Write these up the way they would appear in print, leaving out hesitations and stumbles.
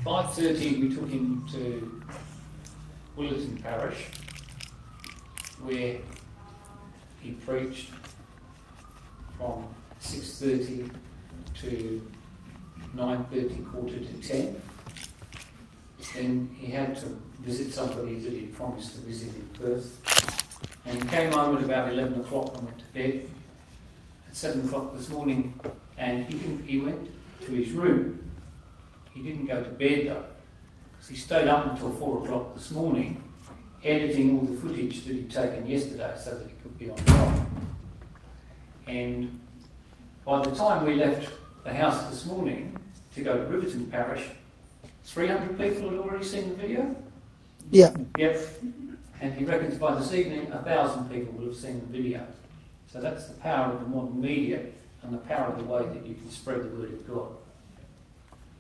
5:30 we took him to Willerton Parish, where he preached from 6:30 to 9:30, quarter to 10. Then he had to visit somebody that he promised to visit in Perth. And he came home at about 11 o'clock and went to bed. At 7 o'clock this morning, and he went to his room. He didn't go to bed though, because he stayed up until 4 o'clock this morning, editing all the footage that he'd taken yesterday so that it could be online. And by the time we left the house this morning to go to Riverton Parish, 300 people had already seen the video? Yeah. Yep. And he reckons by this evening, 1,000 people will have seen the video. So that's the power of the modern media and the power of the way that you can spread the word of God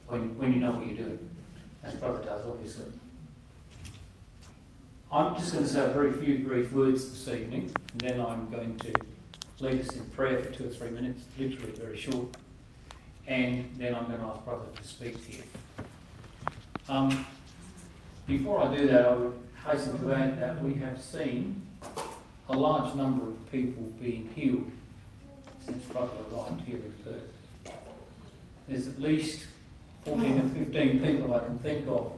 when you know what you're doing, as Brother does, obviously. I'm just going to say a very few brief words this evening, and then I'm going to lead us in prayer for 2 or 3 minutes, literally very short, and then I'm going to ask Brother to speak to you. Before I do that, I would hasten to add that we have seen a large number of people being healed since Brother arrived here in Perth. There's at least 14 or 15 people I can think of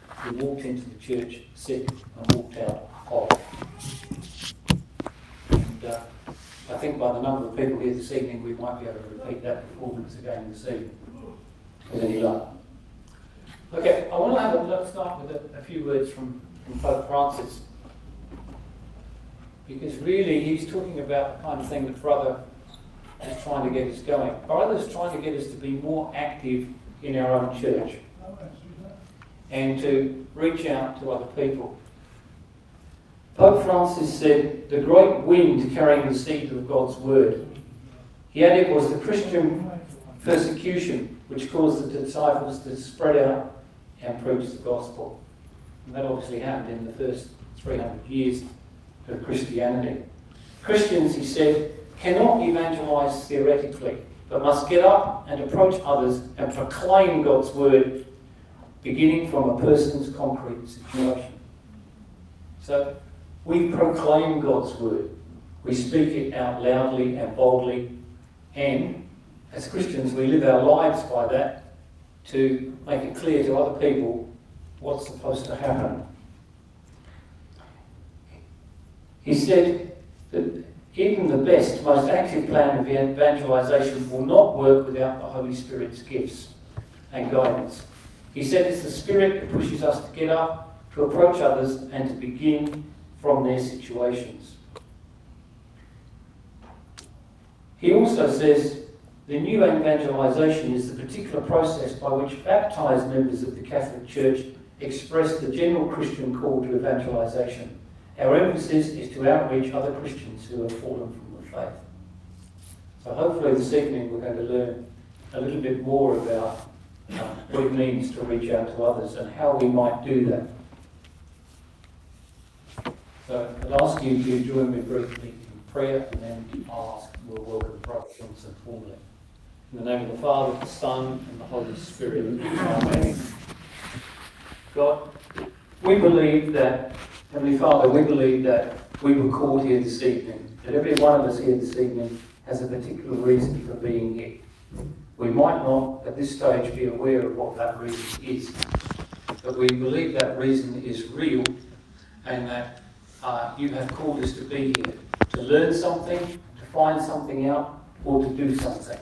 who walked into the church sick and walked out whole. And I think by the number of people here this evening, we might be able to repeat that performance again this evening, with any luck. Okay, let's start with a few words from Pope Francis. Because really he's talking about the kind of thing that Brother is trying to get us going. Brother's trying to get us to be more active in our own church and to reach out to other people. Pope Francis said, the great wind carrying the seed of God's word. He added it was the Christian persecution which caused the disciples to spread out and preach the gospel. And that obviously happened in the first 300 years of Christianity. Christians, he said, cannot evangelise theoretically, but must get up and approach others and proclaim God's word, beginning from a person's concrete situation. So, we proclaim God's word. We speak it out loudly and boldly, and as Christians we live our lives by that to make it clear to other people what's supposed to happen. He said that even the best, most active plan of evangelisation will not work without the Holy Spirit's gifts and guidance. He said it's the Spirit that pushes us to get up, to approach others, and to begin from their situations. He also says the new evangelisation is the particular process by which baptised members of the Catholic Church express the general Christian call to evangelisation. Our emphasis is to outreach other Christians who have fallen from the faith. So hopefully this evening we're going to learn a little bit more about what it means to reach out to others and how we might do that. So I'll ask you to join me briefly in prayer, and then we'll welcome Brother Johnson formally. In the name of the Father, the Son, and the Holy Spirit. Amen. God, we believe that, Heavenly Father, we believe that we were called here this evening, that every one of us here this evening has a particular reason for being here. We might not, at this stage, be aware of what that reason is, but we believe that reason is real, and that you have called us to be here, to learn something, to find something out, or to do something.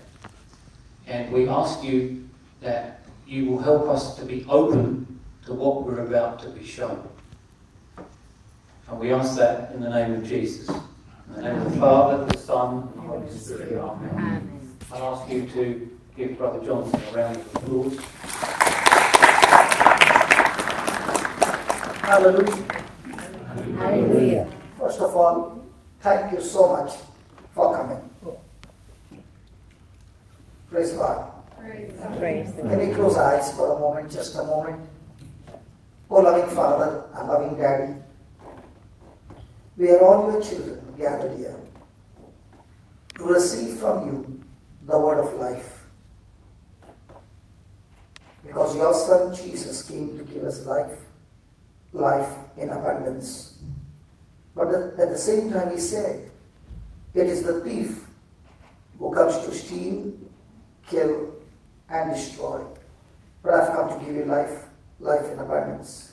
And we ask you that you will help us to be open to what we're about to be shown. And we ask that in the name of Jesus. In the name of the Father, the Son, and the Holy Spirit. Amen. I'll ask you to give Brother Johnson a round of applause. Hallelujah. Hallelujah. First of all, thank you so much for coming. Praise God. Praise the Can we close our eyes for a moment, just a moment? Oh, loving Father and loving Daddy, we are all your children gathered here to receive from you the word of life. We because your Son Jesus came to give us life in abundance. But at the same time he said, it is the thief who comes to steal, kill, and destroy. But I've come to give you life in abundance.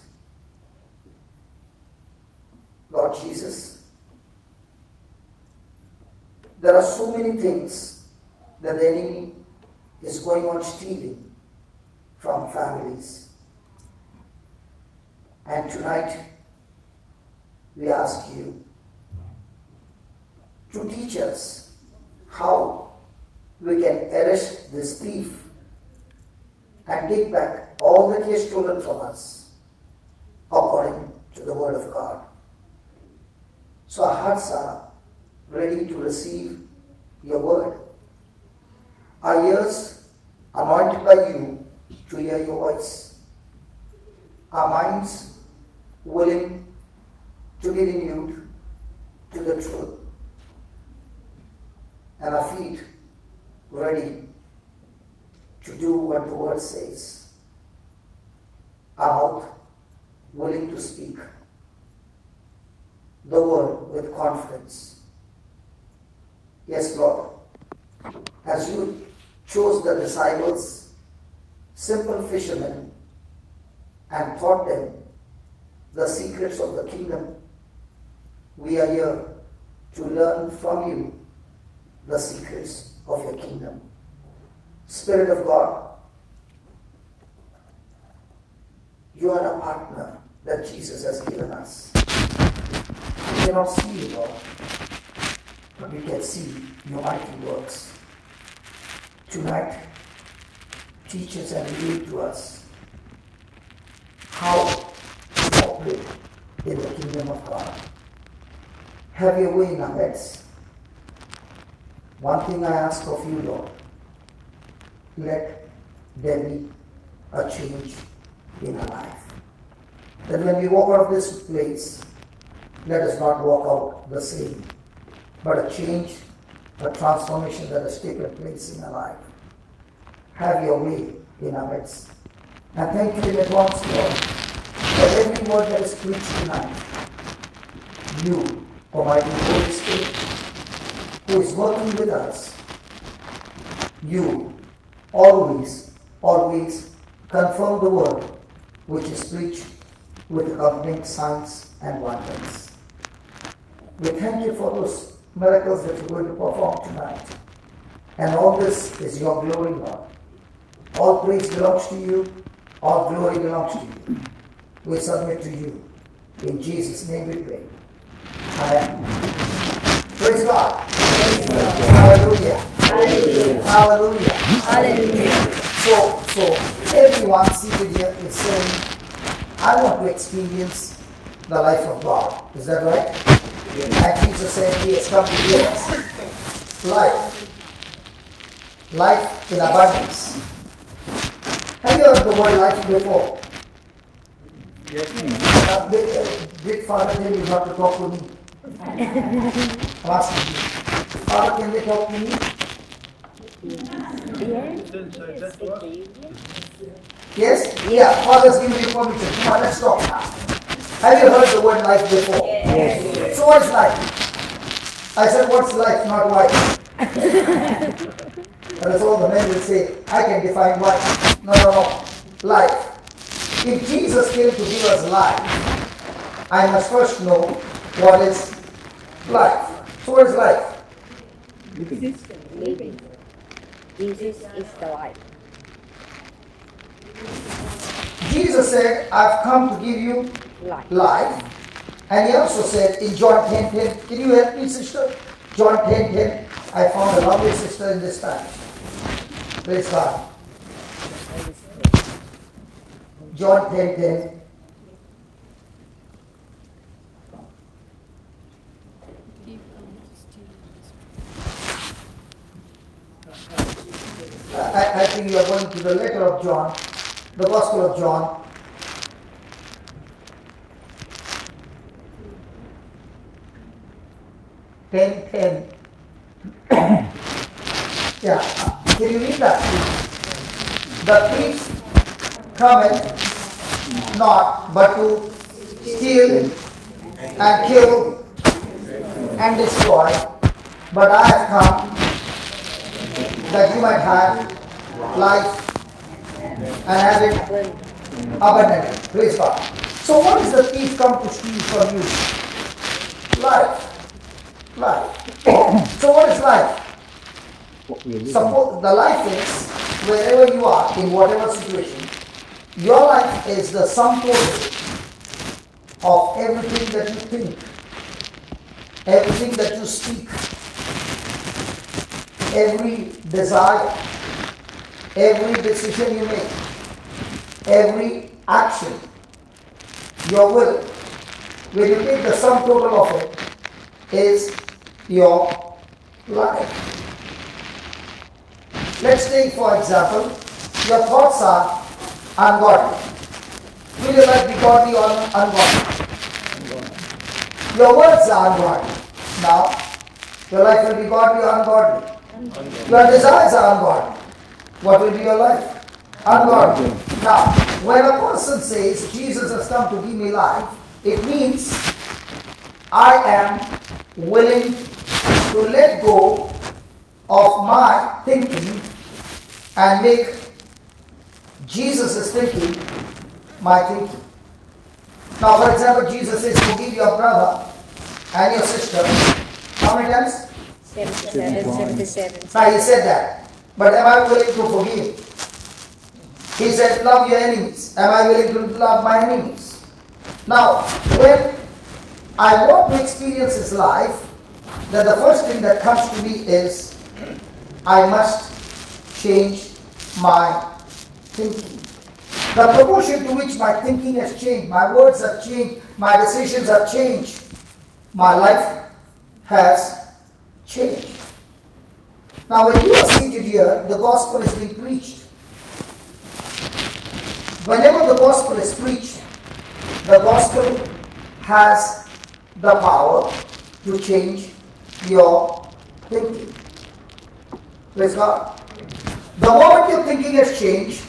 Lord Jesus, there are so many things that the enemy is going on stealing from families. And tonight, we ask you to teach us how we can arrest this thief and take back all that he has stolen from us according to the word of God. So our hearts are ready to receive your word. Our ears anointed by you to hear your voice. Our minds willing to be renewed to the truth. And our feet ready to do what the word says. Our mouth willing to speak the word with confidence. Yes, Lord, as you chose the disciples, simple fishermen, and taught them the secrets of the kingdom, we are here to learn from you the secrets of your kingdom. Spirit of God, you are a partner that Jesus has given us. We cannot see you, Lord, but we can see your mighty works. Tonight, teach us and reveal to us how to operate in the kingdom of God. Have your way in our heads. One thing I ask of you, Lord, let there be a change in our life. That when we walk out of this place, let us not walk out the same, but a change, a transformation that has taken place in our life. Have your way in our midst. And thank you in advance, Lord, for every word that is preached tonight. You, Almighty Holy Spirit, who is working with us, you always confirm the word which is preached with accompanying signs and wonders. We thank you for those miracles that you're going to perform tonight. And all this is your glory, Lord. All praise belongs to you. All glory belongs to you. We submit to you. In Jesus' name we pray. Amen. Praise God. Praise God. Hallelujah. Hallelujah. Hallelujah. Hallelujah. So everyone seated here is saying, I want to experience the life of God. Is that right? Yes. And Jesus said he has come to give us life. Life in abundance. Have you heard the word life before? Yes. Did Father tell you not to talk to me? I'm asking you. Father, can they talk to me? Yes? Yeah, Father's giving me permission. Come on, let's talk now. Have you heard the word life before? Yes. So what's life? I said, what's life, not life? And that's all the men will say, I can define life. No. Life. If Jesus came to give us life, I must first know what is life. So what is life? Living. Jesus is the life. Jesus said, I've come to give you life. And he also said in John 10:10, can you help me, sister? John 10:10, I found a lovely sister in this time. Praise God. John 10:10. I think you are going to the letter of John, the Gospel of John. Ten. Yeah. Can you read that? The thief cometh not but to steal and kill and destroy. But I have come that you might have life and have it abundantly. Praise God. So what is the thief come to steal from you? Life. Life. So what is life? Suppose the life is wherever you are, in whatever situation, your life is the sum total of everything that you think, everything that you speak, every desire, every decision you make, every action, your will. When you take the sum total of it, is your life. Let's take, for example, your thoughts are ungodly. Will your life be godly or ungodly? Your words are ungodly. Now, your life will be godly or ungodly? Your desires are ungodly. What will be your life? Ungodly. Now, when a person says, Jesus has come to give me life, it means I am willing to let go of my thinking and make Jesus' thinking my thinking. Now, for example, Jesus says, forgive your brother and your sister. How many times? 77. Now, he said that. But am I willing to forgive? He said, love your enemies. Am I willing to love my enemies? Now, when I want to experience His life, then the first thing that comes to me is, I must change my thinking. The proportion to which my thinking has changed, my words have changed, my decisions have changed, my life has changed. Now, when you are seated here, the gospel is being preached. Whenever the gospel is preached, the gospel has the power to change your thinking. Praise God. The moment your thinking has changed,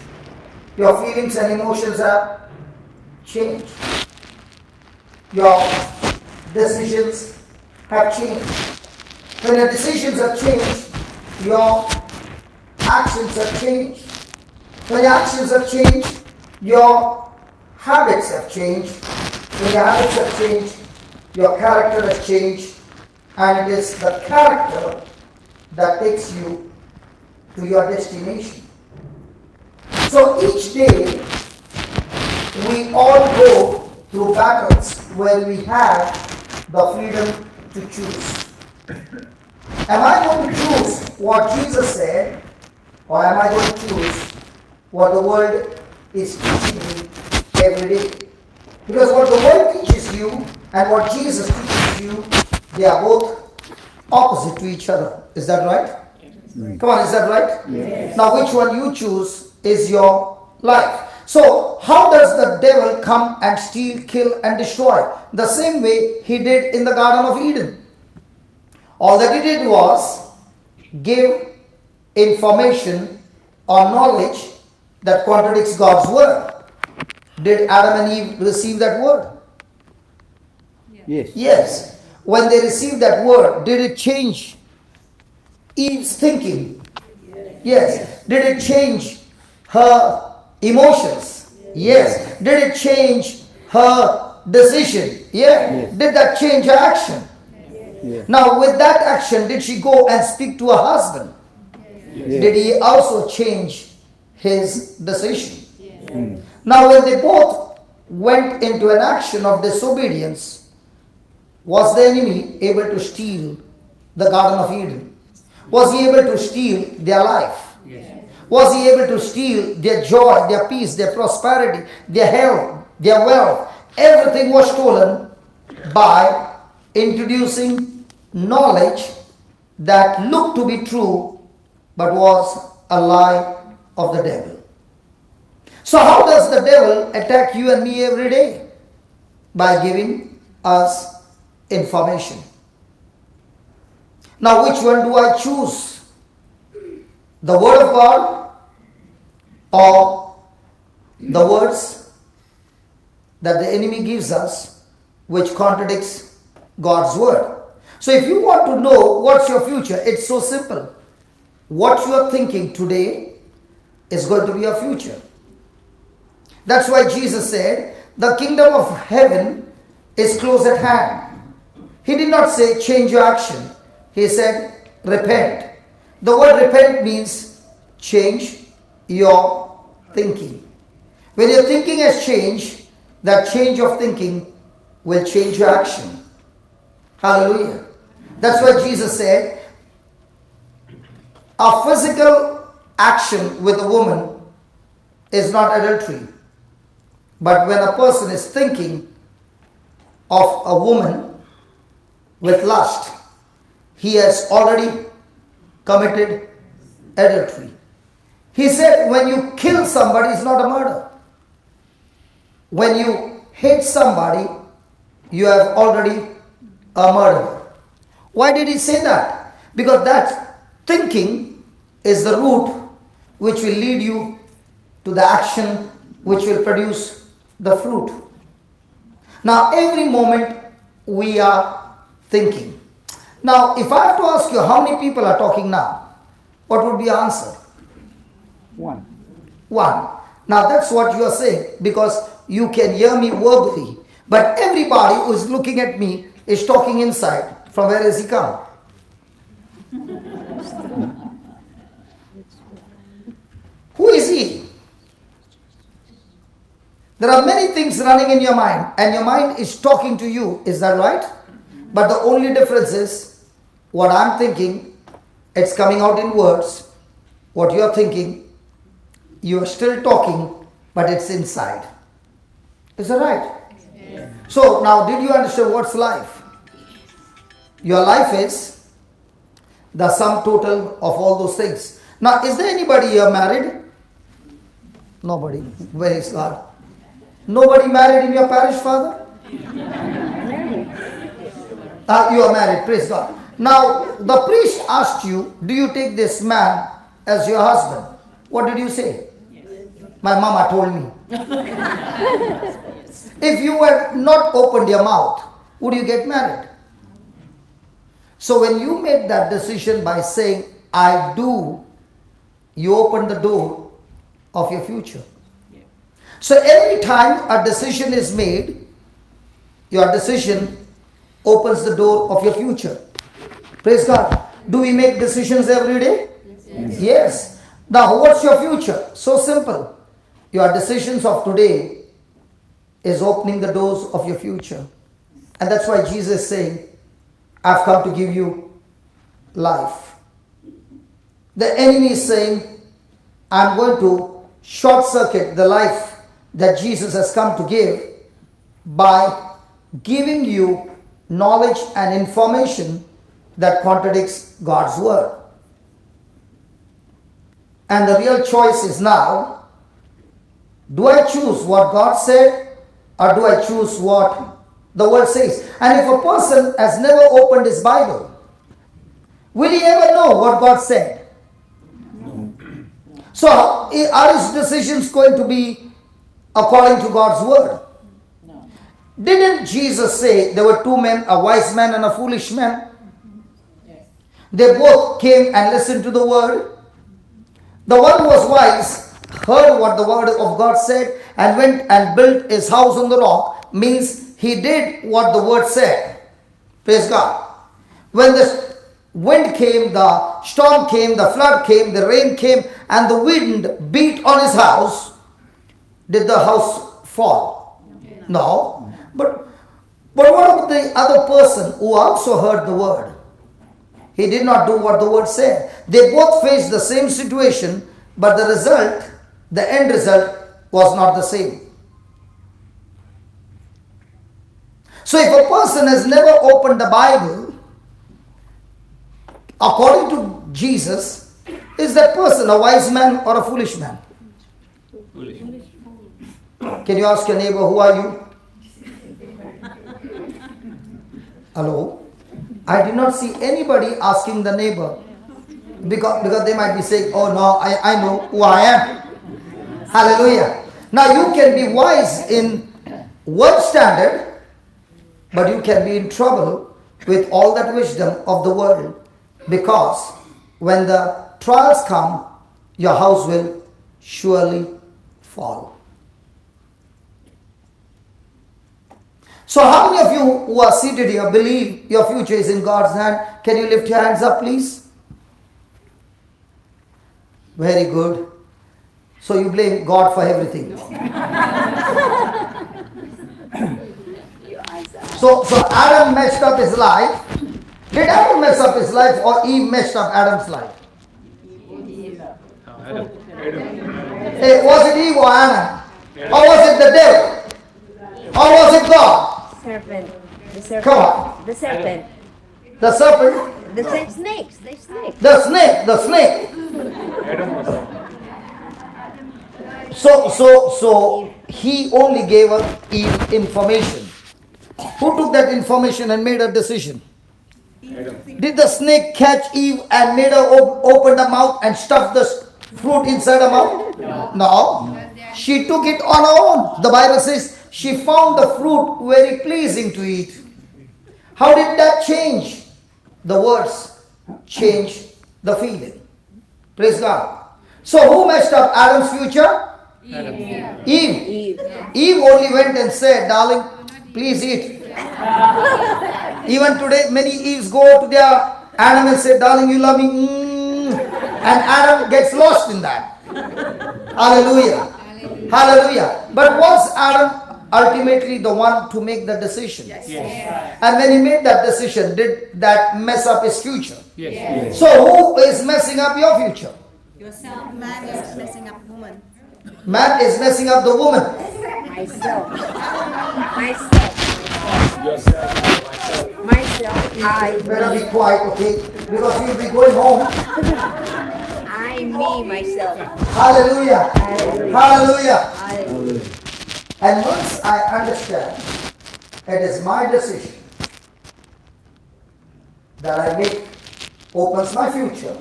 your feelings and emotions have changed. Your decisions have changed. When your decisions have changed, your actions have changed. When your actions have changed, your habits have changed. When your habits have changed, your character has changed. And it is the character that takes you to your destination. So each day, we all go through battles where we have the freedom to choose. Am I going to choose what Jesus said, or am I going to choose what the world is teaching me every day? Because what the world teaches you and what Jesus teaches you, they are both opposite to each other. Is that right? Yes. Come on, is that right? Yes. Now, which one you choose is your life. So, how does the devil come and steal, kill, and destroy? The same way he did in the Garden of Eden. All that he did was give information or knowledge that contradicts God's word. Did Adam and Eve receive that word? Yes. Yes. When they received that word, did it change Eve's thinking? Yes. Did it change her emotions? Yes. Did it change her decision? Yes. Did that change her action? Yes. Now, with that action, did she go and speak to her husband? Yes. Did he also change his decision? Mm. Now, when they both went into an action of disobedience, was the enemy able to steal the Garden of Eden? Was he able to steal their life? Yes. Was he able to steal their joy, their peace, their prosperity, their health, their wealth? Everything was stolen by introducing knowledge that looked to be true but was a lie of the devil. So how does the devil attack you and me every day? By giving us information. Now, which one do I choose? The Word of God or the words that the enemy gives us, which contradicts God's word. So if you want to know what's your future, it's so simple. What you are thinking today is going to be your future. That's why Jesus said, the kingdom of heaven is close at hand. He did not say change your action. He said repent. The word repent means change your thinking. When your thinking has changed, that change of thinking will change your action. Hallelujah. That's why Jesus said, a physical action with a woman is not adultery. But when a person is thinking of a woman with lust, he has already committed adultery. He said when you kill somebody, it's not a murder. When you hate somebody, you have already a murderer. Why did he say that? Because that thinking is the root which will lead you to the action which will produce the fruit. Now every moment we are thinking. Now if I have to ask you how many people are talking now, what would be your answer? One. Now that's what you are saying, because you can hear me verbally, but everybody who is looking at me is talking inside. From where is he come? Who is he? There are many things running in your mind, and your mind is talking to you. Is that right? But the only difference is, what I'm thinking, it's coming out in words. What you are thinking, you are still talking, but it's inside. Is that right? Yes. So now, did you understand what's life? Your life is the sum total of all those things. Now, is there anybody here married? Nobody. Praise God. Nobody married in your parish, Father? You are married. Praise God. Now, the priest asked you, do you take this man as your husband? What did you say? Yes. My mama told me. If you had not opened your mouth, would you get married? So when you made that decision by saying, I do, you opened the door of your future. Yeah. So every time a decision is made, your decision opens the door of your future. Praise God. Do we make decisions every day? Yes. Yes. Now what's your future? So simple. Your decisions of today is opening the doors of your future. And that's why Jesus is saying, I've come to give you life. The enemy is saying, I'm going to short circuit the life that Jesus has come to give by giving you knowledge and information that contradicts God's word. And the real choice is now, do I choose what God said, or do I choose what the word says? And if a person has never opened his Bible, will he ever know what God said? No. So are his decisions going to be according to God's word? No. Didn't Jesus say there were two men, a wise man and a foolish man? Yes. They both came and listened to the word. The one who was wise heard what the word of God said and went and built his house on the rock, means he did what the word said. Praise God. When the wind came, the storm came, the flood came, the rain came, and the wind beat on his house, did the house fall? No. But what about the other person who also heard the word? He did not do what the word said. They both faced the same situation, but the result, the end result, was not the same. So if a person has never opened the Bible, according to Jesus, is that person a wise man or a foolish man? Foolish. Can you ask your neighbor, who are you? Hello? I did not see anybody asking the neighbor, because they might be saying, oh no, I know who I am. Hallelujah. Now you can be wise in one standard, but you can be in trouble with all that wisdom of the world, because when the trials come, your house will surely fall. So how many of you who are seated here believe your future is in God's hand? Can you lift your hands up, please? Very good. So you blame God for everything. So Adam messed up his life. Did Adam mess up his life, or Eve messed up Adam's life? Hey, was it Eve or Adam? Or was it the devil? Or was it God? Serpent. The serpent. Come on. The serpent. The serpent? The snakes. The snake. The snake. So he only gave Eve information. Who took that information and made a decision? Did the snake catch Eve and made her open the mouth and stuff the fruit inside her mouth? No. She took it on her own. The Bible says she found the fruit very pleasing to eat. How did that change? The words change the feeling. Praise God. So who messed up Adam's future? Eve. Eve only went and said, darling, please eat. Even today, many Eves go to their Adam and say, darling, you love me. And Adam gets lost in that. Hallelujah. Hallelujah. But was Adam ultimately the one to make the decision? Yes. And when he made that decision, did that mess up his future? Yes. So who is messing up your future? Yourself. Man is messing up woman. Man is messing up the woman. Myself. You better be quiet, okay? Because you'll be going home. Me, myself. Hallelujah. Hallelujah. Hallelujah. Hallelujah. And once I understand it is my decision that I make opens my future,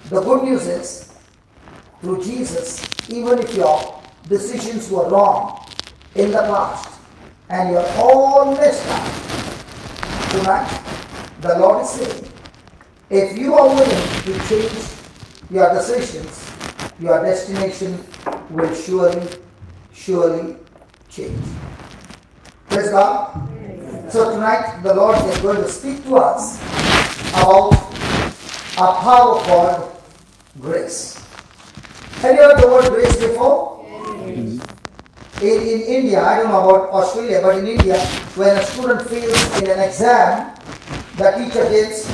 the good news is, through Jesus, even if your decisions were wrong in the past and you're all messed up, tonight the Lord is saying, if you are willing to change your decisions, your destination will surely change. Praise God. So tonight the Lord is going to speak to us about a power called grace. Have you heard the word grace before? In India, I don't know about Australia, but in India, when a student fails in an exam, the teacher gives.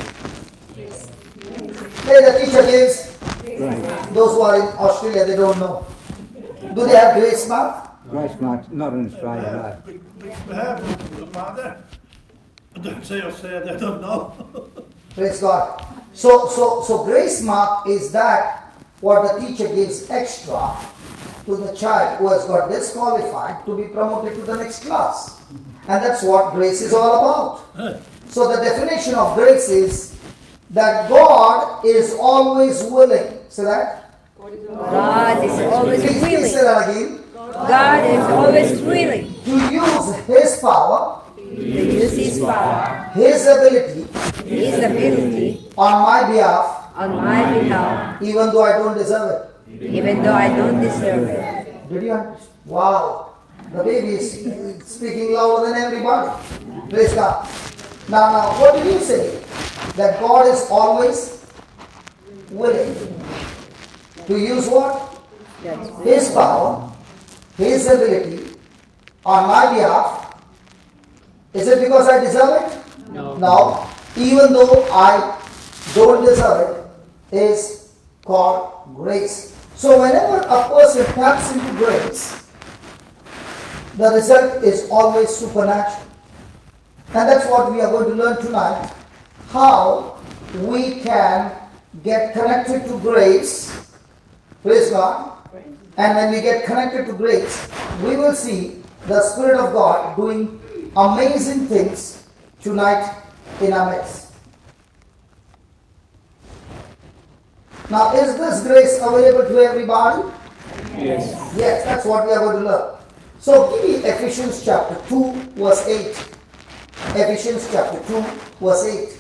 Right. Those who are in Australia, they don't know. Do they have grace mark? Grace mark, not in Australia, no. We have, Father. I don't say I don't know. Praise God. So grace mark is that what the teacher gives extra to the child who has got disqualified to be promoted to the next class. And that's what grace is all about. So the definition of grace is that God is always willing. Say that? God is always Please willing. say that again. God is always willing To use His power, to use His power, His ability His ability on my behalf, on my behalf, even though I don't deserve even though I don't deserve it. it. Did you understand? Wow. The baby is speaking louder than everybody. Praise God. Now, what did you say? That God is always willing to use what? His power, His ability on my behalf. Is it because I deserve it? No. Even though I don't deserve it, is called grace. So whenever a person taps into grace, the result is always supernatural. And that's what we are going to learn tonight. How we can get connected to grace. Praise God. And when we get connected to grace, we will see the Spirit of God doing amazing things tonight in our midst. Now, is this grace available to everybody? Yes. Yes, that's what we are going to learn. So give me Ephesians chapter 2 verse 8. Ephesians chapter 2 verse 8.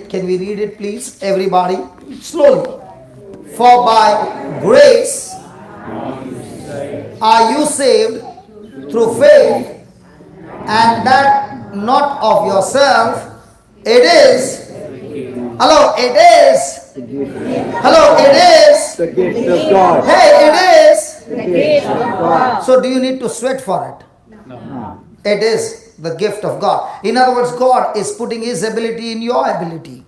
Can we read it please? Everybody, slowly. For by grace are you saved through faith, and that not of yourself. It is. Hello, it is. Hello, it is. The gift of God. Hey, it is. The gift of God. So do you need to sweat for it? No. It is the gift of God. In other words, God is putting His ability in your ability,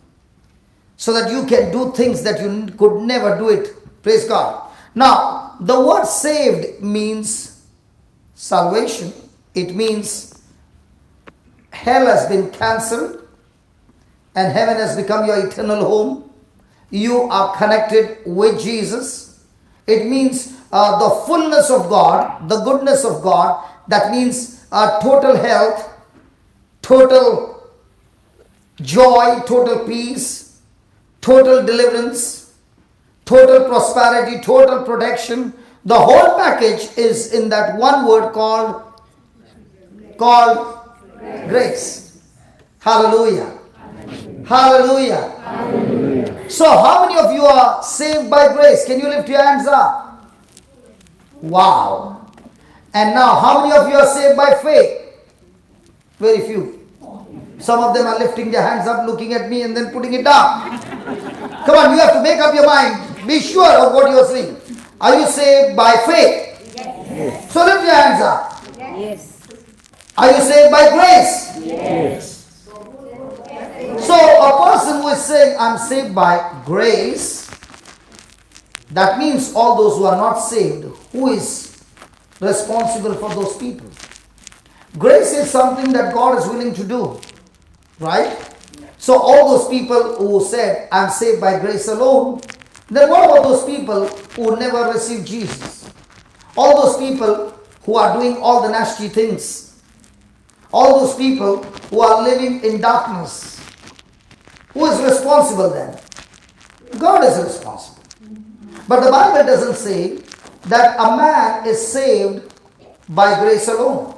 so that you can do things that you could never do it. Praise God. Now, the word saved means salvation. It means hell has been cancelled and heaven has become your eternal home. You are connected with Jesus. It means the fullness of God, the goodness of God. That means total health, total joy, total peace, total deliverance, total prosperity, total protection. The whole package is in that one word called grace. Hallelujah. Hallelujah. Hallelujah. So how many of you are saved by grace? Can you lift your hands up? Wow. And now how many of you are saved by faith? Very few. Some of them are lifting their hands up, looking at me and then putting it down. Come on, you have to make up your mind. Be sure of what you are saying. Are you saved by faith? Yes. So lift your hands up. Yes. Are you saved by grace? Yes. So a person who is saying, I'm saved by grace, that means all those who are not saved, who is responsible for those people? Grace is something that God is willing to do, right? So all those people who said, I'm saved by grace alone, then what about those people who never received Jesus? All those people who are doing all the nasty things, all those people who are living in darkness, who is responsible then? God is responsible. But the Bible doesn't say that a man is saved by grace alone.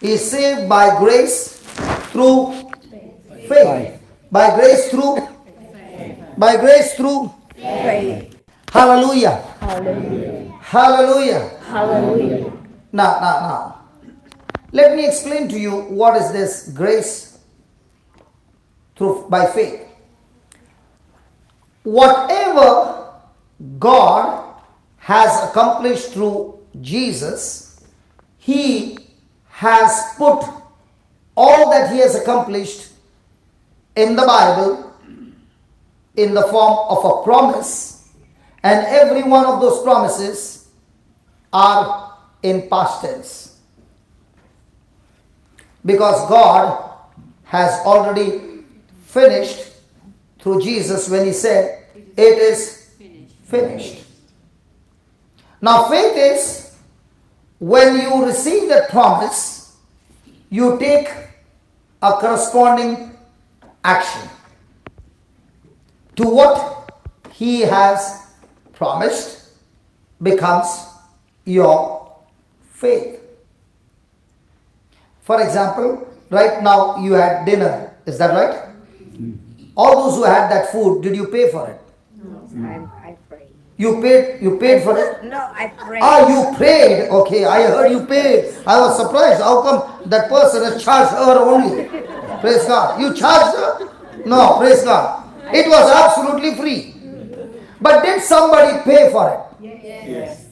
He is saved by grace through faith. By grace through Faith. hallelujah. Hallelujah. Hallelujah. Hallelujah. Now. Let me explain to you what is this grace by faith. Whatever God has accomplished through Jesus, He has put all that He has accomplished in the Bible in the form of a promise, and every one of those promises are in past tense, because God has already finished through Jesus when He said, it is finished. Now faith is when you receive that promise, you take a corresponding action to what He has promised, becomes your faith. For example, right now you had dinner, is that right? All those who had that food, did you pay for it? No. I prayed. You paid for it? No, I prayed. You prayed. Okay, I heard you paid. I was surprised. How come that person has charged her only? Praise God. You charged her? No, praise God. It was absolutely free. But did somebody pay for it? Yes.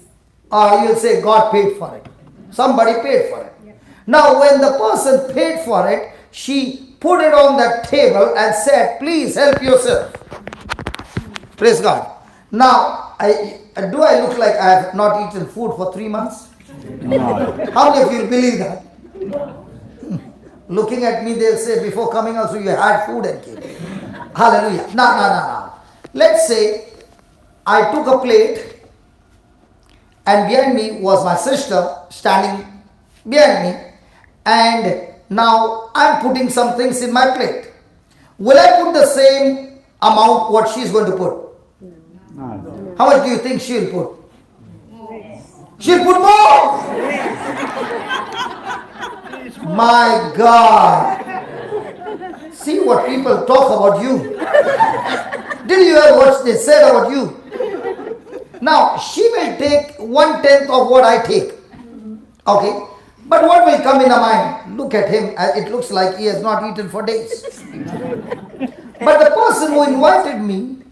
You'll say God paid for it. Somebody paid for it. Now when the person paid for it, she put it on that table and said, please help yourself. Praise God. Now, do I look like I have not eaten food for 3 months? No. How many of you believe that? Looking at me, they'll say, before coming also you had food and came. Hallelujah. No. Let's say I took a plate and behind me was my sister standing behind me, and now I'm putting some things in my plate. Will I put the same amount what she's going to put? No. How much do you think she'll put? She'll put more! My God! See what people talk about you. Did you hear what they said about you? Now, she will take 1/10 of what I take. Okay? But what will come in her mind? Look at him. It looks like he has not eaten for days. But the person who invited me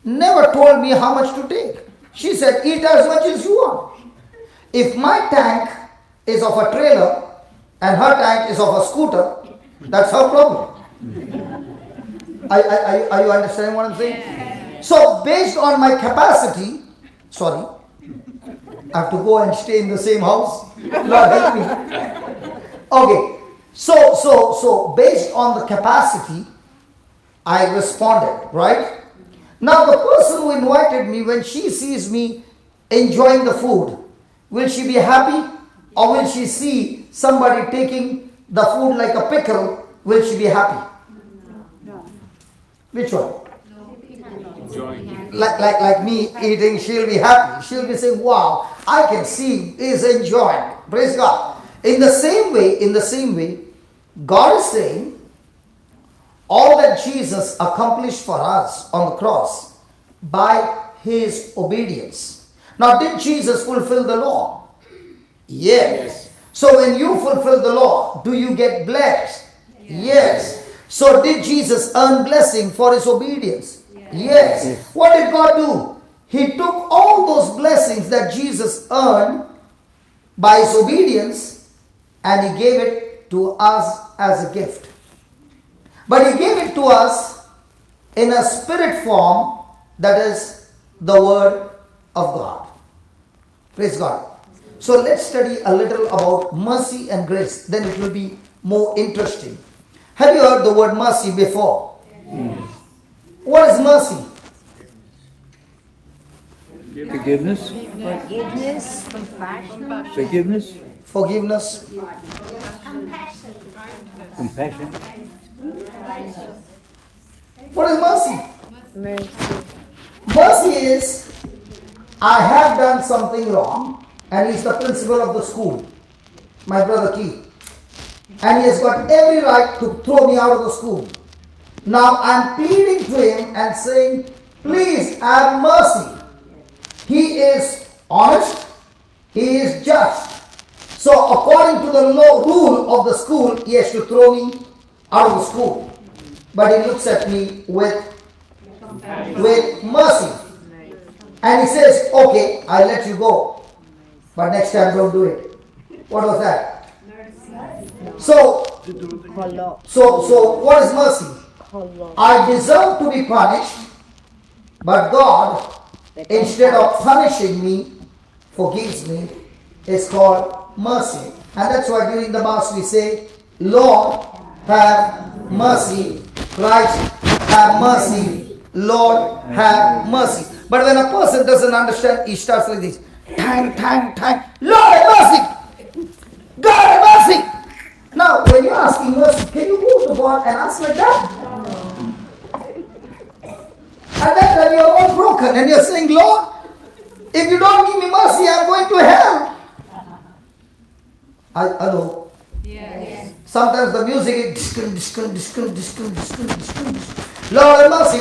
never told me how much to take. She said, eat as much as you want. If my tank is of a trailer and her tank is of a scooter, that's her problem. Are you understanding what I'm saying? So based on my capacity, sorry, I have to go and stay in the same house. Lord help me. Okay, so based on the capacity, I responded, right? Now the person who invited me, when she sees me enjoying the food, will she be happy? Or will she see somebody taking the food like a pickle? Will she be happy? No. Which one? Enjoying. Like me eating, she'll be happy. She'll be saying, wow, I can see he's enjoying. Praise God. In the same way, God is saying, all that Jesus accomplished for us on the cross by his obedience. Now, did Jesus fulfill the law? Yes. So when you fulfill the law, do you get blessed? Yes. So did Jesus earn blessing for his obedience? Yes. What did God do? He took all those blessings that Jesus earned by his obedience and he gave it to us as a gift. But he gave it to us in a spirit form, that is the word of God. Praise God. So let's study a little about mercy and grace. Then it will be more interesting. Have you heard the word mercy before? Yes. What is mercy? Forgiveness. Forgiveness, compassion, Forgiveness. Forgiveness. Compassion. What is mercy? mercy, Mercy is, I have done something wrong, and he's the principal of the school, my brother Keith. And he has got every right to throw me out of the school. Now I'm pleading to him and saying, please have mercy. He is honest, he is just. So according to the rule of the school, he has to throw me out of the school. But he looks at me with mercy. And he says, okay, I'll let you go. But next time don't do it. What was that? So what is mercy? I deserve to be punished, but God, instead of punishing me, forgives me. It's called mercy. And that's why during the Mass we say, Lord, have mercy. Christ, have mercy. Lord, have mercy. But when a person doesn't understand, he starts like this. Tang. Lord, have mercy. God, have mercy. Now, when you're asking mercy, can you go to God and ask like that? And then you're all broken and you're saying, Lord, if you don't give me mercy, I'm going to hell. Hello? Yes. Sometimes the music is Lord have mercy.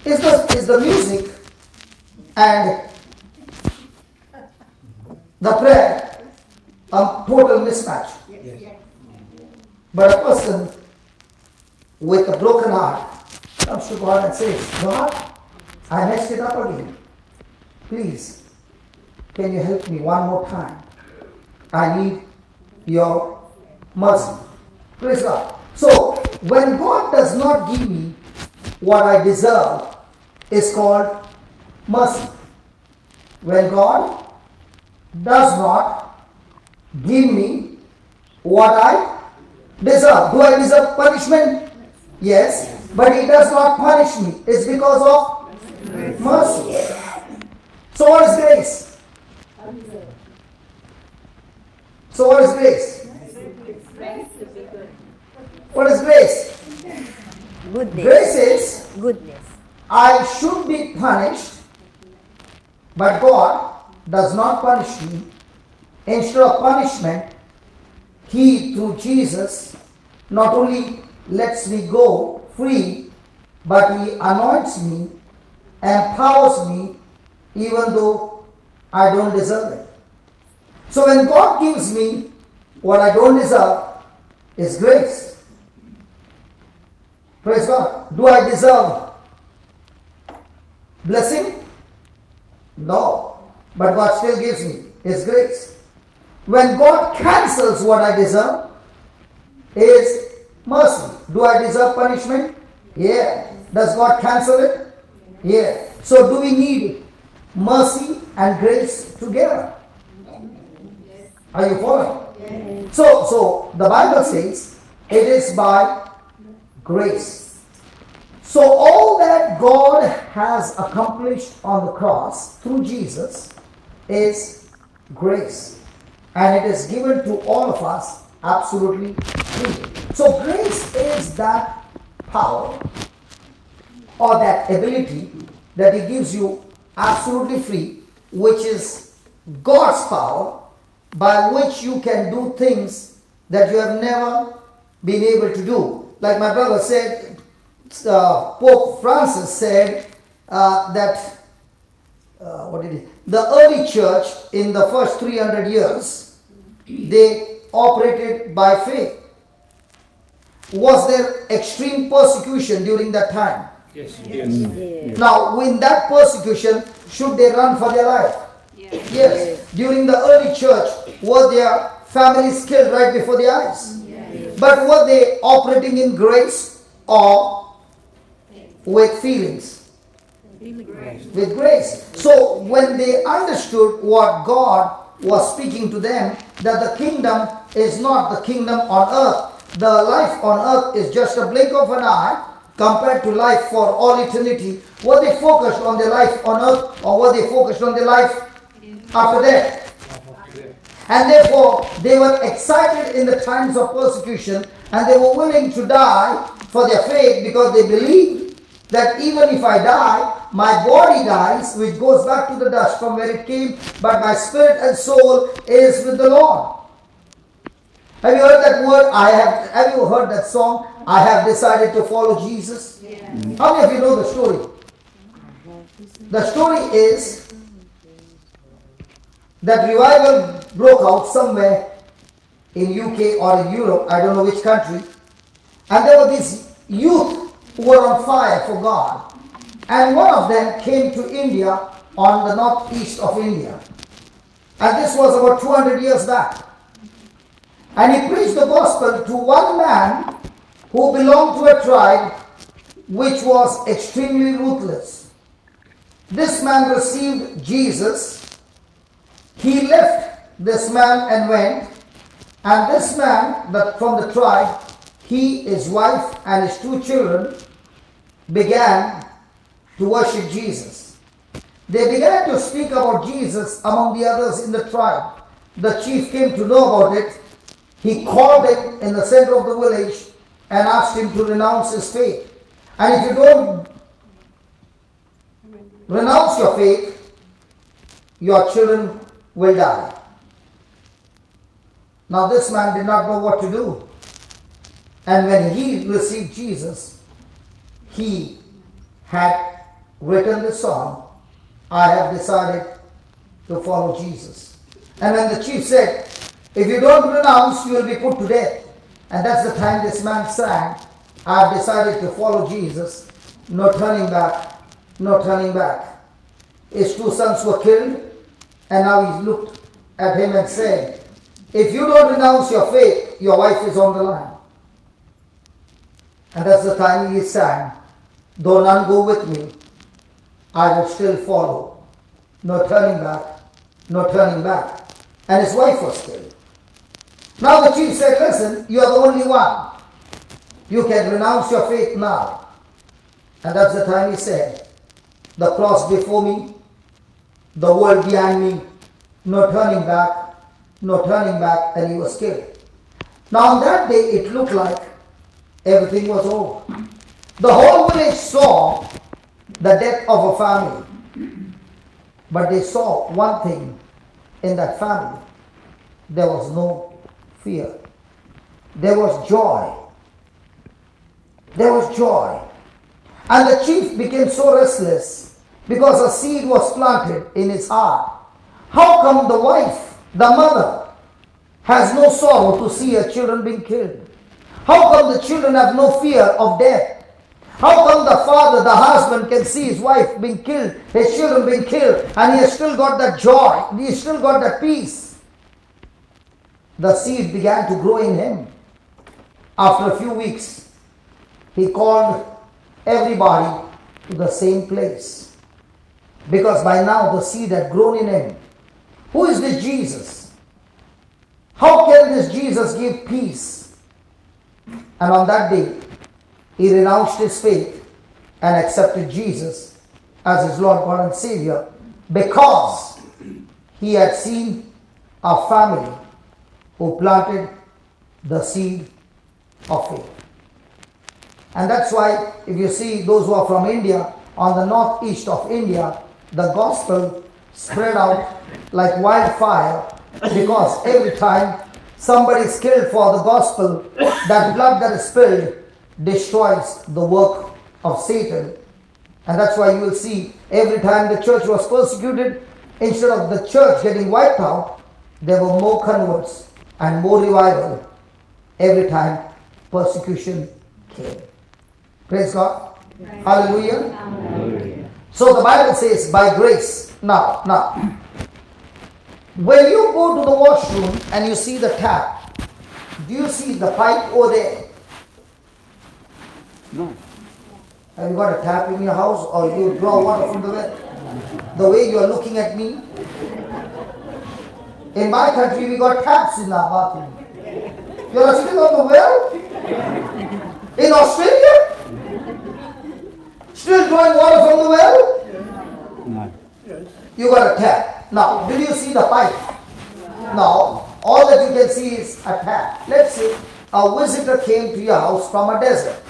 It's the music and the prayer a total mismatch. Yes. But a person with a broken heart comes to God and says, God, I messed it up again. Please, can you help me one more time? I need your mercy. Praise God. So, when God does not give me what I deserve, it's called mercy. When God does not give me what I deserve. Do I deserve punishment? Yes. But he does not punish me. It's because of Mercy. So what is grace? So what is grace? What is grace? Goodness. Grace is, Goodness. I should be punished, but God does not punish me. Instead of punishment, He, through Jesus, not only lets me go free, but He anoints me, empowers me, even though I don't deserve it. So when God gives me what I don't deserve, is grace. Praise God. Do I deserve blessing? No. But God still gives me His grace. When God cancels what I deserve, is mercy. Do I deserve punishment? Yeah. Does God cancel it? Yeah. So do we need mercy and grace together? Are you following? So the Bible says it is by grace. So all that God has accomplished on the cross through Jesus is grace. And it is given to all of us absolutely free. So grace is that power or that ability that He gives you absolutely free, which is God's power, by which you can do things that you have never been able to do. Like my brother said, Pope Francis said that the early church in the first 300 years, they operated by faith. Was there extreme persecution during that time? Yes. Now, in that persecution, should they run for their life? Yes. During the early church, were their families killed right before their eyes? But were they operating in grace or with feelings? With grace. So when they understood what God was speaking to them, that the kingdom is not the kingdom on earth. The life on earth is just a blink of an eye compared to life for all eternity. Were they focused on their life on earth, or were they focused on their life after death? And therefore, they were excited in the times of persecution, and they were willing to die for their faith, because they believed that even if I die, my body dies, which goes back to the dust from where it came, but my spirit and soul is with the Lord. Have you heard that word? Have you heard that song? I have decided to follow Jesus. How many of you know the story? The story is that revival broke out somewhere in UK or in Europe, I don't know which country, and there were these youth who were on fire for God, and one of them came to India, on the northeast of India, and this was about 200 years back, and he preached the gospel to one man who belonged to a tribe which was extremely ruthless. This man received Jesus. He left this man and went, and this man from the tribe, he, his wife, and his 2 children began to worship Jesus. They began to speak about Jesus among the others in the tribe. The chief came to know about it. He called him in the center of the village and asked him to renounce his faith. And if you don't renounce your faith, your children will die. Now this man did not know what to do. And when he received Jesus, he had written the song, I have decided to follow Jesus. And when the chief said, if you don't renounce, you will be put to death. And that's the time this man sang, I have decided to follow Jesus. No turning back, no turning back. His 2 sons were killed, and now he looked at him and said, if you don't renounce your faith, your wife is on the line. And that's the time he sang, though none go with me, I will still follow. No turning back, no turning back. And his wife was killed. Now the chief said, listen, you are the only one. You can renounce your faith now. And that's the time he said, the cross before me, the world behind me, no turning back, no turning back, and he was killed. Now on that day it looked like everything was over. The whole village saw the death of a family. But they saw one thing in that family. There was no fear. There was joy. There was joy. And the chief became so restless because a seed was planted in his heart. How come the wife, the mother, has no sorrow to see her children being killed? How come the children have no fear of death? How come the father, the husband can see his wife being killed, his children being killed, and he has still got that joy, he has still got that peace? The seed began to grow in him. After a few weeks, he called everybody to the same place. Because by now the seed had grown in him. Who is this Jesus? How can this Jesus give peace? And on that day, he renounced his faith and accepted Jesus as his Lord, God and Savior because he had seen a family who planted the seed of faith. And that's why if you see those who are from India, on the northeast of India, the gospel spread out like wildfire because every time somebody is killed for the gospel, that blood that is spilled destroys the work of Satan. And that's why you will see every time the church was persecuted, instead of the church getting wiped out, there were more converts and more revival every time persecution came. Praise God. Hallelujah. Hallelujah. So the Bible says by grace. Now, when you go to the washroom and you see the tap, do you see the pipe over there? No. Have you got a tap in your house, or you draw water from the well? The way you are looking at me. In my country, we got taps in our bathroom. You are still on the well? In Australia? Still drawing water from the well? No. You got a tap. Now, did you see the pipe? Now, all that you can see is a tap. Let's say a visitor came to your house from a desert.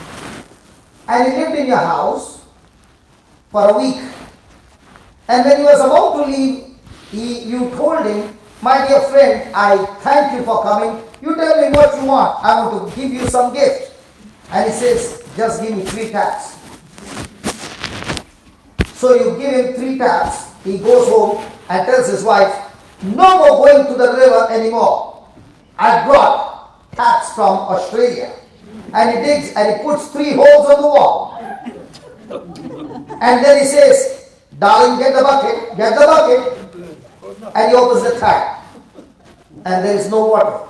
And he lived in your house for a week. And when he was about to leave, you told him, my dear friend, I thank you for coming. You tell me what you want. I want to give you some gift. And he says, just give me 3 taps. So you give him 3 taps. He goes home and tells his wife, no more going to the river anymore. I brought taps from Australia. And he digs and he puts 3 holes on the wall. And then he says, darling, get the bucket. And he opens the tap. And there is no water.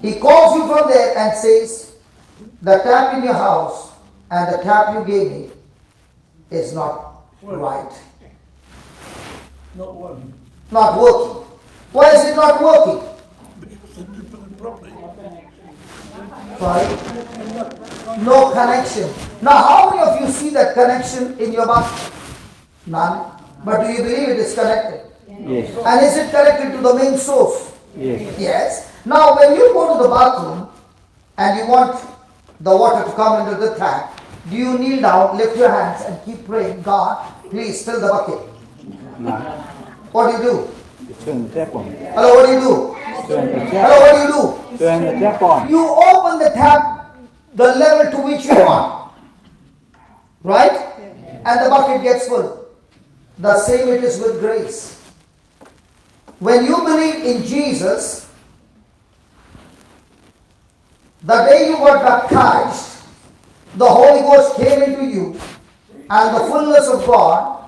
He calls you from there and says, the tap in your house and the tap you gave me is not right. Not one. Not working. Why is it not working? You put it properly. Sorry? No connection. Now, how many of you see that connection in your bathroom? None. But do you believe it is connected? Yes. And is it connected to the main source? Yes. Yes. Now, when you go to the bathroom and you want the water to come into the tap, do you kneel down, lift your hands and keep praying, God, please fill the bucket? No. What do you do? You turn the tap on. Hello, what do you do? Turn the Hello, tap. what do you do? Turn the tap on. You open the tap the level to which you want. Right? And the bucket gets full. The same it is with grace. When you believe in Jesus, the day you got baptized, the Holy Ghost came into you and the fullness of God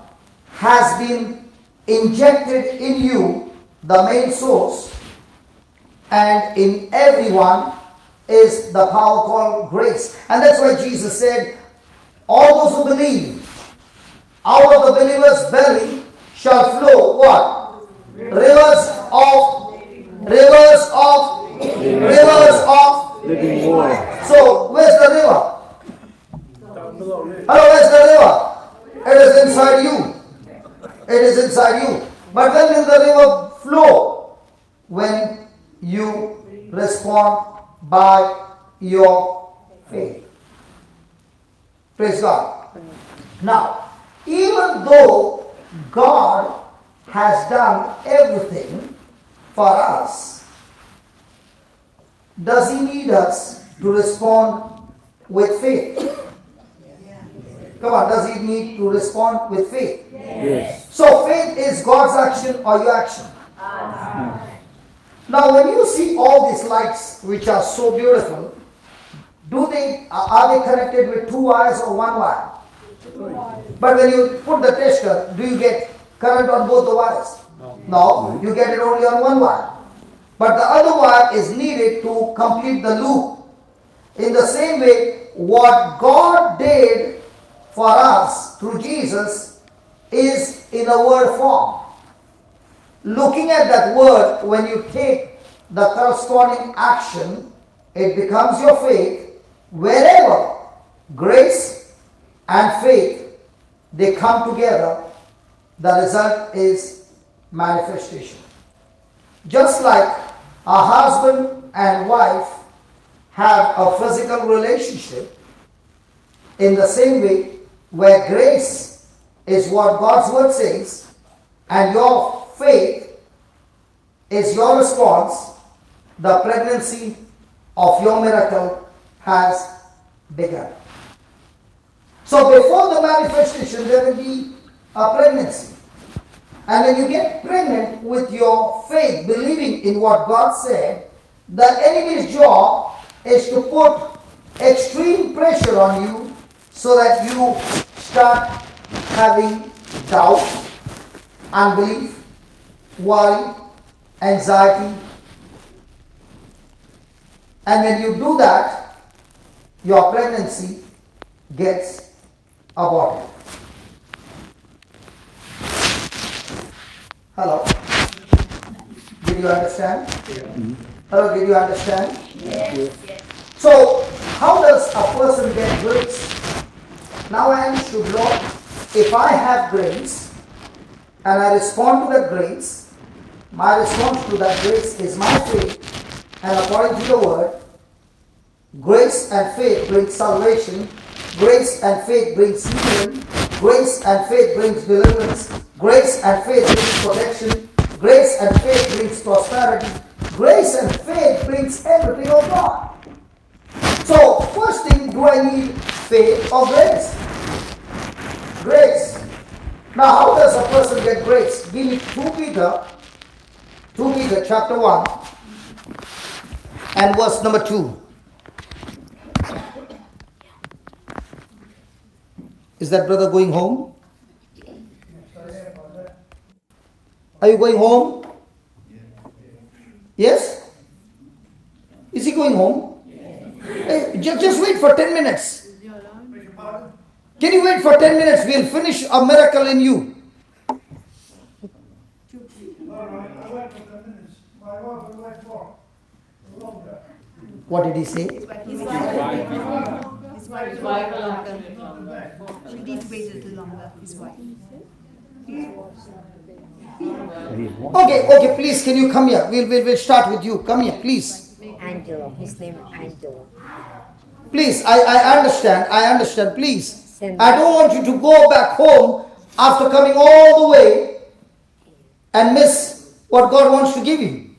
has been injected in you, the main source, and in everyone is the power called grace. And that's why Jesus said, all those who believe, out of the believer's belly shall flow what? Rivers of Living water. So, where's the river? Down below here. Hello, where's the river? It is inside the river flow when you respond by your faith. Praise God. Now, even though God has done everything for us, does He need us to respond with faith? Come on, does He need to respond with faith? Yes. So faith is God's action or your action. Now when you see all these lights which are so beautiful, are they connected with two wires or one wire? But when you put the tester, do you get current on both the wires? No, you get it only on one wire. But the other wire is needed to complete the loop. In the same way, what God did for us through Jesus is in a word form. Looking at that word, when you take the corresponding action, it becomes your faith. Wherever grace and faith, they come together, the result is manifestation. Just like a husband and wife have a physical relationship, in the same way, where grace is what God's word says, and your faith is your response, the pregnancy of your miracle has begun. So before the manifestation, there will be a pregnancy. And when you get pregnant with your faith, believing in what God said, the enemy's job is to put extreme pressure on you so that you start having doubt, unbelief, worry, anxiety. And when you do that, your pregnancy gets aborted. Hello? Did you understand? Hello, did you understand? Yes. So, how does a person get grace? Now I understood, Lord, if I have grace and I respond to that grace, my response to that grace is my faith, and according to the word, grace and faith brings salvation, grace and faith brings healing, grace and faith brings deliverance, grace and faith brings protection, grace and faith brings prosperity, grace and faith brings everything of God. So, first thing, do I need faith or grace? Grace. Now, how does a person get grace? Give me 2 Peter chapter 1 and verse number 2. Is that brother going home? Are you going home? Yes? Is he going home? Hey, just wait for 10 minutes. Can you wait for 10 minutes? We'll finish a miracle in you. What did he say? His wife longer. She needs to wait a little longer, his wife. Okay, please, can you come here? We'll start with you. Come here, please. Angelo. His name is Angelo. Please, I understand, please. I don't want you to go back home after coming all the way and miss what God wants to give you.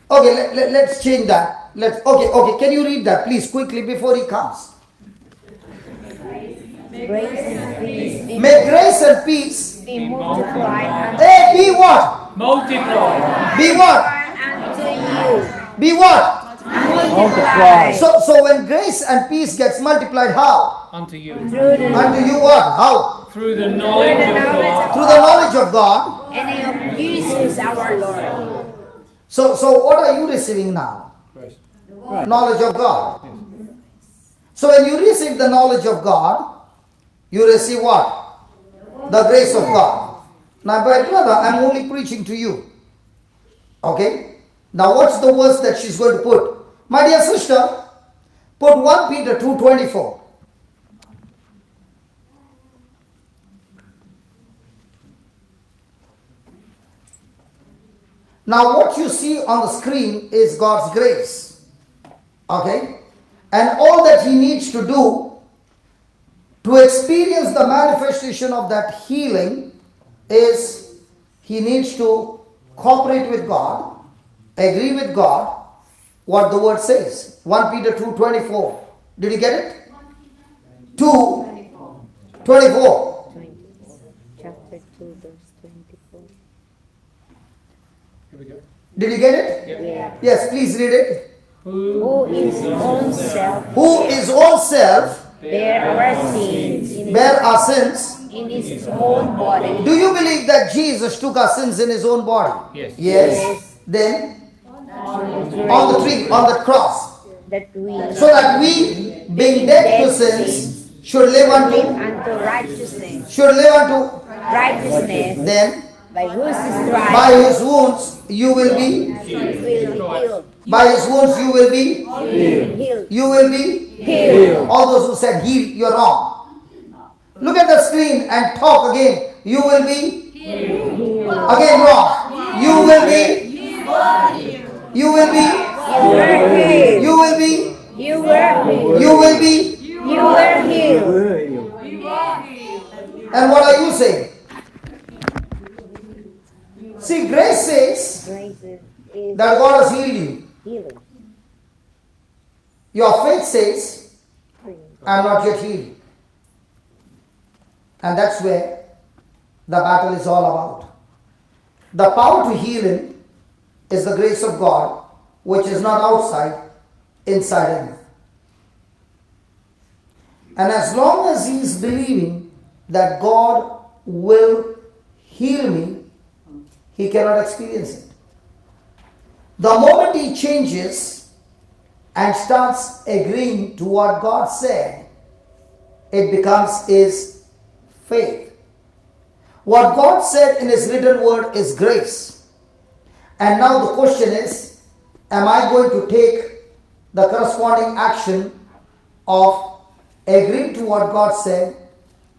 Okay, let's change that. Okay, can you read that, please, quickly before he comes? Grace and peace May grace and peace be multiplied be what? Multiply. Be what? unto you. Be what? Multiply. So when grace and peace gets multiplied, how? Unto you. Through the Unto you what? How? Through the knowledge of God. Through the knowledge of God. and of Jesus our Lord. So what are you receiving now? Knowledge of God. So when you receive the knowledge of God, you receive what? The grace of God. Now, my brother, I'm only preaching to you. Okay? Now, what's the verse that she's going to put? My dear sister, put 1 Peter 2:24. Now what you see on the screen is God's grace. Okay? And all that he needs to do to experience the manifestation of that healing is he needs to cooperate with God, agree with God, what the word says. 1 Peter 2:24. Did you get it? 2:24. Chapter 2, verse 24. Here we go. Did you get it? Yeah. Yes, please read it. Who is own self Who is own self bear our sins bear our sins. in his own body. Do you believe that Jesus took our sins in his own body? Yes. Yes. Then On the on the tree, on the cross, that we so that we, being dead to sins, should live live unto unto righteousness. Then By whose by stripes his wounds you will be will by his wounds you will be healed. you will be Healed. all those who said heal, you're wrong. Look at the screen and talk again. You will be again wrong. You will be you will be You were healed. you will be You were healed. you will be. You were healed. And what are you saying? See, grace says Grace is that God has healed you. healing. Your faith says, I'm not yet healed. And that's where the battle is all about. The power to healing is the grace of God, which is not outside, inside him. And as long as he is believing that God will heal me, he cannot experience it. The moment he changes and starts agreeing to what God said, it becomes his faith. What God said in his written word is grace. And now the question is, am I going to take the corresponding action of agreeing to what God said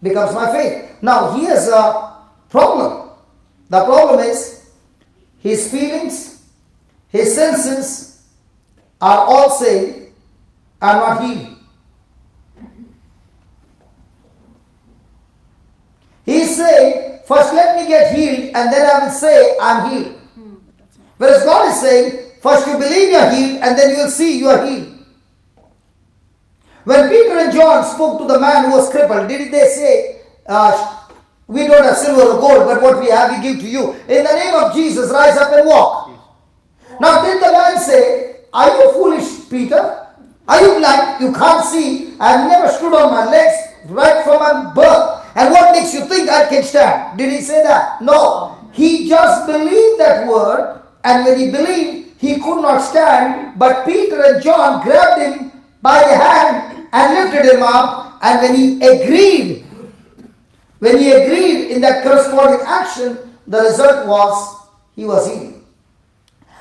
becomes my faith. Now here's a problem. The problem is his feelings, his senses are all saying, I'm not healed. He's saying, first let me get healed and then I will say I'm healed. Whereas God is saying, first you believe you are healed and then you will see you are healed. When Peter and John spoke to the man who was crippled, did they say, we don't have silver or gold, but what we have we give to you. In the name of Jesus, rise up and walk. Now did the man say, are you foolish, Peter? Are you blind? You can't see. I have never stood on my legs right from my birth. And what makes you think I can stand? Did he say that? No. He just believed that word, and when he believed, he could not stand. But Peter and John grabbed him by the hand and lifted him up. And when he agreed in that corresponding action, the result was he was healed.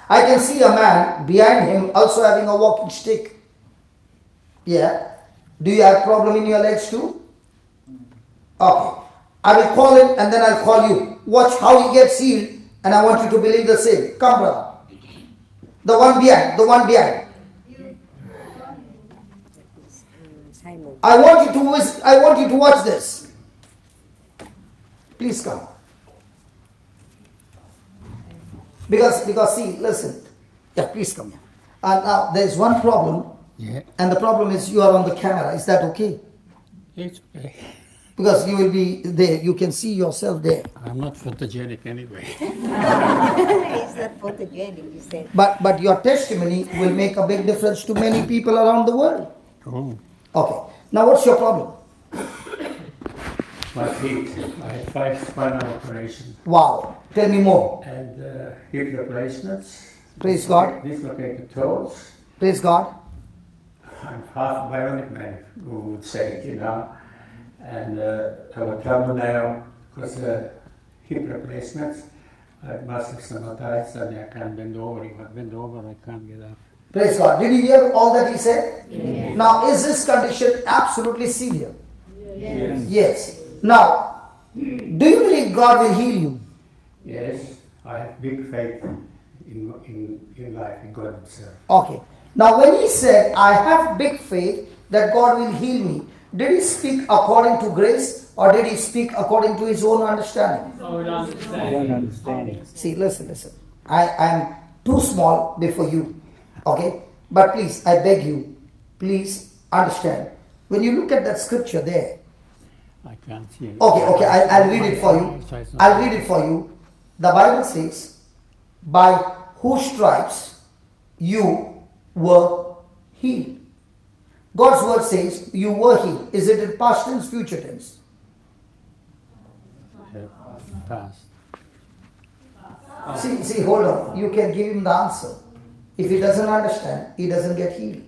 I can see a man behind him also having a walking stick. Yeah. Do you have problem in your legs too? Okay. I will call him and then I'll call you. Watch how he gets healed and I want you to believe the same. Come, brother. The one behind. I want you to watch this. Please come. Because see, listen. Yeah, please come here. And now there is one problem. Yeah, And the problem is you are on the camera. Is that okay? it's okay. Because you will be there. You can see yourself there. I'm not photogenic anyway. It's not photogenic, you said. But your testimony will make a big difference to many people around the world. Oh, Okay. Now what's your problem? my feet. I had 5 spinal operations Wow. Tell me more. and hip replacements. Praise God. Dislocated toes. Praise God. I'm half bionic man, who would say, you know. And I would travel now because hip replacements. I have massive stomatitis and I can't bend over. If I bend over, I can't get up. Praise God. Did you hear all that he said? Yes. Now is this condition absolutely severe? Yes. Now, do you believe God will heal you? Yes, I have big faith in life, in God Himself. Okay. Now when he said, I have big faith that God will heal me, did he speak according to grace or did he speak according to his own understanding? Own understanding. See, listen. I am too small before you. Okay? But please, I beg you, please understand. When you look at that scripture there, I can't see it. okay, I'll read it for you. I'll read it for you. The Bible says, by whose stripes you were healed. God's word says you were healed. Is it in past tense, future tense? Past. See, hold on. You can give him the answer. If he doesn't understand, he doesn't get healed.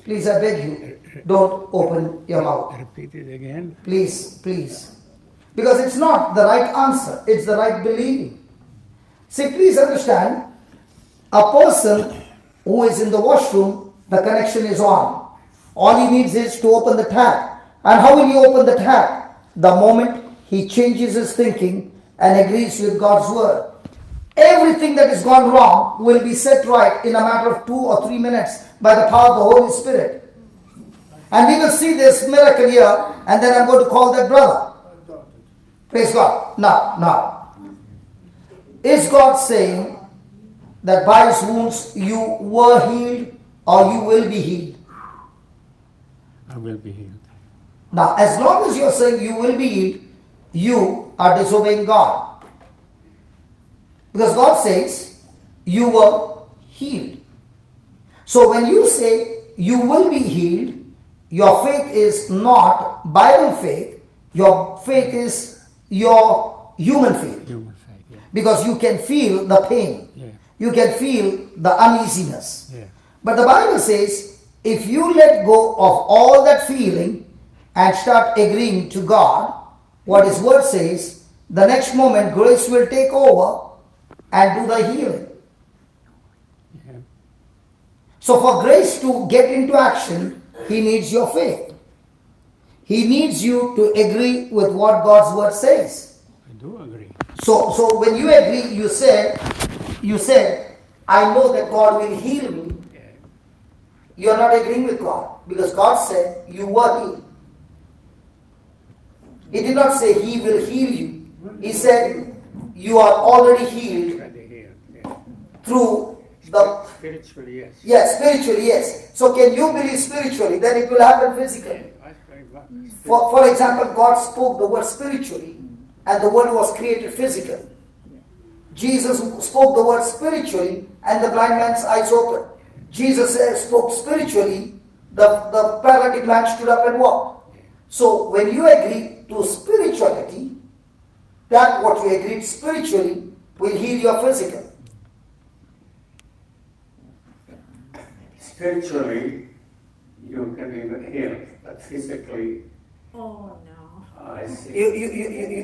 Please, I beg you, don't open your mouth. Repeat it again. Please. Because it's not the right answer, it's the right believing. See, please understand, a person who is in the washroom, the connection is on. All he needs is to open the tap. And how will he open the tap? The moment he changes his thinking and agrees with God's word. Everything that is gone wrong will be set right in a matter of 2 or 3 minutes by the power of the Holy Spirit. And we will see this miracle here, and then I'm going to call that brother. Praise God. Now, is God saying that by his wounds you were healed or you will be healed? I will be healed. Now, as long as you're saying you will be healed, you are disobeying God. Because God says you were healed. So when you say you will be healed, your faith is not Bible faith, your faith is your human faith. Human faith, yeah. Because you can feel the pain. Yeah. You can feel the uneasiness. Yeah. But the Bible says, if you let go of all that feeling and start agreeing to God, what His word says, the next moment grace will take over and do the healing. Yeah. So for grace to get into action, He needs your faith. He needs you to agree with what God's word says. I do agree. So when you agree, you said, I know that God will heal me. Yeah. You are not agreeing with God because God said you were healed. He did not say He will heal you. He said you are already healed Already healed. Yeah. through the... Spiritually, yes. Yes, spiritually, yes. So can you believe spiritually? Then it will happen physically. For example, God spoke the word spiritually and the word was created physically. Jesus spoke the word spiritually and the blind man's eyes opened. Jesus spoke spiritually, the paralytic man stood up and walked. So when you agree to spirituality, that what you agreed spiritually will heal your physical. Spiritually, you can be healed, but physically, Oh no. I see.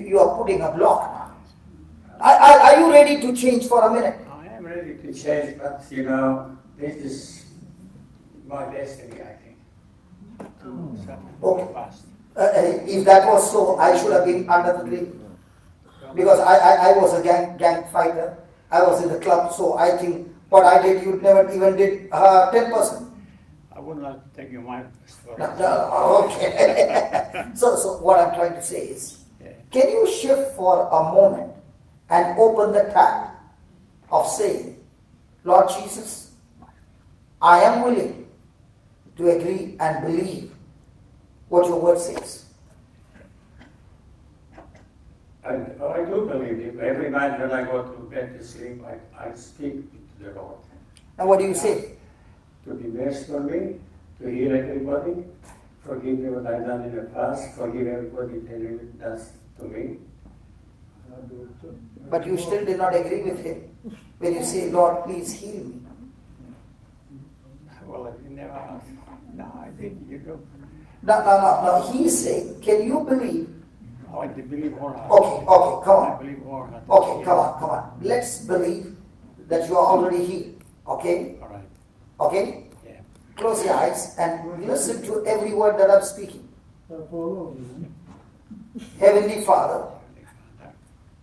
You are putting a block now. Are you ready to change for a minute? I am ready to change, but this is my destiny, I think. To suffer Okay. fast. If that was so, I should have been under the tree. Because I was a gang fighter. I was in the club, so I think what I did, you never even did 10%. I would not take you my story. No, okay. So what I'm trying to say is, Yeah. can you shift for a moment and open the tap of saying, Lord Jesus, I am willing to agree and believe what your word says. And I do believe it. Every night when I go to bed to sleep, I speak to the Lord. And what do you say? To be best for me, to heal everybody, forgive me what I've done in the past, forgive everybody that does to me. I'll do it too. But you still did not agree with him when you say, Lord, please heal me. Well, I never asked. No, I think you do. No. He's saying, can you believe? Oh, I believe wholeheartedly. Okay, come I on. believe wholeheartedly. Okay, come on. Let's believe that you are already healed. Okay? All right. Okay? Yeah. Close your eyes and listen to every word that I'm speaking. Heavenly Father,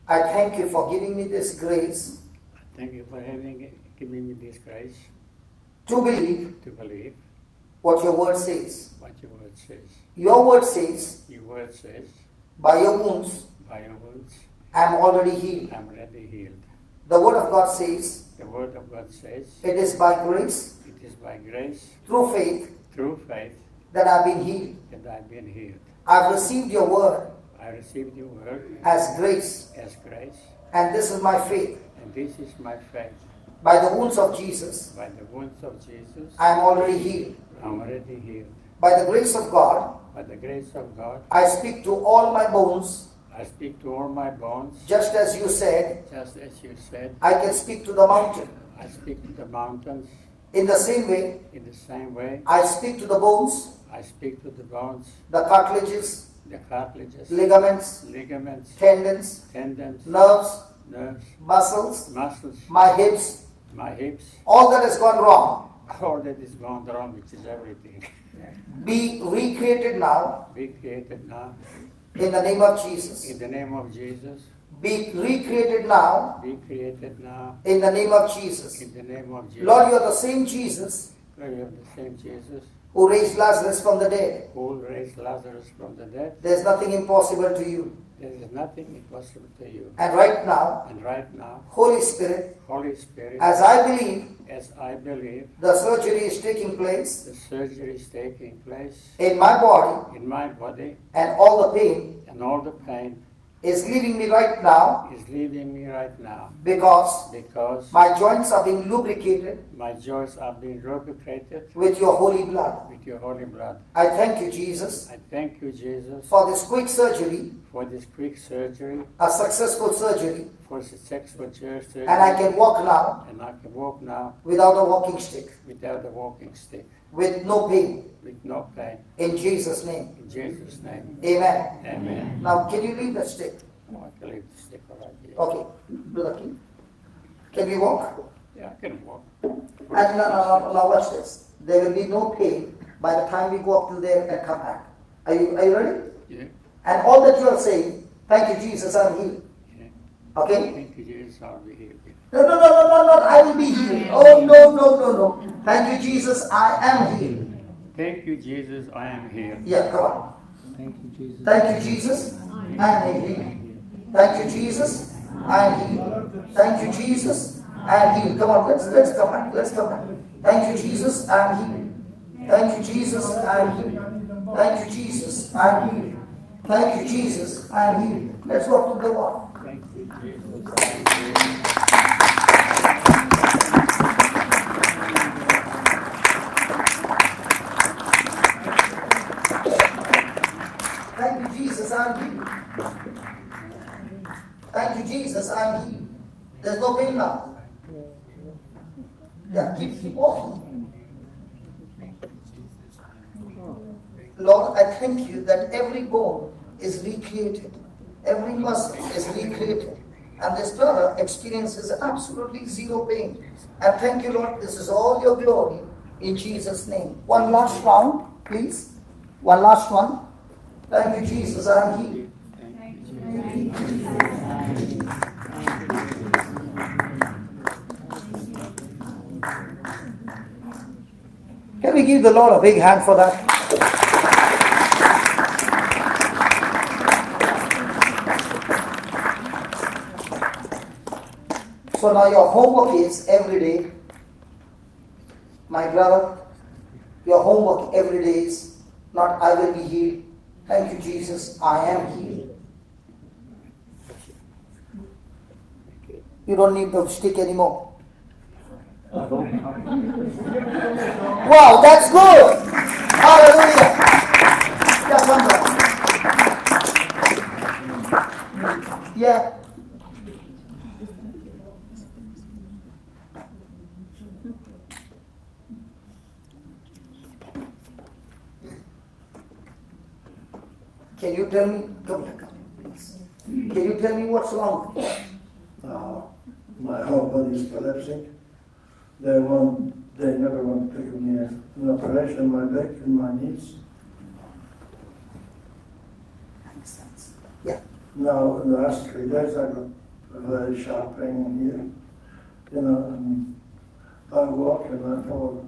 I thank you for giving me this grace Thank you for giving me this grace to believe to believe what your word says. what your word says. Your word says, Your word says, by your wounds, by your words, I am already healed. I'm already healed. The word of God says, The word of God says, it is by grace, it is by grace, through faith, through faith, that I've been healed. that I've been healed. I've received your word I received your word as grace, as grace, and this is my faith. and this is my faith. By the wounds of Jesus, By the wounds of Jesus, I am already healed. I'm already healed. By the grace of God, By the grace of God, I speak to all my bones, I speak to all my bones, just as you said, just as you said. I can speak to the mountain. I speak to the mountains In the same way, in the same way. I speak to the bones, I speak to the bones, the cartilages, the cartilages, ligaments, ligaments, tendons, tendons, nerves, nerves, muscles, muscles, my hips, my hips, all that has gone wrong, all that is gone wrong, which is everything. be recreated now Be created now in the name of Jesus. in the name of Jesus. Be recreated now Be created now in the name of Jesus. in the name of Jesus. Lord, you are the same Jesus Lord, you are the same Jesus who raised Lazarus from the dead. who raised Lazarus from the dead. There's nothing impossible to you. There is nothing impossible to you. And right now, And right now, Holy Spirit, Holy Spirit, as I believe as I believe the surgery is taking place the surgery is taking place in my body in my body, and all the pain and all the pain is leaving me right now is leaving me right now because because my joints are being lubricated my joints are being lubricated with your holy blood. with your holy blood. I thank you, Jesus, I thank you, Jesus, for this quick surgery, for this quick surgery, a successful surgery, for successful surgery, and I can walk now and I can walk now without a walking stick, without a walking stick, with no pain. with no pain. In Jesus' name, In Jesus' name, amen. amen. Now, can you leave that stick? Oh, I can leave the stick right here. Okay, Brother King. Can we walk? Yeah, I can walk. And now watch this. There will be no pain by the time we go up to there and come back. Are you ready? Yeah, And all that you are saying, thank you, Jesus, I'm healed. yeah. Okay? Thank you, Jesus, I'll be healed. No, I will be healed. Oh, no. Thank you, Jesus, I am healed. Thank you, Jesus, I am healed. Yeah, come on. Thank you, Jesus. Thank you, Jesus, I am healed. Thank you, Jesus, I am healed. Thank you, Jesus, I am healed. Come on, let's come back. Let's come back. Thank you, Jesus, I am healed. Thank you, Jesus, I am healed. Thank you, Jesus, I am healed. Thank you, Jesus, I am healed. Let's walk to the wall. Thank you, Jesus, I am healed. Thank you, Jesus, I am healed. Thank you, Jesus, I am healed. There's no pain now. Yeah, keep walking. Lord, I thank you that every bone is recreated, every muscle is recreated, and this brother experiences absolutely zero pain. And thank you, Lord, this is all your glory in Jesus' name. One last round, please. One last one. Thank you, Jesus, I am healed. Can we give the Lord a big hand for that? So now your homework is every day, my brother, your homework every day is not I will be healed. Thank you, Jesus, I am healed. You don't need the stick anymore. Wow, that's good. Hallelujah. Just one more. Yeah. Can you tell me, come here, please. Can you tell me what's wrong? My whole body is collapsing. They never want to give me an operation on my back and my knees. Yeah. Now, in the last 3 days, I got a very sharp pain in here. you know, and I walk and I fall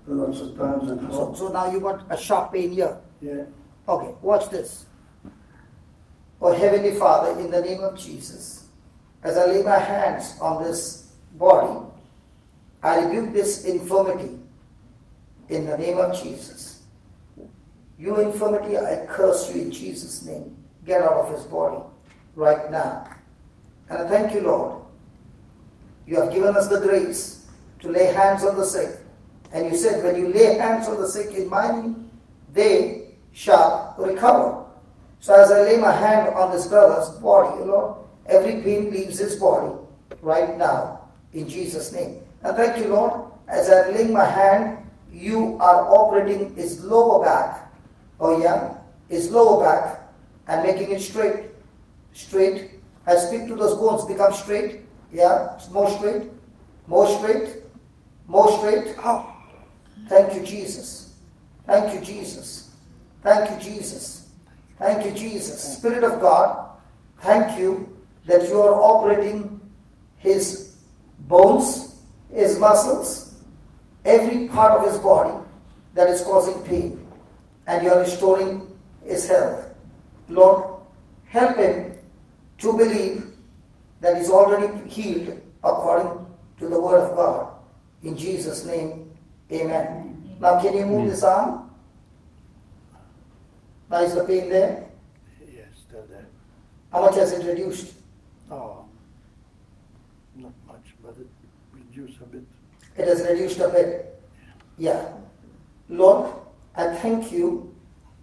lots of times at home. So now you got a sharp pain here. Yeah. Okay, watch this. Oh Heavenly Father, in the name of Jesus, as I lay my hands on this body, I rebuke this infirmity in the name of Jesus. You infirmity, I curse you in Jesus' name. Get out of his body right now. And I thank you, Lord. You have given us the grace to lay hands on the sick. And you said, when you lay hands on the sick in my name, they shall recover. So as I lay my hand on this brother's body, Lord, every pain leaves his body right now in Jesus' name. And thank you, Lord, as I lay my hand, you are operating his lower back, his lower back, and making it straight. Straight. I speak to those bones, become straight. Yeah, more straight, more straight, more straight. Oh. Thank you, Jesus. Thank you, Jesus. Thank you, Jesus. Thank you, Jesus. Spirit of God, thank you that you are operating his bones, his muscles, every part of his body that is causing pain, and you are restoring his health. Lord, help him to believe that he's already healed according to the word of God. In Jesus' name, amen. Now can you move this arm? Now is the pain there? Yes, still there. How much has it reduced? Oh, not much, but it reduced a bit. It has reduced a bit. Yeah. Lord, I thank you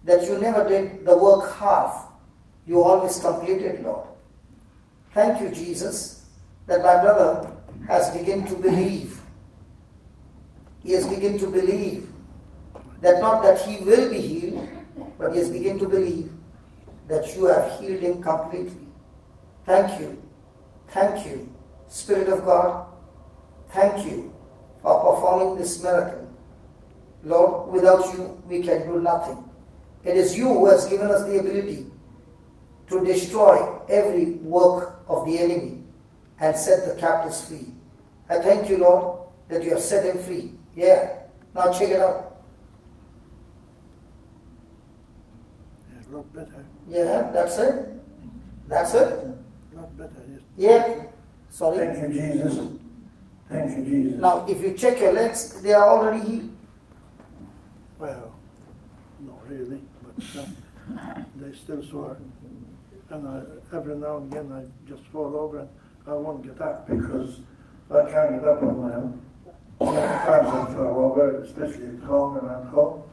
that you never did the work half. You always completed, Lord. Thank you, Jesus, that my brother has begun to believe. He has begun to believe that not that he will be healed, but he has begun to believe that you have healed him completely. Thank you. Thank you, Spirit of God. Thank you for performing this miracle. Lord, without you, we can do nothing. It is you who has given us the ability to destroy every work of the enemy and set the captives free. I thank you, Lord, that you have set him free. Yeah. Now check it out. Yeah, a lot better. Yeah, that's it. That's it. A lot better, yes. Yeah. Sorry. Thank you, Jesus. Thank you, Jesus. Now, if you check your legs, they are already healed. Well, not really, but they still sore. And every now and again I just fall over and I won't get up because I can't get up on my own. Sometimes I fall over, especially at home and at home.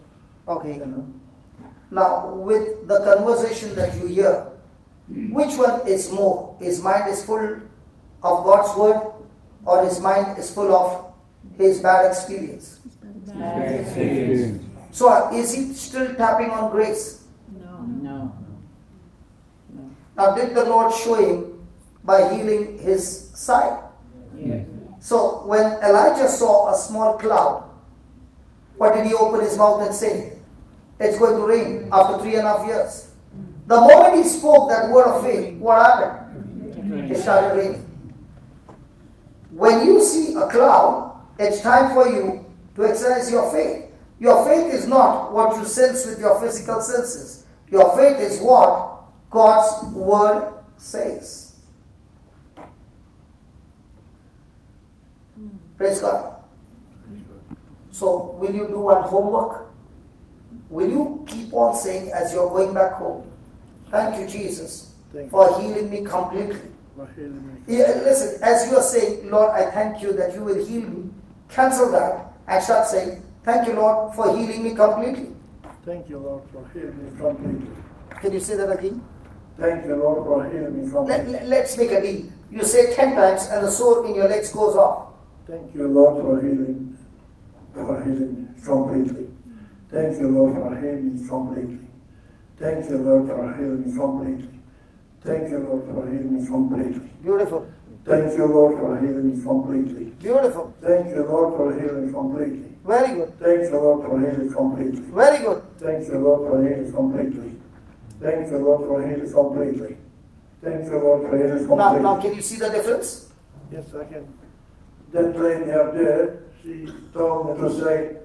Okay. You know. Now, with the conversation that you hear, which one is more? His mind is full of God's word, or his mind is full of his bad experience? So, is he still tapping on grace? No. Now, did the Lord show him by healing his side? Yes. So, when Elijah saw a small cloud, what did he open his mouth and say? It's going to rain after 3.5 years. The moment he spoke that word of faith, what happened? It started raining. When you see a cloud, it's time for you to exercise your faith. Your faith is not what you sense with your physical senses. Your faith is what God's word says. Praise God. So, will you do one homework? Will you keep on saying as you're going back home, thank you, Jesus, for healing me completely. Yeah, listen, as you are saying, Lord, I thank you that you will heal me. Cancel that and start saying, thank you, Lord, for healing me completely. Thank you, Lord, for healing me completely. Can you say that again? Thank you, Lord, for healing me completely. Let's make a deal. You say 10 times and the sore in your legs goes off. Thank you, Lord, for healing me completely. Thank you, Lord, for healing me completely. Thank you, Lord, for healing me completely. Thank you, Lord, for healing me completely. Beautiful. Thank you, Lord, for healing me completely. Beautiful. Thank you, Lord, for healing me completely. Very good. Thank you, Lord, for healing completely. Very good. Thank you, Lord, for healing completely. Thank you, Lord, for healing completely. Thank you, Lord, for healing completely. Now can you see the difference? Yes, I can. that lady up there, she told me to say,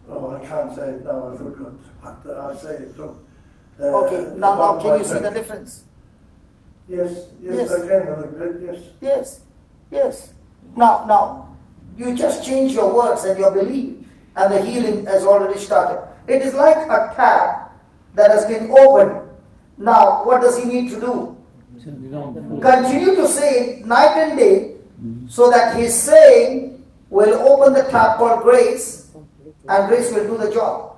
oh, I can't say it now, I forgot. I'll say it too. Okay, now can you see the difference? Yes, Yes. I can a little bit, yes. Yes, yes. Now, you just change your words and your belief, and the healing has already started. It is like a tap that has been opened. Now, what does he need to do? Continue to say it night and day, so that his saying will open the tap called grace, and grace will do the job.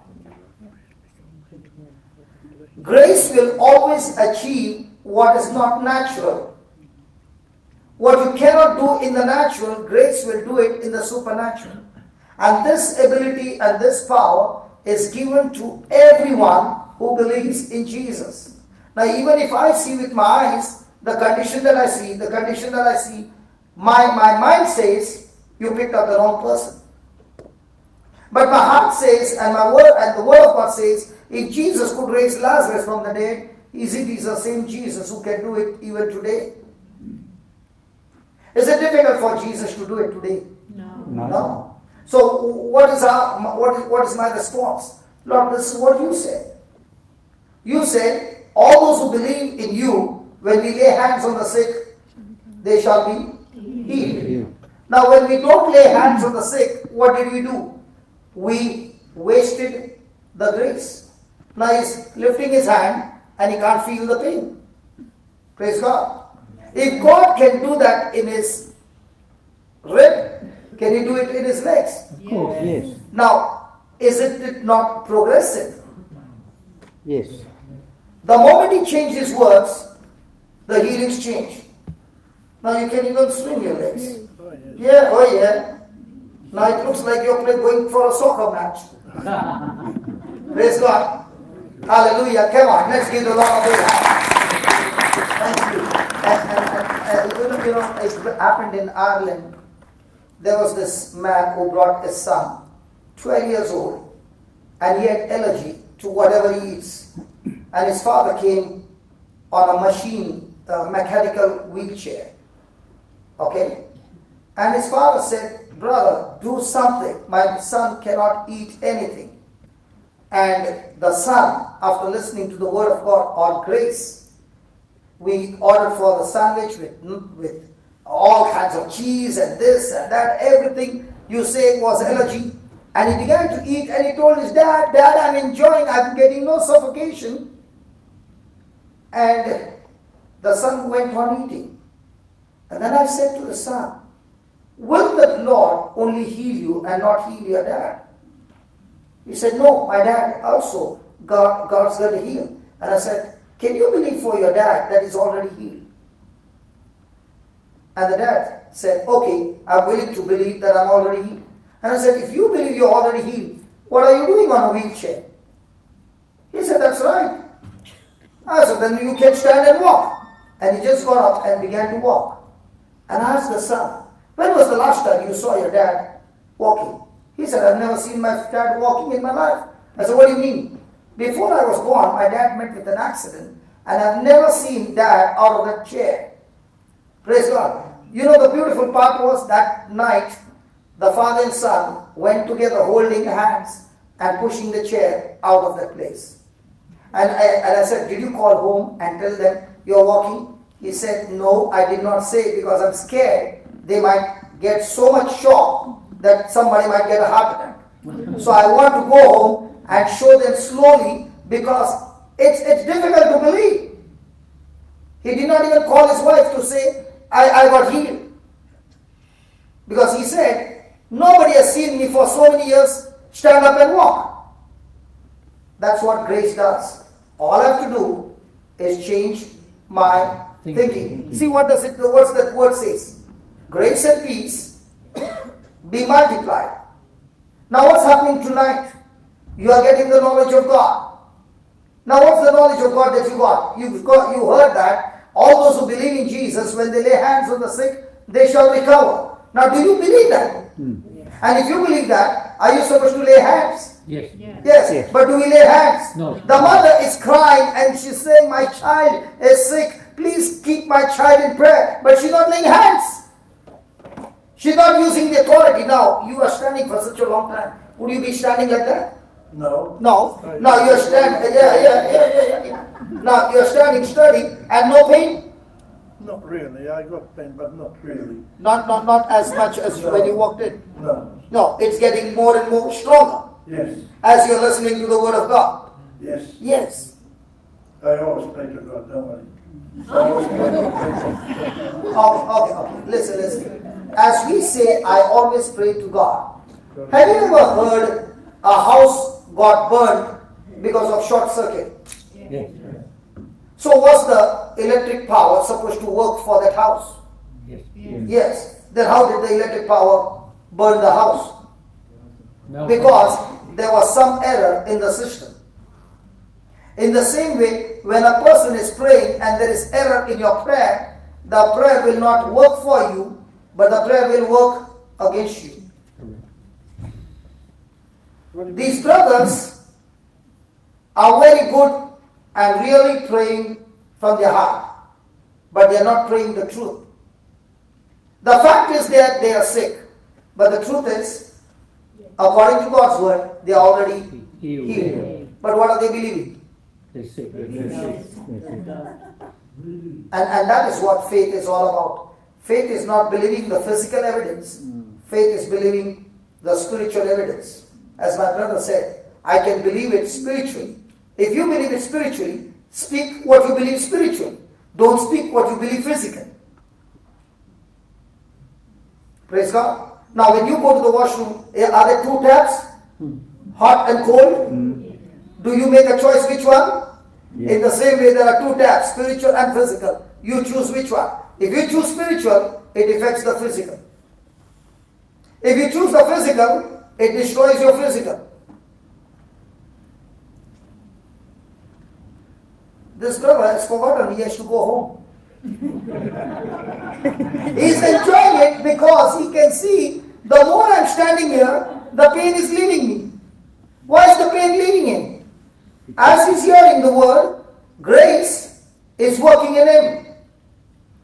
Grace will always achieve what is not natural. What you cannot do in the natural, grace will do it in the supernatural. And this ability and this power is given to everyone who believes in Jesus. Now, even if I see with my eyes the condition that I see, my mind says, you picked up the wrong person. But my heart says, and the word of God says, if Jesus could raise Lazarus from the dead, is it the same Jesus who can do it even today? Is it difficult for Jesus to do it today? No. So what is my response? Lord, this is what you said. You said, all those who believe in you, when we lay hands on the sick, they shall be healed. Now when we don't lay hands on the sick, what did we do? We wasted the grace. Now he's lifting his hand and he can't feel the pain. Praise God. If God can do that in his rib, can he do it in his legs? Of course, yes. Now, isn't it not progressive? Yes. The moment he changed his words, the healings change. Now you can even swing your legs. Oh yeah. Now it looks like you're going for a soccer match. Praise God. Hallelujah. Come on, let's give the Lord a big hand. Thank you. And it happened in Ireland. There was this man who brought his son, 12 years old, and he had allergy to whatever he eats. And his father came on a machine, a mechanical wheelchair. Okay? And his father said, brother, do something. My son cannot eat anything. And the son, after listening to the word of God on grace, we ordered for the sandwich with all kinds of cheese and this and that, everything you say was allergy. And he began to eat and he told his dad, Dad, I'm enjoying, I'm getting no suffocation. And the son went on eating. And then I said to the son, will the Lord only heal you and not heal your dad? He said, no, my dad also, God's going to heal. And I said, can you believe for your dad that is already healed? And the dad said, okay, I'm willing to believe that I'm already healed. And I said, if you believe you're already healed, what are you doing on a wheelchair? He said, that's right. I said, then you can stand and walk. And he just got up and began to walk. And I asked the son, when was the last time you saw your dad walking? He said, I've never seen my dad walking in my life. I said, what do you mean? Before I was born, my dad met with an accident, and I've never seen dad out of that chair. Praise God. You know, the beautiful part was that night, the father and son went together holding hands and pushing the chair out of that place. And I said, did you call home and tell them you're walking? He said, no, I did not say, because I'm scared they might get so much shock that somebody might get a heart attack. So I want to go home and show them slowly, because it's difficult to believe. He did not even call his wife to say, I got healed. Because he said, nobody has seen me for so many years stand up and walk. That's what grace does. All I have to do is change my thinking. See what's that word says? Grace and peace be multiplied. Now what's happening tonight? You are getting the knowledge of God. Now what's the knowledge of God that you got? You heard that all those who believe in Jesus, when they lay hands on the sick, they shall recover. Now do you believe that? And if you believe that, are you supposed to lay hands? Yes. Yes. But do we lay hands? No. The mother is crying and she's saying, my child is sick. Please keep my child in prayer. But she's not laying hands. She's not using the authority. Now, you are standing for such a long time. Would you be standing like that? No. No. Now you're standing, yeah. Now you're standing steady and no pain? Not really. I got pain, but not really. Not as much as when you walked in. No. No, it's getting more and more stronger Yes. as you're listening to the word of God. Yes. Yes. I always pray to God, don't worry. I always pray to God. Okay. Listen. As we say, I always pray to God. Have you ever heard a house got burned because of short circuit? Yes. So was the electric power supposed to work for that house? Yes. Yes. Then how did the electric power burn the house? No. Because there was some error in the system. In the same way, when a person is praying and there is error in your prayer, the prayer will not work for you, but the prayer will work against you. These brothers are very good and really praying from their heart, but they are not praying the truth. The fact is that they are sick, but the truth is, according to God's word, they are already healed. But what are they believing? They say. And that is what faith is all about. Faith is not believing the physical evidence. Faith is believing the spiritual evidence. As my brother said, I can believe it spiritually. If you believe it spiritually, speak what you believe spiritually. Don't speak what you believe physically. Praise God. Now when you go to the washroom, are there two taps? Hot and cold? Do you make a choice which one? Yes. In the same way there are two taps, spiritual and physical. You choose which one. If you choose spiritual, it affects the physical. If you choose the physical, it destroys your physical. This brother has forgotten he has to go home. He's enjoying it because he can see the more I'm standing here, the pain is leaving me. Why is the pain leaving him? As he's hearing the word, grace is working in him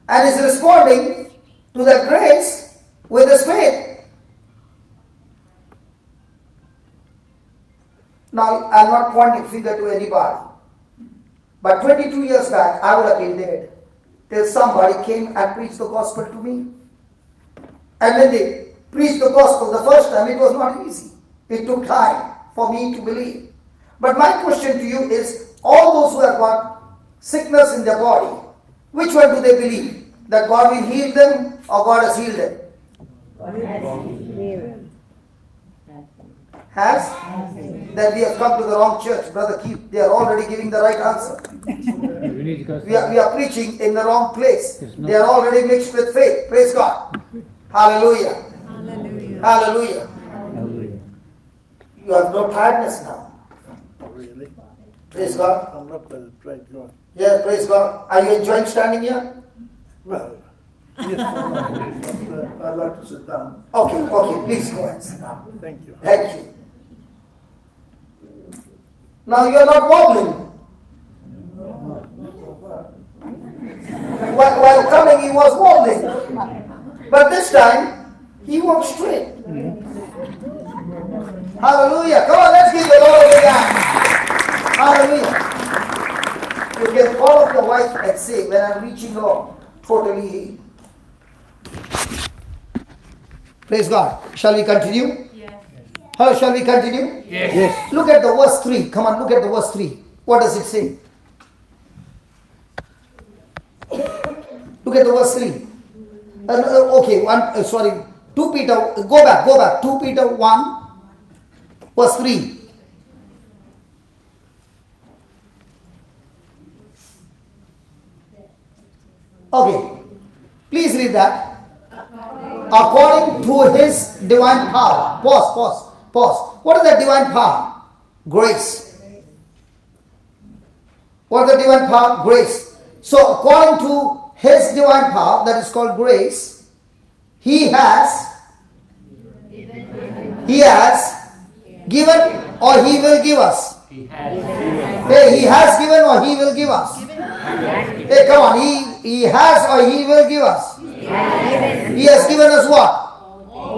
and is responding to that grace with his faith. Now, I'm not pointing finger to anybody, but 22 years back, I would have been dead till somebody came and preached the gospel to me. And when they preached the gospel the first time, it was not easy. It took time for me to believe. But my question to you is, all those who have got sickness in their body, which one do they believe? That God will heal them or God has healed them? Has? Then we have come to the wrong church, Brother Keith. They are already giving the right answer. We are preaching in the wrong place. They are already mixed with faith. Praise God. Hallelujah. Hallelujah. Hallelujah. Hallelujah. You have no tiredness now. Not really. Praise God. I'm not going to pray to God. Yeah, praise God. Are you enjoying standing here? Well, yes, but I'd like to sit down. Okay, please go and sit down. Thank you. Thank you. Now you are not wobbling. While coming, he was wobbling. But this time, he walked straight. Hallelujah. Come on, let's give the Lord a big hand. Hallelujah. You can call up your wife and say, when I'm reaching Lord, totally healed. Praise God. Shall we continue? Yes. How shall we continue? Yes. Look at the verse 3. Come on, look at the verse 3. What does it say? Look at the verse 3. Okay, 2 Peter, go back. 2 Peter 1, verse 3. Okay, please read that. According to his divine power. Pause. What is that divine power? Grace. What is the divine power? Grace. So according to his divine power, that is called grace, he has given or he will give us. He has given or he will give us. Hey, come on. He has or he will give us. He has given us what?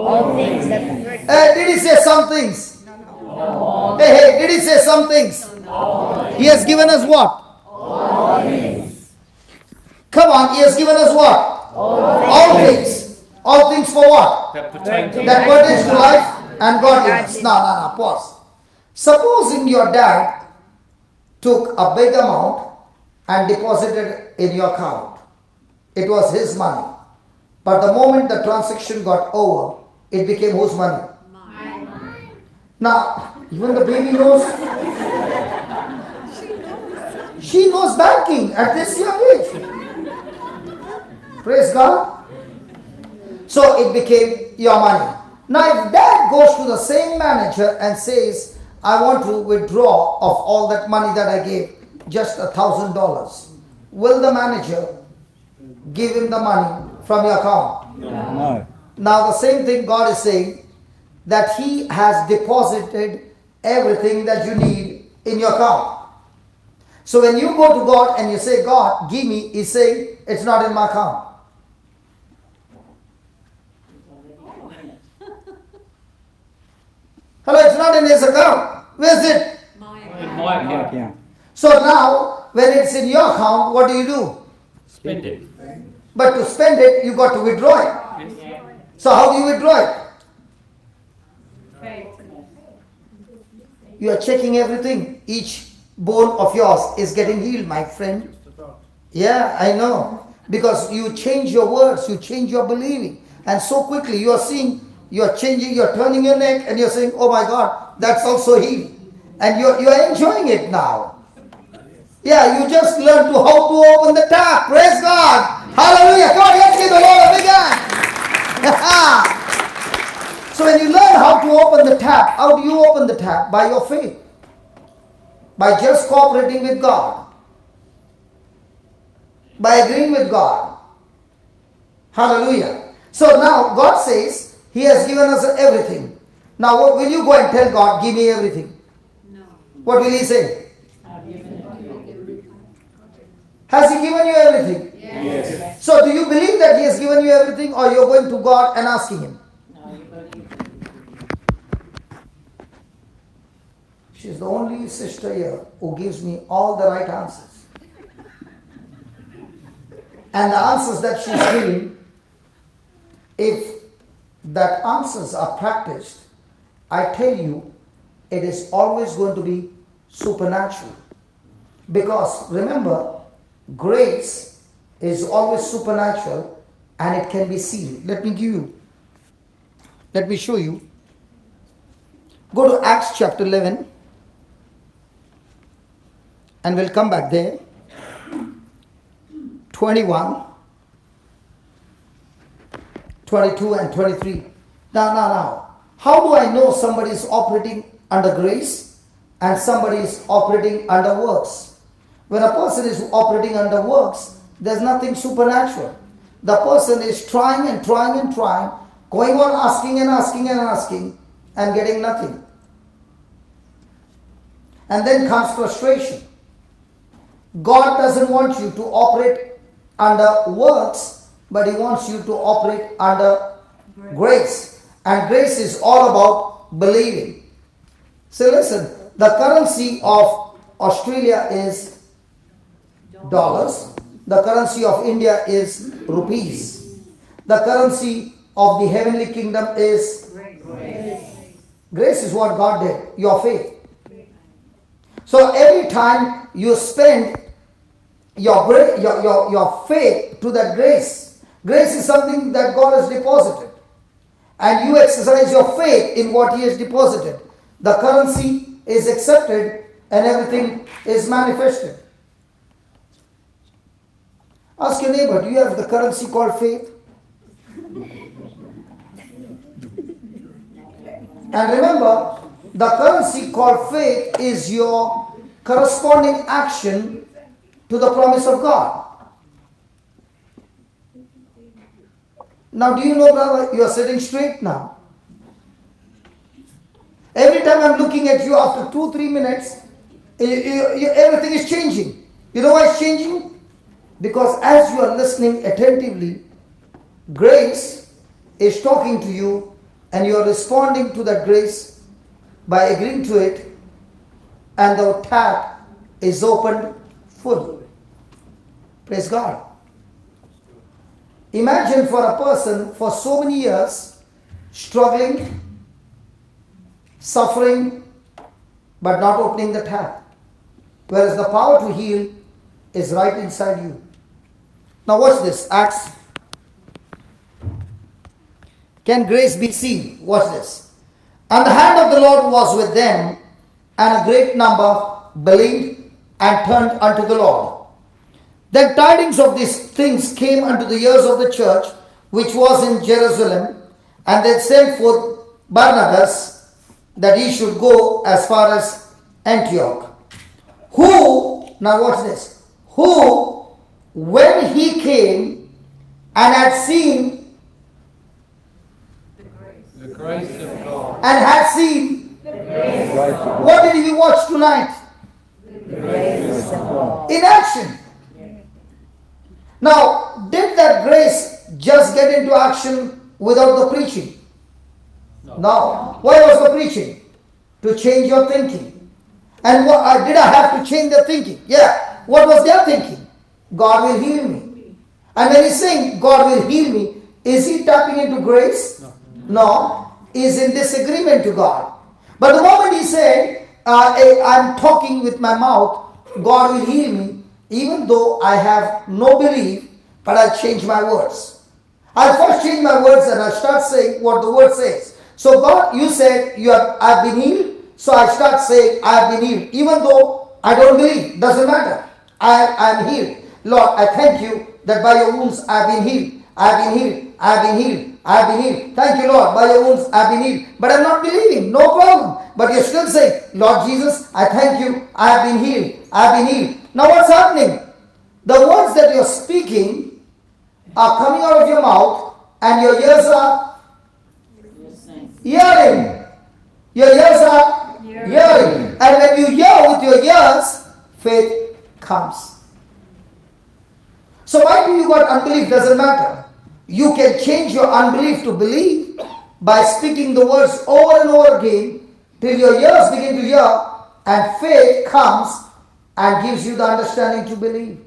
All things that hurt. Did he say some things? Hey, did he say some things? He has given us what? Come on, he has given us what? All things. All things for what? That pertain to That pertains to life and godliness. No, pause. Supposing your dad took a big amount and deposited in your account. It was his money. But the moment the transaction got over, it became whose money? Mine. Now, even the baby knows. She knows banking at this young age. Praise God. So it became your money. Now if dad goes to the same manager and says, I want to withdraw of all that money that I gave, just $1,000. Will the manager give him the money from your account? No. Now the same thing God is saying, that He has deposited everything that you need in your account. So when you go to God and you say, God, give me, He's saying, it's not in my account. Hello, it's not in His account. Where's it? in my account. Yeah. So now, when it's in your account, what do? Spend it. But to spend it, you got to withdraw it. So how do you withdraw it? You are checking everything. Each bone of yours is getting healed, my friend. Yeah, I know. Because you change your words, you change your believing. And so quickly you are seeing, you are changing, you are turning your neck and you are saying, oh my God, that's also healed. And you are enjoying it now. Yeah, you just learned how to open the tap. Praise God. Hallelujah. Come on, let's give the Lord a big hand. So when you learn how to open the tap, how do you open the tap? By your faith. By just cooperating with God. By agreeing with God. Hallelujah. So now God says He has given us everything. Now what will you go and tell God, give me everything? No. What will He say? Has He given you everything? Yes. So do you believe that He has given you everything, or you're going to God and asking Him? She's the only sister here who gives me all the right answers. And the answers that she's giving, if that answers are practiced, I tell you, it is always going to be supernatural. Because remember, grace is always supernatural and it can be seen. Let me show you. Go to Acts chapter 11 and we'll come back there. 21, 22 and 23. Now. How do I know somebody is operating under grace and somebody is operating under works? When a person is operating under works, there's nothing supernatural. The person is trying and trying and trying, going on asking and getting nothing. And then comes frustration. God doesn't want you to operate under works, but He wants you to operate under grace. And grace is all about believing. So listen, the currency of Australia is dollars. The currency of India is rupees. The currency of the heavenly kingdom is grace. Grace is what God did, your faith. So every time you spend your faith to that grace, grace is something that God has deposited. And you exercise your faith in what He has deposited. The currency is accepted and everything is manifested. Ask your neighbor, do you have the currency called faith? And remember, the currency called faith is your corresponding action to the promise of God. Now, do you know, brother, you are sitting straight now. Every time I'm looking at you after 2-3 minutes, everything is changing. You know why it's changing? Because as you are listening attentively, grace is talking to you and you are responding to that grace by agreeing to it, and the tap is opened full. Praise God. Imagine for a person for so many years struggling, suffering, but not opening the tap. Whereas the power to heal is right inside you. Now watch this. Acts. Can grace be seen? Watch this. And the hand of the Lord was with them, and a great number believed and turned unto the Lord. Then tidings of these things came unto the ears of the church, which was in Jerusalem, and they sent forth Barnabas, that he should go as far as Antioch. Who, now watch this, who, when he came and had seen The grace of God. and had seen, what did we watch tonight? In action. Now, did that grace just get into action without the preaching? No. Why was the preaching? To change your thinking. And what, did I have to change the thinking? Yeah. What was their thinking? God will heal me. And when he's saying God will heal me, is he tapping into grace? No. Is in disagreement to God. But the moment he said, I'm talking with my mouth, God will heal me, even though I have no belief, but I'll change my words. I'll first change my words and I'll start saying what the word says. So God, you said I've been healed, so I start saying I've been healed, even though I don't believe. Doesn't matter. I'm healed. Lord, I thank you that by your wounds I've been healed. I've been healed. I've been healed. I've been healed. Thank you, Lord. By your wounds I've been healed. But I'm not believing. No problem. But you're still saying, Lord Jesus, I thank you. I've been healed. I've been healed. Now what's happening? The words that you're speaking are coming out of your mouth, and your ears are hearing. Your ears are hearing. And when you hear with your ears, faith comes. So why do you got unbelief? Doesn't matter. You can change your unbelief to believe by speaking the words over and over again till your ears begin to hear, and faith comes and gives you the understanding to believe.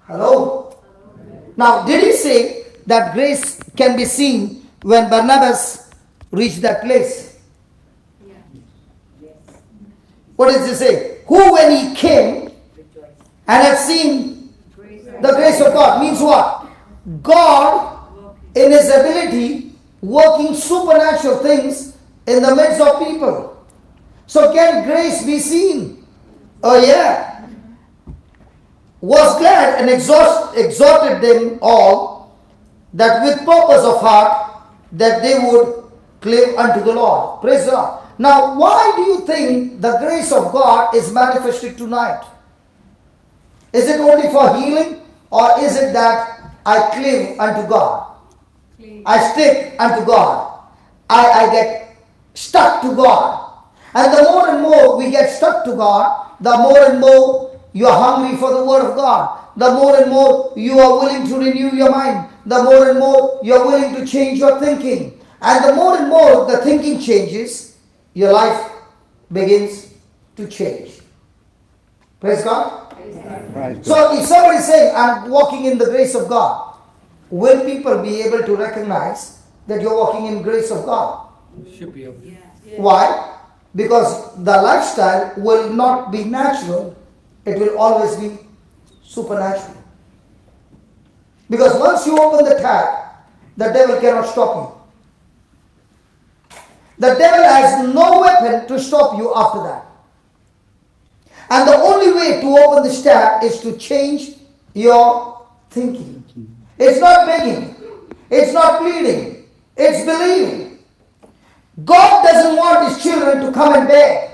Hello? Now, did he say that grace can be seen when Barnabas reached that place? What does he say? Who, when he came and had seen the grace of God, means what? God, in his ability, working supernatural things in the midst of people. So can grace be seen? Oh yeah. Was glad and exhorted them all that with purpose of heart that they would cleave unto the Lord. Praise God. Now, why do you think the grace of God is manifested tonight? Is it only for healing, or is it that I cleave unto God? I stick unto God. I get stuck to God. And the more and more we get stuck to God, the more and more you are hungry for the word of God. The more and more you are willing to renew your mind. The more and more you are willing to change your thinking. And the more and more the thinking changes, your life begins to change. Praise God. So if somebody is saying, I'm walking in the grace of God, will people be able to recognize that you're walking in grace of God? Should be able to. Why? Because the lifestyle will not be natural. It will always be supernatural. Because once you open the tap, the devil cannot stop you. The devil has no weapon to stop you after that. And the only way to open this tap is to change your thinking. It's not begging. It's not pleading. It's believing. God doesn't want his children to come and beg.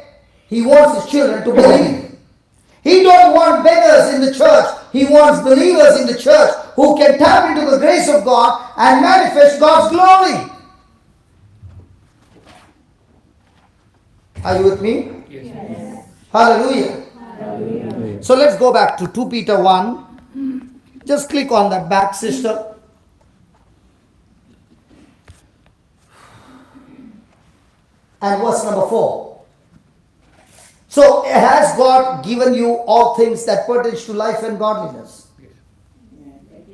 He wants his children to believe. He don't want beggars in the church. He wants believers in the church who can tap into the grace of God and manifest God's glory. Are you with me? Yes. Hallelujah. Hallelujah. So let's go back to 2 Peter 1. Just click on that back, sister. and verse number 4. So has God given you all things that pertain to life and godliness?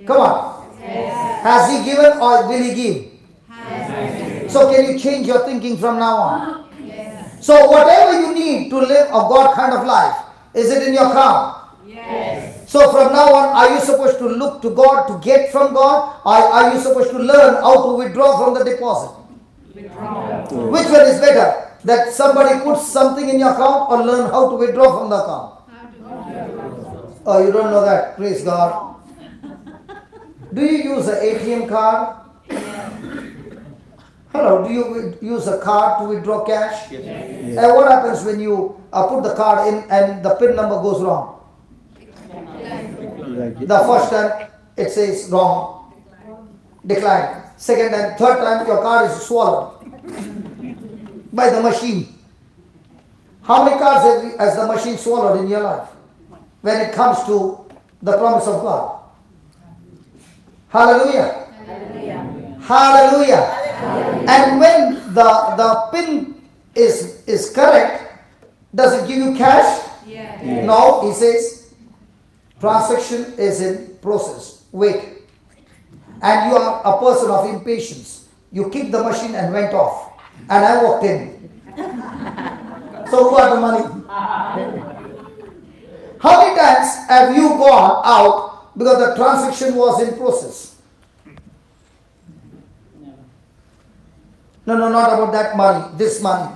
Come on. Has He given or will He give? So can you change your thinking from now on? So whatever you need to live a God kind of life, is it in your account? So from now on, are you supposed to look to God to get from God, or are you supposed to learn how to withdraw from the deposit? Which one is better? That somebody puts something in your account, or learn how to withdraw from the account? Oh, you don't know that. Praise God. Do you use an ATM card? Hello, do you use a card to withdraw cash? And what happens when you put the card in and the PIN number goes wrong? The first time it says wrong, decline. Second and third time your card is swallowed by the machine. How many cards has the machine swallowed in your life when it comes to the promise of God? Hallelujah. Hallelujah. And when the PIN is correct, does it give you cash? No, he says transaction is in process. Wait. And you are a person of impatience. You kicked the machine and went off. And I walked in. So who got the money? How many times have you gone out because the transaction was in process? No, not about that money, this money.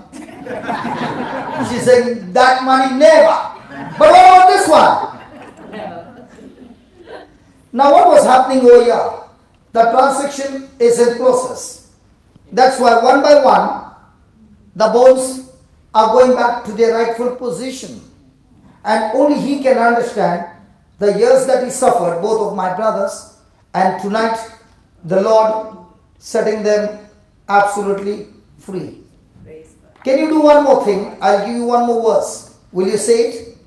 She's saying that money never. But what about this one? Now what was happening over here? The transaction is in process. That's why one by one, the bones are going back to their rightful position. And only he can understand the years that he suffered, both of my brothers, and tonight the Lord setting them absolutely free. Can you do one more thing? I'll give you one more verse. Will you say it?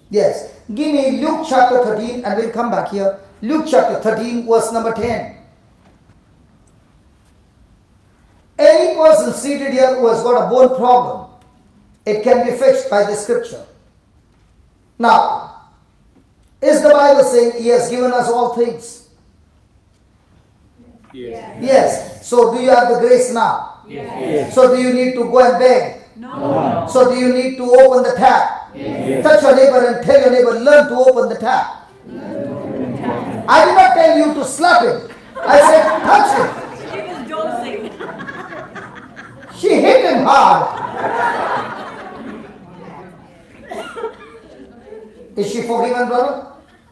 Yes. Give me Luke chapter 13 and we'll come back here. Luke chapter 13 verse number 10. Any person seated here who has got a bone problem, it can be fixed by the scripture. Now, is the Bible saying He has given us all things? Yes. So do you have the grace now? Yes. So do you need to go and beg? No. So do you need to open the tap? Yes. Touch your neighbor and tell your neighbor, learn to open the tap. I did not tell you to slap him. I said touch him. She was dosing. She hit him hard. Is she forgiven, brother?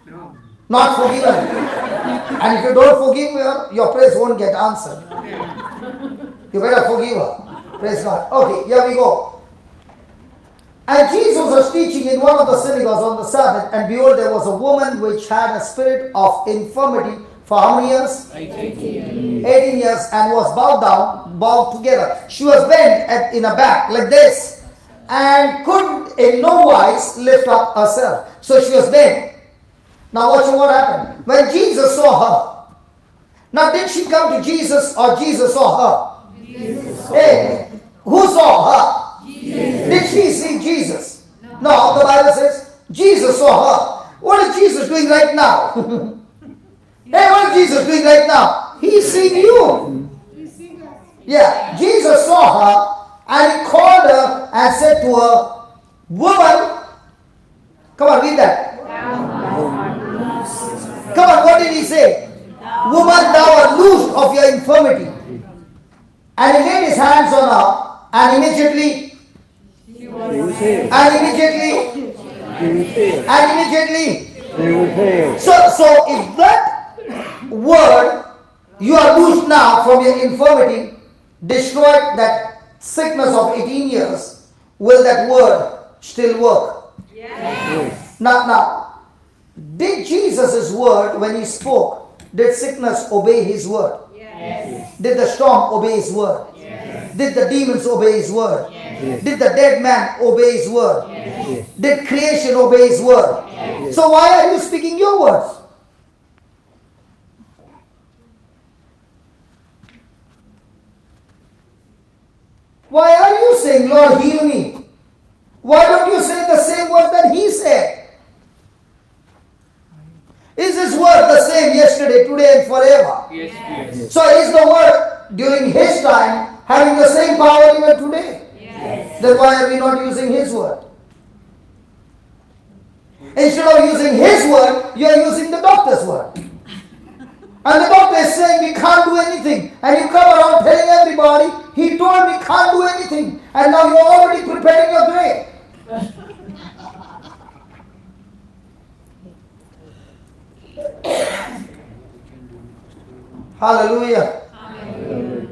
No. Not forgiven. And if you don't forgive her, your prayers won't get answered. You better forgive her. Praise God. Okay, here we go. And Jesus was teaching in one of the synagogues on the Sabbath, and behold, there was a woman which had a spirit of infirmity for how many years? 18 years, and was bowed together. She was bent in a back like this, and could in no wise lift up herself. So she was bent. Now watch what happened. When Jesus saw her. Now did she come to Jesus or Jesus saw her? Hey, who saw her? Did she see Jesus? No, the Bible says Jesus saw her. What is Jesus doing right now? Hey, what is Jesus doing right now? He's seeing you. Yeah, Jesus saw her and He called her and said to her, woman, come on, read that. Come on, what did He say? Woman, thou art loosed of your infirmity. And He laid His hands on her, and immediately, So if that word, you are loosed now from your infirmity, destroyed that sickness of 18 years, will that word still work? Yes. Now, did Jesus' word, when He spoke, did sickness obey His word? Yes. Did the storm obey His word? Yes. Did the demons obey His word? Yes. Did the dead man obey His word? Yes. Did creation obey His word? Yes. So why are you speaking your words? Why are you saying, Lord, heal me? Why don't you say the same word that he said? Is this word the same yesterday, today, and forever? Yes. So is the word during his time having the same power even today? Yes. Then why are we not using his word? Instead of using his word, you are using the doctor's word. And the doctor is saying we can't do anything. And you come around telling everybody, he told me can't do anything. And now you're already preparing your grave. Hallelujah. Hallelujah.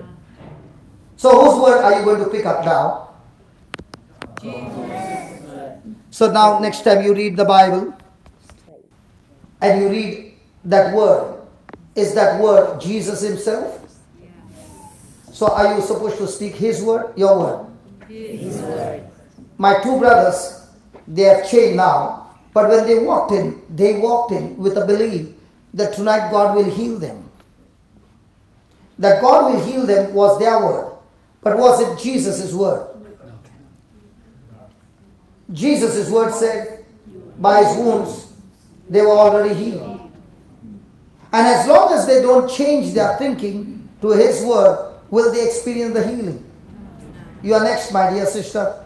So whose word are you going to pick up now? So now next time you read the Bible and you read that word, is that word Jesus himself? So are you supposed to speak his word, your word? His word. My two brothers, they have changed now, but when they walked in with a belief that tonight God will heal them. That God will heal them was their word. But was it Jesus' word? Jesus' word said, by his wounds, they were already healed. And as long as they don't change their thinking to his word, will they experience the healing? You are next, my dear sister.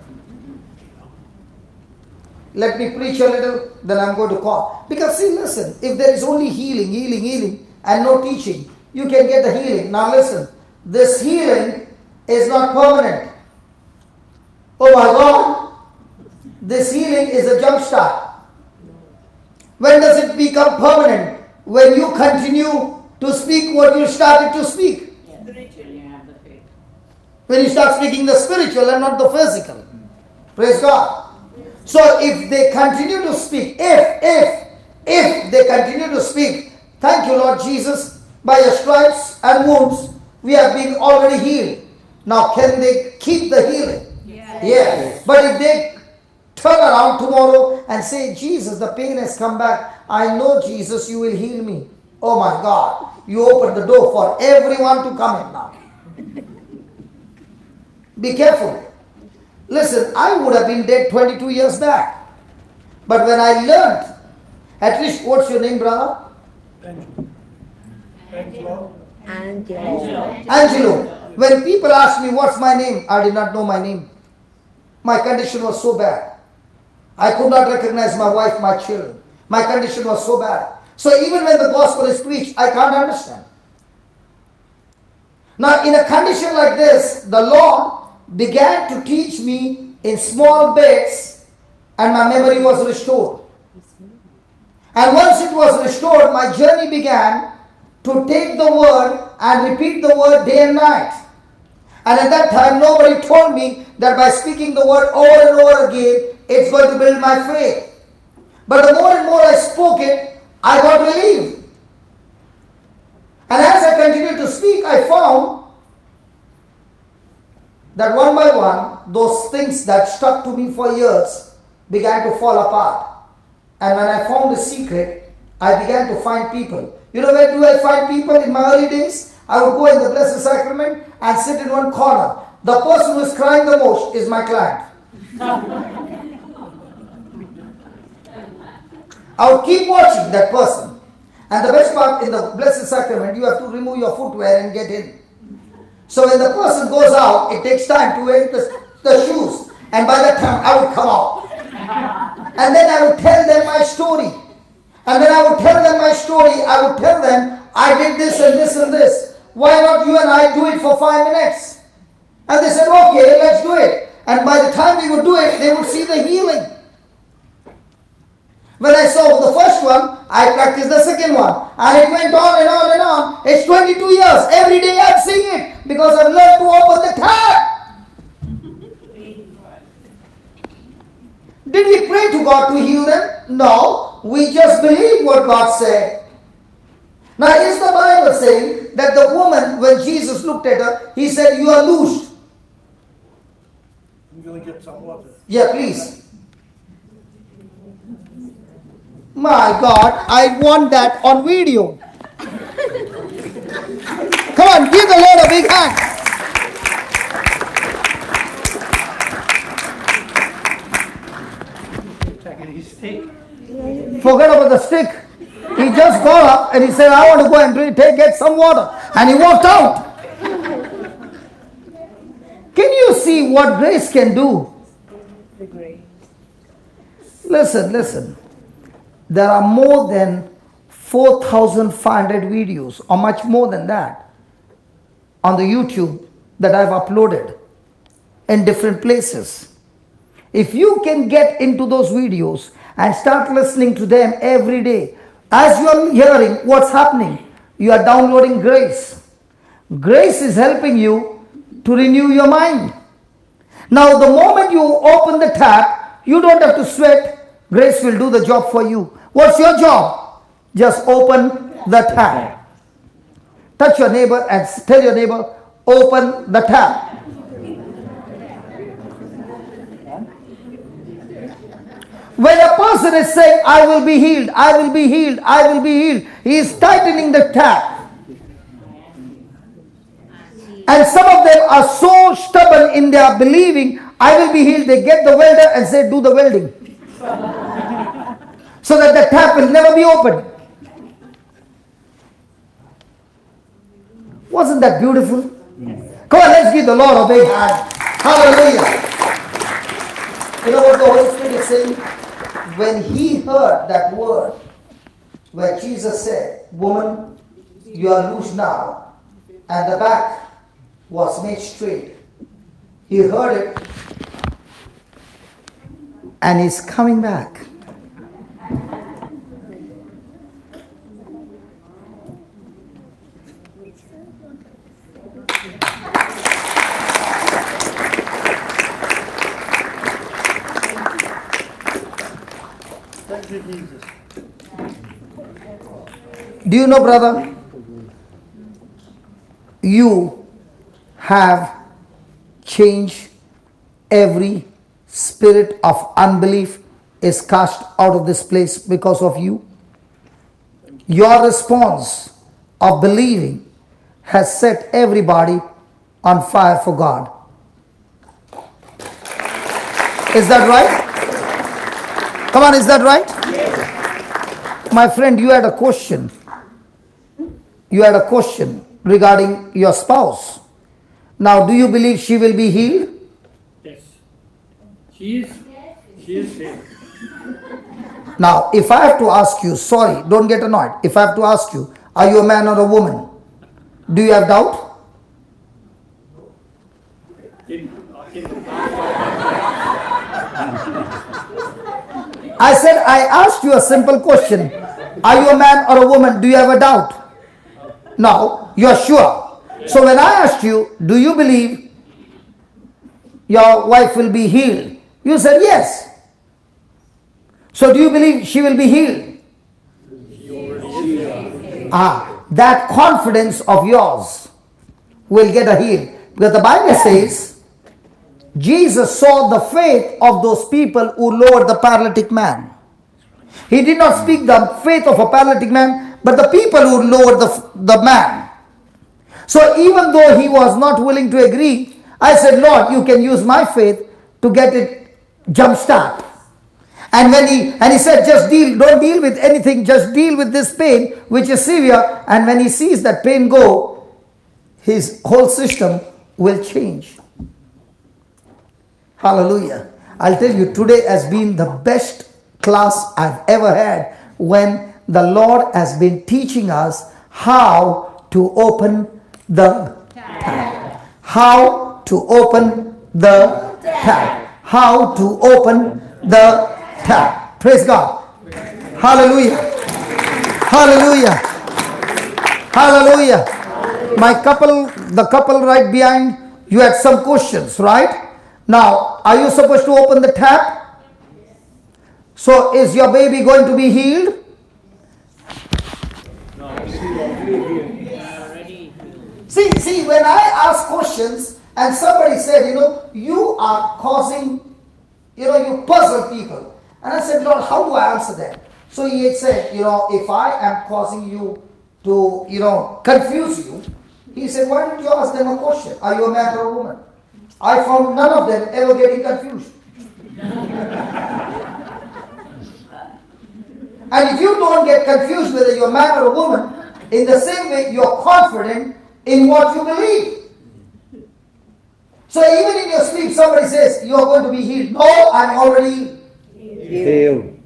Let me preach a little, then I'm going to call. Because see, listen, if there is only healing, and no teaching, you can get the healing. Now listen, this healing is not permanent. Oh my God, this healing is a jump start. When does it become permanent? When you continue to speak what you started to speak. When you start speaking the spiritual and not the physical. Praise God. So if they continue to speak, if they continue to speak, thank you Lord Jesus, by your stripes and wounds, we have been already healed. Now can they keep the healing? Yes. But if they turn around tomorrow and say, Jesus, the pain has come back. I know, Jesus, you will heal me. Oh my God. You open the door for everyone to come in now. Be careful. Listen, I would have been dead 22 years back. But when I learned, at least, what's your name, brother? Angelo. When people ask me what's my name, I did not know my name. My condition was so bad. I could not recognize my wife, my children. My condition was so bad. So even when the gospel is preached, I can't understand. Now in a condition like this, the Lord began to teach me in small bits and my memory was restored. And once it was restored, my journey began to take the word and repeat the word day and night. And at that time, nobody told me that by speaking the word over and over again, it's going to build my faith. But the more and more I spoke it, I got relieved. And as I continued to speak, I found that one by one, those things that stuck to me for years began to fall apart. And when I found the secret, I began to find people. You know where do I find people in my early days? I would go in the Blessed Sacrament and sit in one corner. The person who is crying the most is my client. I would keep watching that person. And the best part, in the Blessed Sacrament, you have to remove your footwear and get in. So when the person goes out, it takes time to wear the shoes. And by that time, I would come out. And then I would tell them my story. And when I would tell them my story, I would tell them, I did this and this and this. Why not you and I do it for 5 minutes? And they said, okay, let's do it. And by the time we would do it, they would see the healing. When I saw the first one, I practiced the second one. And it went on and on and on. It's 22 years. Every day I'm seeing it because I've learned to open the tap. Did we pray to God to heal them? No. We just believe what God said. Now is the Bible saying that the woman, when Jesus looked at her, he said, you are loosed. I'm going to get some water. Yeah, please. My God, I want that on video. Come on, give the Lord a big hand. stick. Forget about the stick. He just got up and he said, I want to go and get some water. And he walked out. Can you see what grace can do? The grace. Listen. There are more than 4,500 videos, or much more than that, on the YouTube that I've uploaded in different places. If you can get into those videos and start listening to them every day, as you are hearing what's happening, you are downloading grace. Grace is helping you to renew your mind. Now, the moment you open the tap, you don't have to sweat. Grace will do the job for you. What's your job? Just open the tap. Touch your neighbor and tell your neighbor, open the tap. When a person is saying, I will be healed, I will be healed, I will be healed, he is tightening the tap. And some of them are so stubborn in their believing, I will be healed. They get the welder and say, do the welding. So that the tap will never be opened. Wasn't that beautiful? Come on, let's give the Lord a big hand. Hallelujah. You know what the Holy Spirit is saying? When he heard that word, where Jesus said, woman, you are loose now, and the back was made straight. He heard it, and he's coming back. Thank you, Jesus. Do you know, brother? You have changed. Every spirit of unbelief is cast out of this place because of you. Your response of believing has set everybody on fire for God. Is that right? Come on, is that right? Yes. My friend, you had a question. You had a question regarding your spouse. Now, do you believe she will be healed? Yes. She is healed. Now, if I have to ask you, sorry, don't get annoyed. If I have to ask you, are you a man or a woman? Do you have doubt? I said, I asked you a simple question. Are you a man or a woman? Do you have a doubt? No, you're sure. So when I asked you, do you believe your wife will be healed? You said yes. So do you believe she will be healed? That confidence of yours will get her healed. Because the Bible says, Jesus saw the faith of those people who lowered the paralytic man. He did not speak the faith of a paralytic man, but the people who lowered the man. So even though he was not willing to agree, I said, Lord, you can use my faith to get it jump start. And he said, don't deal with anything, just deal with this pain, which is severe. And when he sees that pain go, his whole system will change. Hallelujah. I'll tell you, today has been the best class I've ever had, when the Lord has been teaching us how to open the tap. How to open the tap. How to open the tap. Praise God. Hallelujah. Hallelujah. Hallelujah. The couple right behind, you had some questions, right? Now, are you supposed to open the tap? So, is your baby going to be healed? See, when I ask questions and somebody said, you are causing, you puzzle people. And I said, Lord, how do I answer that? So he had said, if I am causing you to, confuse you, he said, why don't you ask them a question? Are you a man or a woman? I found none of them ever getting confused. And if you don't get confused whether you're a man or a woman, in the same way you're confident in what you believe. So even in your sleep, somebody says, you're going to be healed. No, I'm already Healed.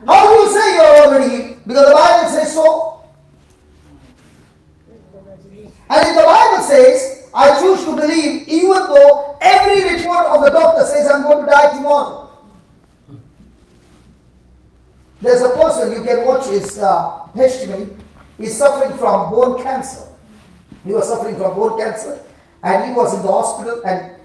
How do you say you're already healed? Because the Bible says so. And if the Bible says, I choose to believe, even though every report of the doctor says I'm going to die tomorrow. There's a person, you can watch his testimony, he's suffering from bone cancer. He was suffering from bone cancer and he was in the hospital, and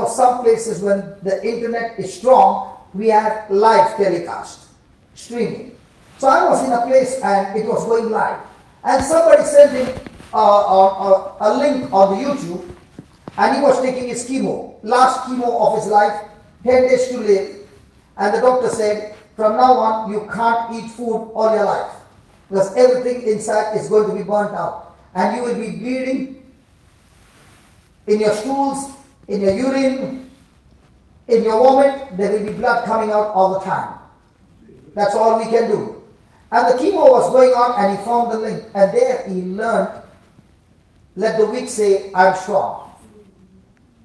some places when the internet is strong, we have live telecast, streaming. So I was in a place and it was going live. And somebody sent him a link on the YouTube, and he was taking his chemo, last chemo of his life, 10 days to live. And the doctor said, from now on, you can't eat food all your life, because everything inside is going to be burnt out. And you will be bleeding in your stools, in your urine, in your vomit. There will be blood coming out all the time. That's all we can do. And the chemo was going on, and he found the link. And there he learned, let the weak say, I'm strong.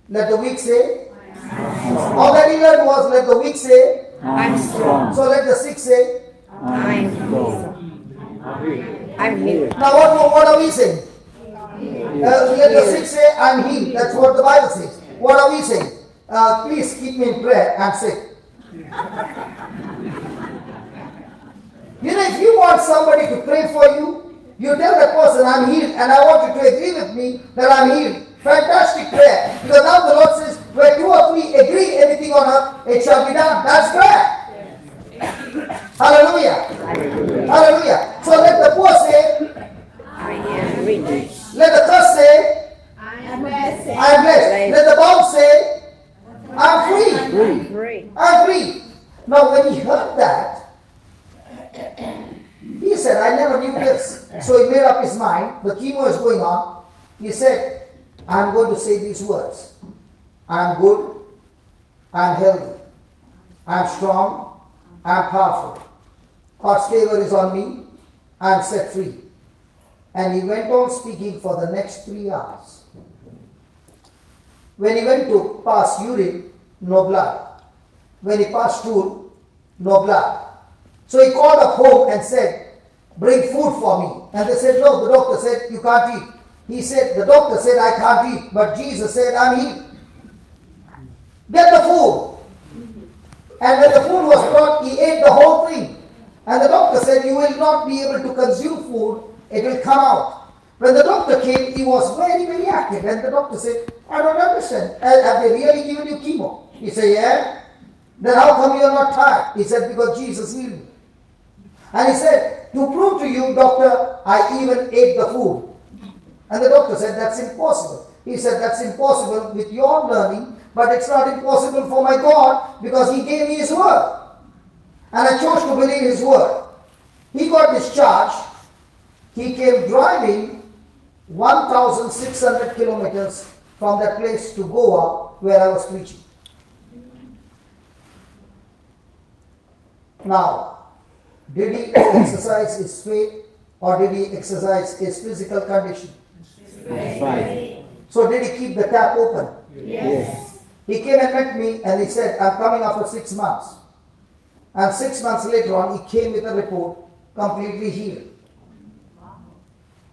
Let the weak say, all that he learned was, let the weak say, I'm strong. so let the sick say, I'm healed. now what are we saying? Let the sick say, I'm healed. That's what the Bible says. What are we saying? Please keep me in prayer, I'm sick. If you want somebody to pray for you, you tell that person, I'm healed, and I want you to agree with me that I'm healed. Fantastic prayer. Because now the Lord says, where two or three agree anything on earth, it shall be done. That's prayer. Hallelujah. Hallelujah. So let the poor say, I am rich. let the curse say, I'm blessed. I'm blessed. Let the bound say, I'm free. Free. I'm free. Now when he heard that, he said, I never knew this. So he made up his mind. The chemo is going on. He said, I'm going to say these words. I'm good. I'm healthy. I'm strong. I'm powerful. God's favor is on me. I'm set free. And he went on speaking for the next 3 hours. When he went to pass urine, no blood. When he passed stool, no blood. So he called up home and said, bring food for me. And they said, no, the doctor said, you can't eat. He said, the doctor said, I can't eat. But Jesus said, I'm healed. Get the food. And when the food was brought, he ate the whole thing. And the doctor said, you will not be able to consume food. It will come out. When the doctor came, he was very, very active. And the doctor said, I don't understand. Have they really given you chemo? He said, yeah. Then how come you are not tired? He said, because Jesus healed me. And he said, to prove to you, doctor, I even ate the food. And the doctor said, that's impossible. He said, that's impossible with your learning, but it's not impossible for my God, because he gave me his word. And I chose to believe his word. He got discharged. He came driving 1,600 kilometers from that place to Goa, where I was preaching. Now, did he exercise his faith, or did he exercise his physical condition? Fine. So did he keep the tap open? Yes. He came and met me and he said, I'm coming after 6 months. And 6 months later on, he came with a report, completely healed.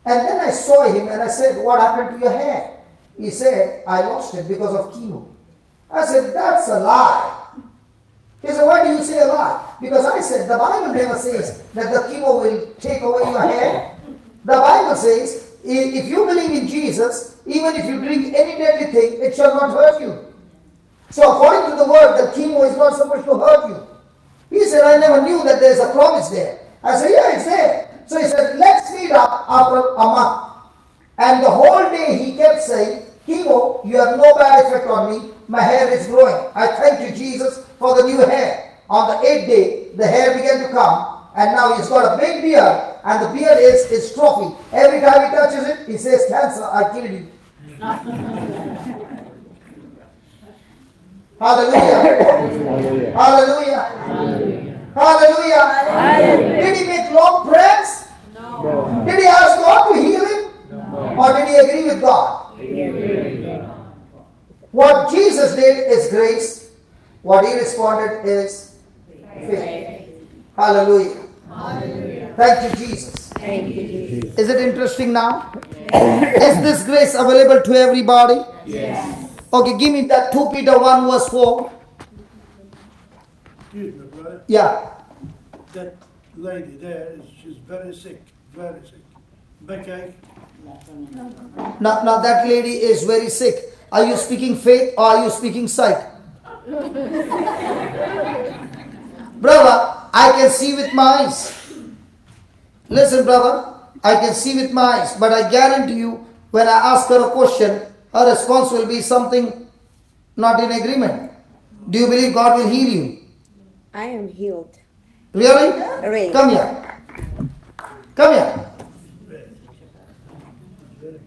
And then I saw him and I said, what happened to your hair? He said, I lost it because of chemo. I said, that's a lie. He said, why do you say a lie? Because I said, the Bible never says that the chemo will take away your hair. The Bible says, if you believe in Jesus, even if you drink any deadly thing, it shall not hurt you. So according to the word, the chemo is not supposed to hurt you. He said, I never knew that there's a promise there. I said, yeah, it's there. So he said, let's meet up after a month. And the whole day he kept saying, chemo, you have no bad effect on me. My hair is growing. I thank you, Jesus, for the new hair. On the 8th day, the hair began to come. And now he's got a big beard. And the beard is his trophy. Every time he touches it, he says, cancer, I killed you. Hallelujah. Hallelujah. Hallelujah. Did he make long prayers? No. Did he ask God to heal him? No. Or did he agree with God? What Jesus did is grace. What he responded is faith. Hallelujah. Thank you, Jesus. Is it interesting now? Is this grace available to everybody? Yes. Okay, give me that 2 Peter 1 verse 4. Excuse me, brother. Yeah. That lady there, she's very sick, very sick. Backache. Now that lady is very sick. Are you speaking faith or are you speaking psych? Brother, I can see with my eyes. Listen, brother, I can see with my eyes, but I guarantee you, when I ask her a question, her response will be something not in agreement. Do you believe God will heal you? I am healed. Really? Really. Come here. Come here.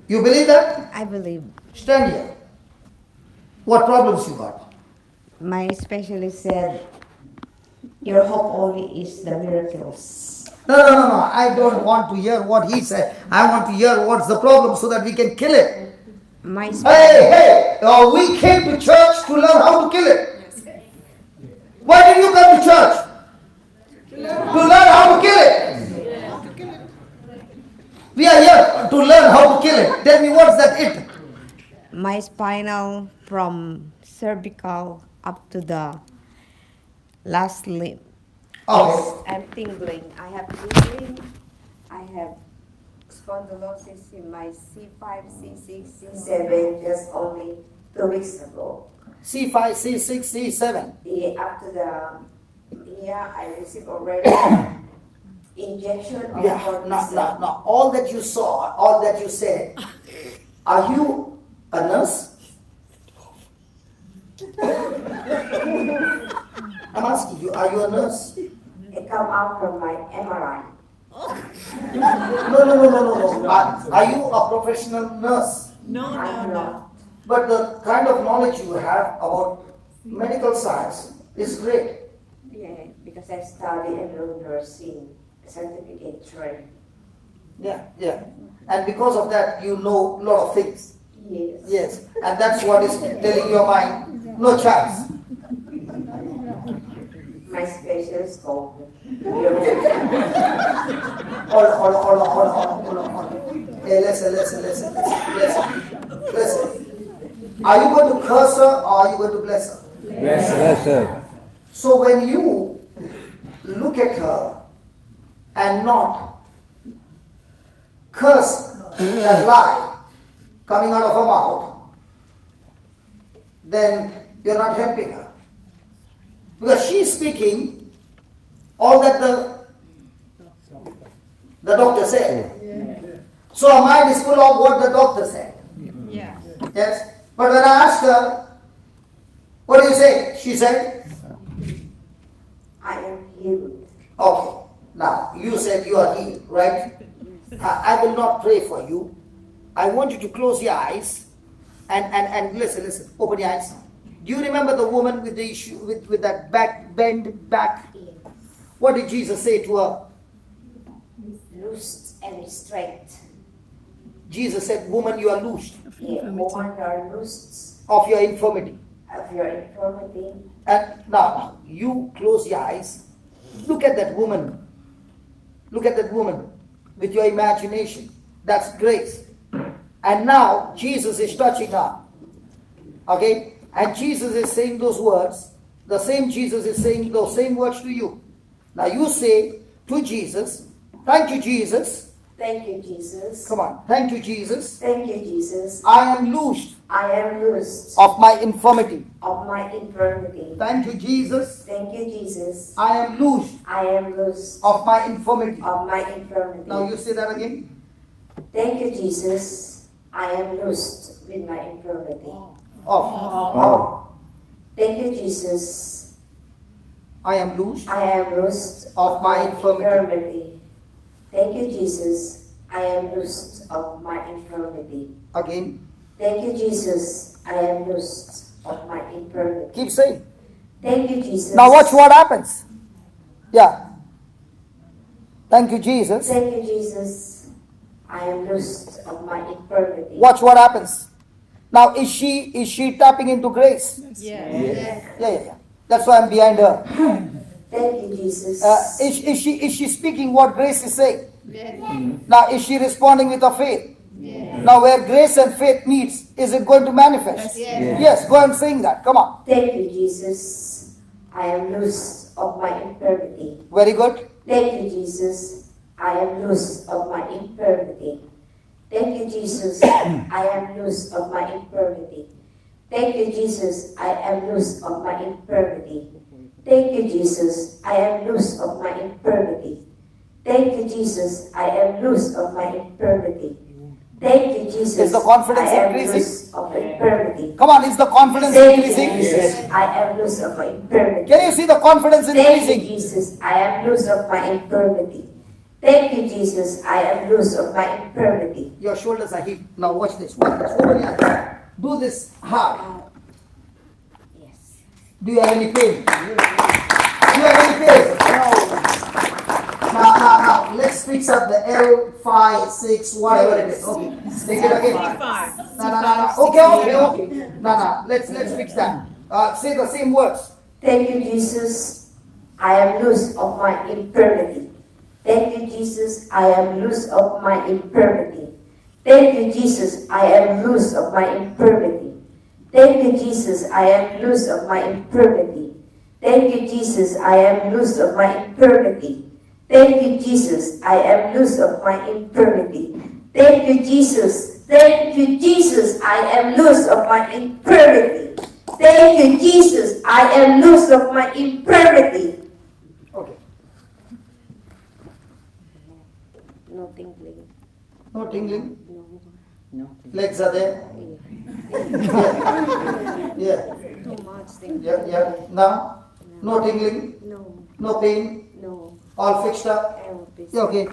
You believe that? I believe. Stand here. What problems you got? My specialist said, your hope only is the miracles. No. I don't want to hear what he said. I want to hear what's the problem so that we can kill it. My Hey, we came to church to learn how to kill it. Why did you come to church? To learn how to kill it. We are here to learn how to kill it. Tell me, what's that it? My spinal from cervical up to the last limb. Oh, I'm tingling. I have tingling. I have spondylosis in my C5, C6, C7 just only 2 weeks ago. C5, C6, C7. Yeah, after I received already injection of cortisone. No. All that you saw, all that you said, are you a nurse? I'm asking you, are you a nurse? It come out from my MRI. No. Are you a professional nurse? No. But the kind of knowledge you have about medical science is great. Yeah, because I study and learn nursing, certificate trained. Yeah. And because of that, you know a lot of things. Yes. And that's what is telling your mind, no chance. My specialist told me. Hold on. Hey, listen. Are you going to curse her or are you going to bless her? Bless her. So when you look at her and not curse that lie coming out of her mouth, then you're not helping her. Because she's speaking all that the doctor said. So her mind is full of what the doctor said. Yeah. Yes. But when I asked her, what do you say? She said, I am healed. okay. Now, you said you are healed, right? I will not pray for you. I want you to close your eyes and listen. Open your eyes. Do you remember the woman with the issue, with that bend back? What did Jesus say to her? Loosed and straight. Jesus said, woman, you are loosed Woman, you are loosed of your infirmity. of your infirmity. And now, you close your eyes. Look at that woman. Look at that woman with your imagination. That's grace. And now, Jesus is touching her. Okay? And Jesus is saying those words. The same Jesus is saying those same words to you. Now you say to Jesus, thank you, Jesus. Thank you, Jesus. Come on. Thank you, Jesus. Thank you, Jesus. I am loosed I am loosed of my infirmity. of my infirmity. Thank you, Jesus. Thank you, Jesus. I am loosed I am loosed of my infirmity. of my infirmity. Now you say that again. Thank you, Jesus. I am loosed with my infirmity. Of. Thank you, Jesus. I am loosed I am loosed of my infirmity. Thank you, Jesus. I am loosed of my infirmity. Again. Thank you, Jesus. I am loosed of my infirmity. Keep saying. Thank you, Jesus. Now watch what happens. Yeah. Thank you, Jesus. Thank you, Jesus. I am loosed of my infirmity. Watch what happens. Now, is she tapping into grace? Yeah. That's why I'm behind her. Thank you, Jesus. Is she speaking what grace is saying? Now, is she responding with her faith? Now, where grace and faith meets, is it going to manifest? Yes, go and sing that. Come on. Thank you, Jesus. I am loose of my infirmity. Very good. Thank you, Jesus. I am loose of my infirmity. Thank you, Jesus. I am loose of my infirmity. Thank you, Jesus. I am loose of my infirmity. Thank you, Jesus. I am loose of my infirmity. Thank you, Jesus. I am loose of my infirmity. Thank you, Jesus. Is the confidence I am increasing? loose of my infirmity. Come on, is the confidence Thank you, increasing? Jesus. I am loose of my infirmity. Can you see the confidence Thank you, increasing? Jesus. I am loose of my infirmity. Thank you, Jesus. I am loose of my infirmity. Your shoulders are hip. Now watch this. Watch this. Open your eyes. Do this hard. Yes. Do you have any pain? Do you have any pain? Now, let's fix up the L, 5, 6, whatever it is. Okay. Take it again. No. Okay. No. Let's fix that. Say the same words. Thank you, Jesus. I am loose of my infirmity. Thank you, Jesus. I am loose of my infirmity. Thank you, Jesus. I am loose of my infirmity. Thank you, Jesus. I am loose of my infirmity. Thank you, Jesus. I am loose of my infirmity. Thank you, Jesus. I am loose of my infirmity. Thank you, Jesus. Thank you, Jesus. I am loose of my infirmity. Thank you, Jesus. I am loose of my infirmity. Okay. No tingling. No tingling. No. Legs are there. Yeah. Too much tingling. Yeah. Now, no tingling. No. No pain. No. All fixed up. I will be Yeah, okay.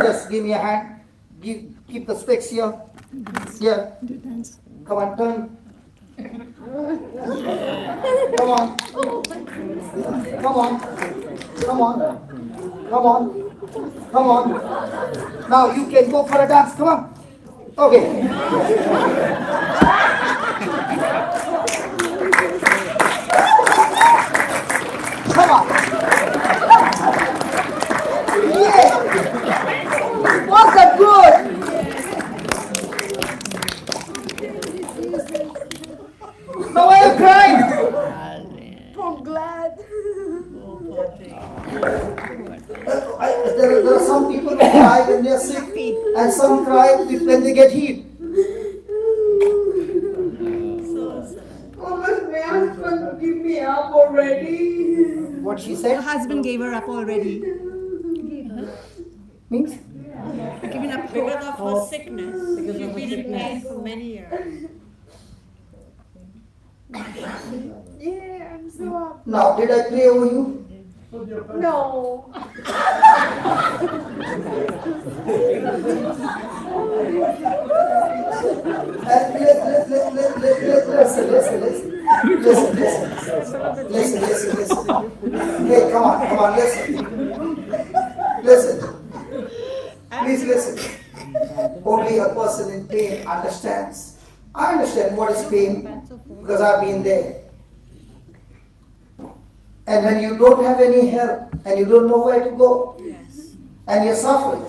Just give me a hand. Keep the specs here. Yeah. Come on, turn. Come on. Now you can go for a dance. Come on. Okay. Come on. Yeah. Was that good? Now why are you crying? I'm glad. There are some people who cry when they are sick, and some cry when they get healed. Oh, my husband give me up already. What she Her said husband gave her up already. means Given up Because of her sickness. She's been in pain for many years. Yeah, I'm so up. now. Did I pray over you? No. Listen. Hey, come on, listen. Please listen. Only a person in pain understands. I understand what is pain because I've been there. And when you don't have any help and you don't know where to go, and you're suffering,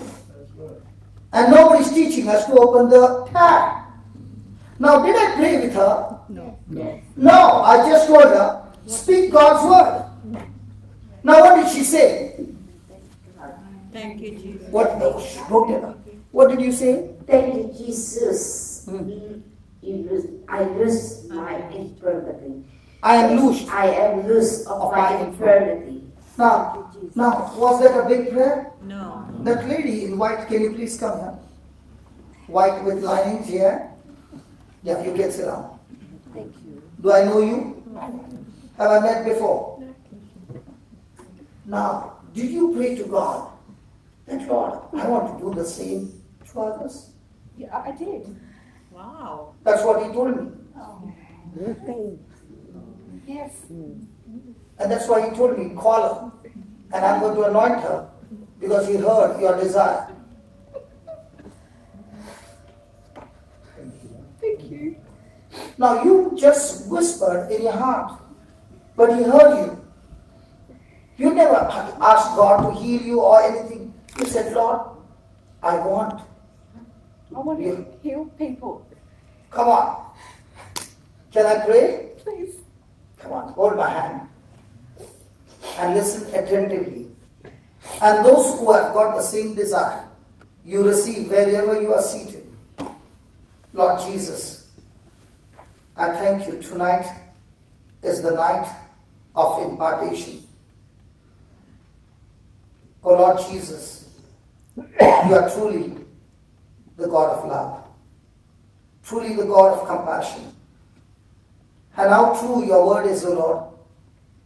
and nobody's teaching us to open the tap. Now, did I pray with her? No, I just told her, speak God's word. Now, what did she say? Thank you, Jesus. What? No, don't tell her. What did you say? Thank you, Jesus. I lose my infirmity. I am loosed. I am loose of my infirmity. Now, was that a big prayer? No. That lady in white, can you please come here? White with linings here. Yeah, you can sit down. Thank you. Do I know you? Have I met before? Now, did you pray to God? That Lord, I want to do the same to others. Yeah, I did. Wow. That's what he told me. Okay. Yes. And that's why he told me, call her. And I'm going to anoint her because he heard your desire. Thank you. Now you just whispered in your heart, but he heard you. You never asked God to heal you or anything. You said, Lord, I want. I want to heal people. Come on. Can I pray? Please. Come on, hold my hand. And listen attentively. And those who have got the same desire, you receive wherever you are seated. Lord Jesus, I thank you. Tonight is the night of impartation. Oh Lord Jesus, you are truly the God of love, truly the God of compassion. And how true your word is, O Lord.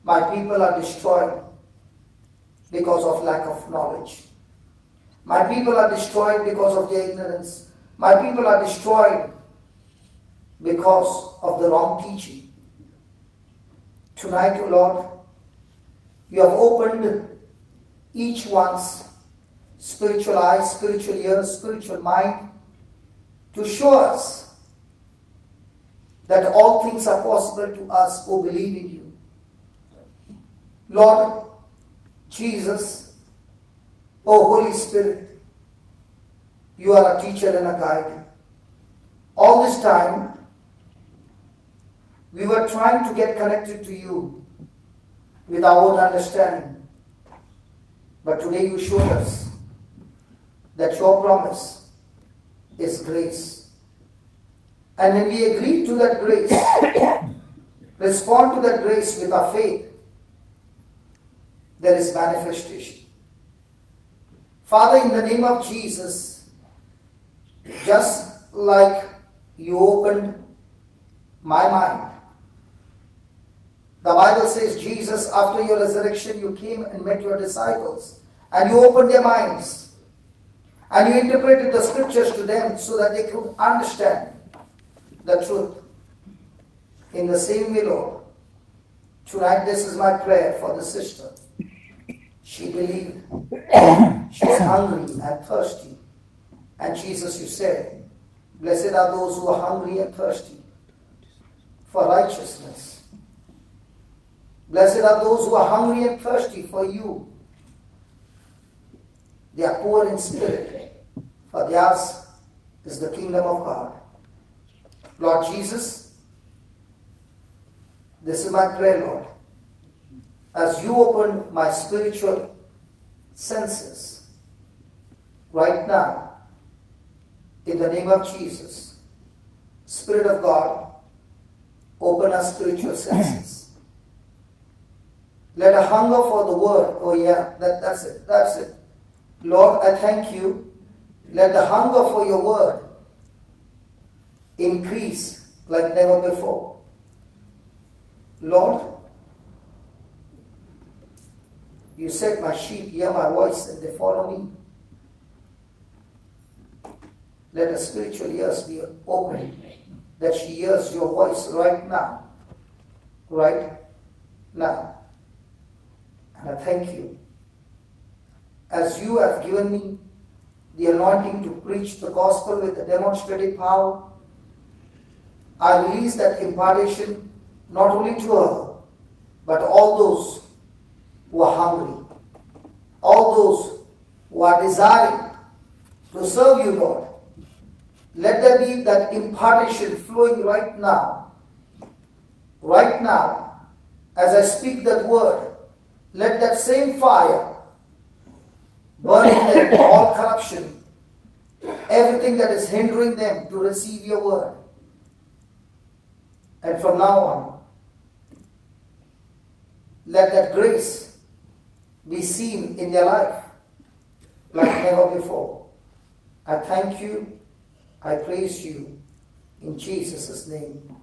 My people are destroyed because of lack of knowledge. My people are destroyed because of their ignorance. My people are destroyed because of the wrong teaching. Tonight, O Lord, you have opened each one's spiritual eyes, spiritual ears, spiritual mind to show us that all things are possible to us who believe in you. Lord Jesus, O Holy Spirit, you are a teacher and a guide. All this time, we were trying to get connected to you with our own understanding. But today you showed us that your promise is grace. And when we agree to that grace, respond to that grace with our faith, there is manifestation. Father, in the name of Jesus, just like you opened my mind, the Bible says, Jesus, after your resurrection, you came and met your disciples, and you opened their minds, and you interpreted the scriptures to them so that they could understand the truth. In the same way, Lord, tonight this is my prayer for the sister. She believed. She's hungry and thirsty. And Jesus, you said, blessed are those who are hungry and thirsty for righteousness. Blessed are those who are hungry and thirsty for you. They are poor in spirit, for theirs is the kingdom of God. Lord Jesus, this is my prayer, Lord. As you open my spiritual senses right now, in the name of Jesus, Spirit of God, open our spiritual senses. Let a hunger for the word, oh yeah, that's it. Lord, I thank you. Let the hunger for your word increase like never before. Lord, you said my sheep hear my voice and they follow me. Let the spiritual ears be open, that she hears your voice right now. Right now. And I thank you. As you have given me the anointing to preach the gospel with a demonstrative power, I release that impartation not only to her, but all those who are hungry, all those who are desiring to serve you, Lord. Let there be that impartation flowing right now. Right now, as I speak that word, let that same fire burn in them all corruption, everything that is hindering them to receive your word. And from now on, let that grace be seen in their life like never before. I thank you. I praise you. In Jesus' name,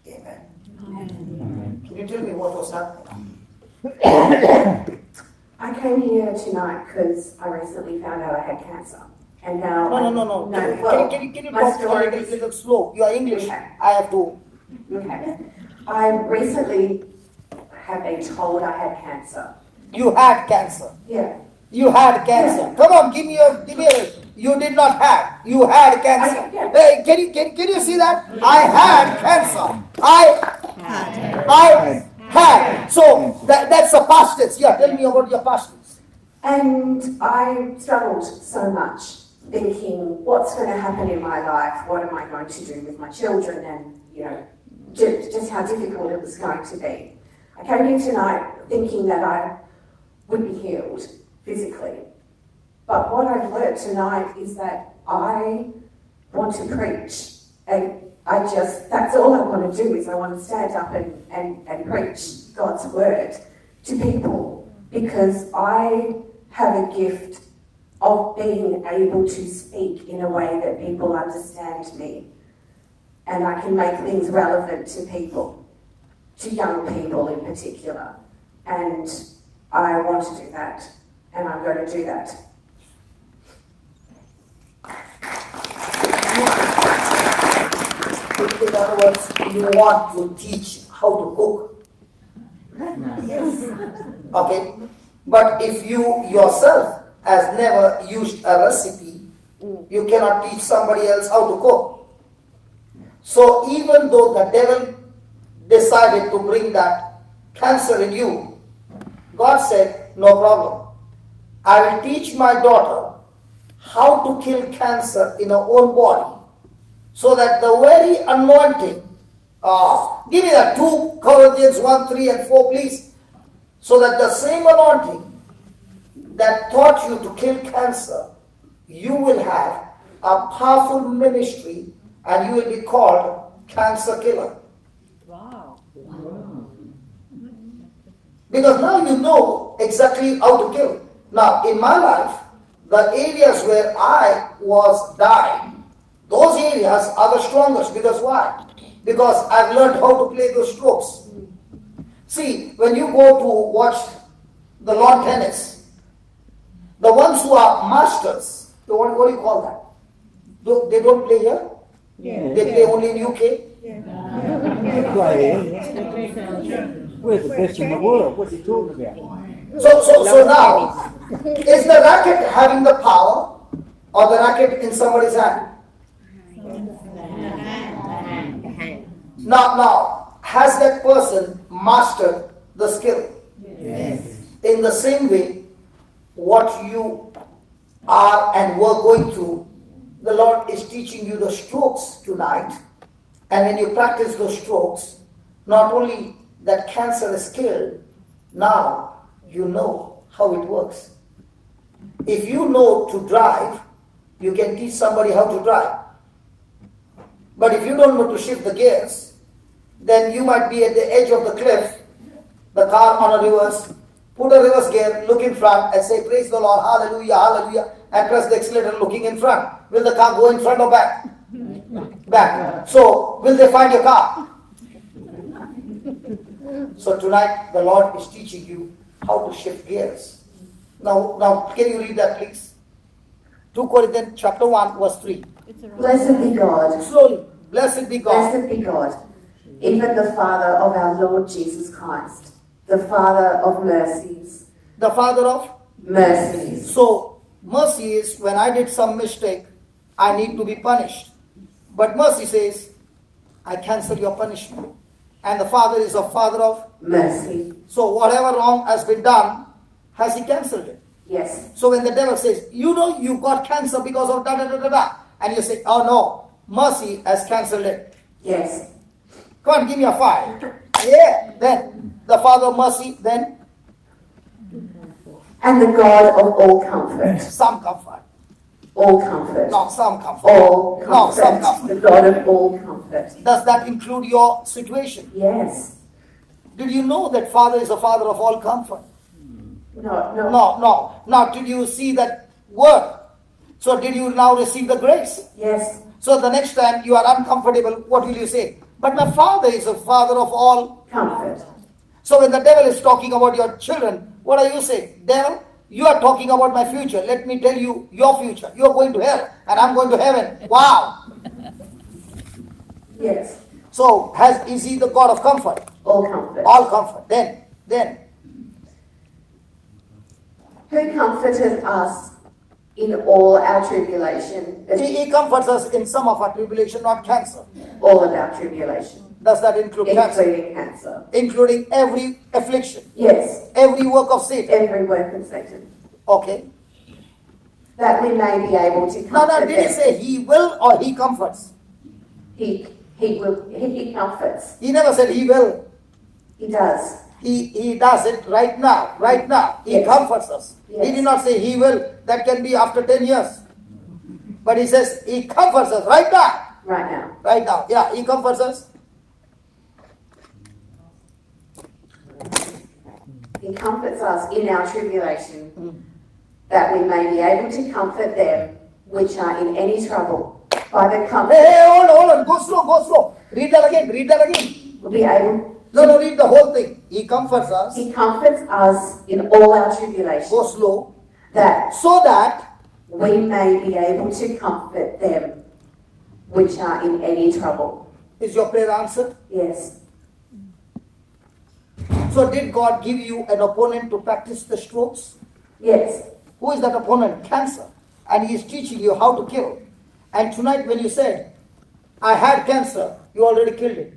amen. Amen. Can you tell me what was happening? I came here tonight because I recently found out I had cancer. And now No. well, Can you my talk a story little slow? You are English. Okay. I have to. Okay. I recently have been told I had cancer. You had cancer. Yeah. You had cancer. Yeah. Come on, give me a. You did not have. You had cancer. Yeah. Hey, can you see that? I had cancer. I had. So that's the past tense. Yeah, tell me about your past tense. And I struggled so much thinking, what's going to happen in my life? What am I going to do with my children? And, you know, just how difficult it was going to be. I came here tonight thinking that I would be healed physically. But what I've learnt tonight is that I want to preach. And that's all I want to do is I want to stand up and preach God's word to people, because I have a gift of being able to speak in a way that people understand me. And I can make things relevant to people, to young people in particular. And I want to do that, and I'm going to do that. In other words, you want to teach how to cook. Yes. Okay? But if you yourself has never used a recipe, you cannot teach somebody else how to cook. So even though the devil decided to bring that cancer in you, God said, no problem. I will teach my daughter how to kill cancer in her own body, so that the very anointing, give me that 2 Corinthians 1, 3 and 4 please, so that the same anointing that taught you to kill cancer, you will have a powerful ministry and you will be called cancer killer. Wow. Because now you know exactly how to kill. Now in my life, the areas where I was dying, those areas are the strongest. Because why? Because I've learned how to play those strokes. See, when you go to watch the lawn tennis, the ones who are masters, what do you call that? They don't play here? Yeah. They play only in UK? We're the best in the world. What are you talking about? So now, is the racket having the power or the racket in somebody's hand? Now, has that person mastered the skill? Yes. In the same way, what you are and were going through, the Lord is teaching you the strokes tonight. And when you practice those strokes, not only that cancer is killed, now you know how it works. If you know to drive, you can teach somebody how to drive. But if you don't know to shift the gears, then you might be at the edge of the cliff, the car on a reverse, put a reverse gear, look in front and say, praise the Lord, hallelujah, hallelujah, and press the accelerator looking in front. Will the car go in front or back? Back. So, will they find your car? So tonight, the Lord is teaching you how to shift gears. Now, can you read that please? 2 Corinthians chapter 1, verse 3. Blessed be God. Slowly. Blessed be God. Blessed be God, even the Father of our Lord Jesus Christ, the Father of mercies. The Father of mercies. So, mercy is when I did some mistake, I need to be punished. But mercy says, I cancel your punishment. And the Father is a Father of mercy. So whatever wrong has been done, has He cancelled it? Yes. So when the devil says, you know you got cancer because of da da da da da, and you say, oh no, mercy has cancelled it. Yes. Come on, give me a 5. Yeah. Then the Father of mercy, then? And the God of all comfort. Some comfort. All comfort. No, some comfort. All comfort. No, some comfort. The God of all comfort. Does that include your situation? Yes. Did you know that Father is a Father of all comfort? No. Now, did you see that word? So did you now receive the grace? Yes. So the next time you are uncomfortable, what will you say? But my Father is a Father of all comfort. So when the devil is talking about your children, what are you saying? Devil, you are talking about my future. Let me tell you your future. You are going to hell and I'm going to heaven. Wow. Yes. So is He the God of comfort? All comfort. All comfort. Then. Who comforted us in all our tribulation, He comforts us in some of our tribulation, not cancer. all of our tribulation, Does that include cancer? including cancer. Including every affliction, Yes, every work of Satan. every work of Satan. Okay. That we may be able to Now, comfort did he them. say he will or he comforts? He comforts. He never said he will. He does. He does it right now. Right now. He Yes. comforts us. Yes. He did not say he will. That can be after 10 years. But he says he comforts us right now. Right now. Right now. Yeah, he comforts us. He comforts us in our tribulation, that we may be able to comfort them which are in any trouble by the comfort. Hey, hold on. Go slow. Read that again. We'll be able. No, read the whole thing. He comforts us. He comforts us in all our tribulation, Go slow. that So that we may be able to comfort them which are in any trouble. is your prayer answered. Yes. So did God give you an opponent to practice the strokes? Yes. Who is that opponent? Cancer. And he is teaching you how to kill. And tonight when you said, I had cancer, you already killed it.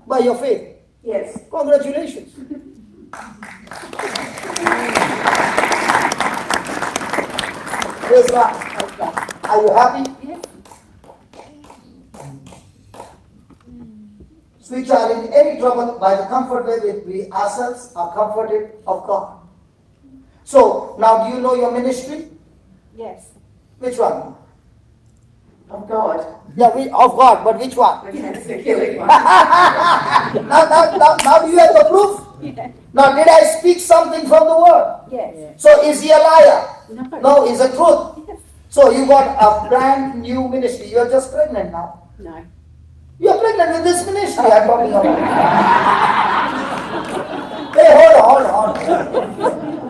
By your faith. Yes. Congratulations. Praise God. Are you happy? Yes. Which are in any trouble by the comfort wherewith we ourselves are comforted of God. So, now do you know your ministry? Yes. Which one? Of God. Yeah, of God, but which one? The cancer killing one. Now do you have the proof? Yes. Now did I speak something from the word? Yes. So is he a liar? No. No, he's a truth. So you got a brand new ministry. You're just pregnant now. No. You're pregnant with this ministry I'm talking about. Hey, hold on.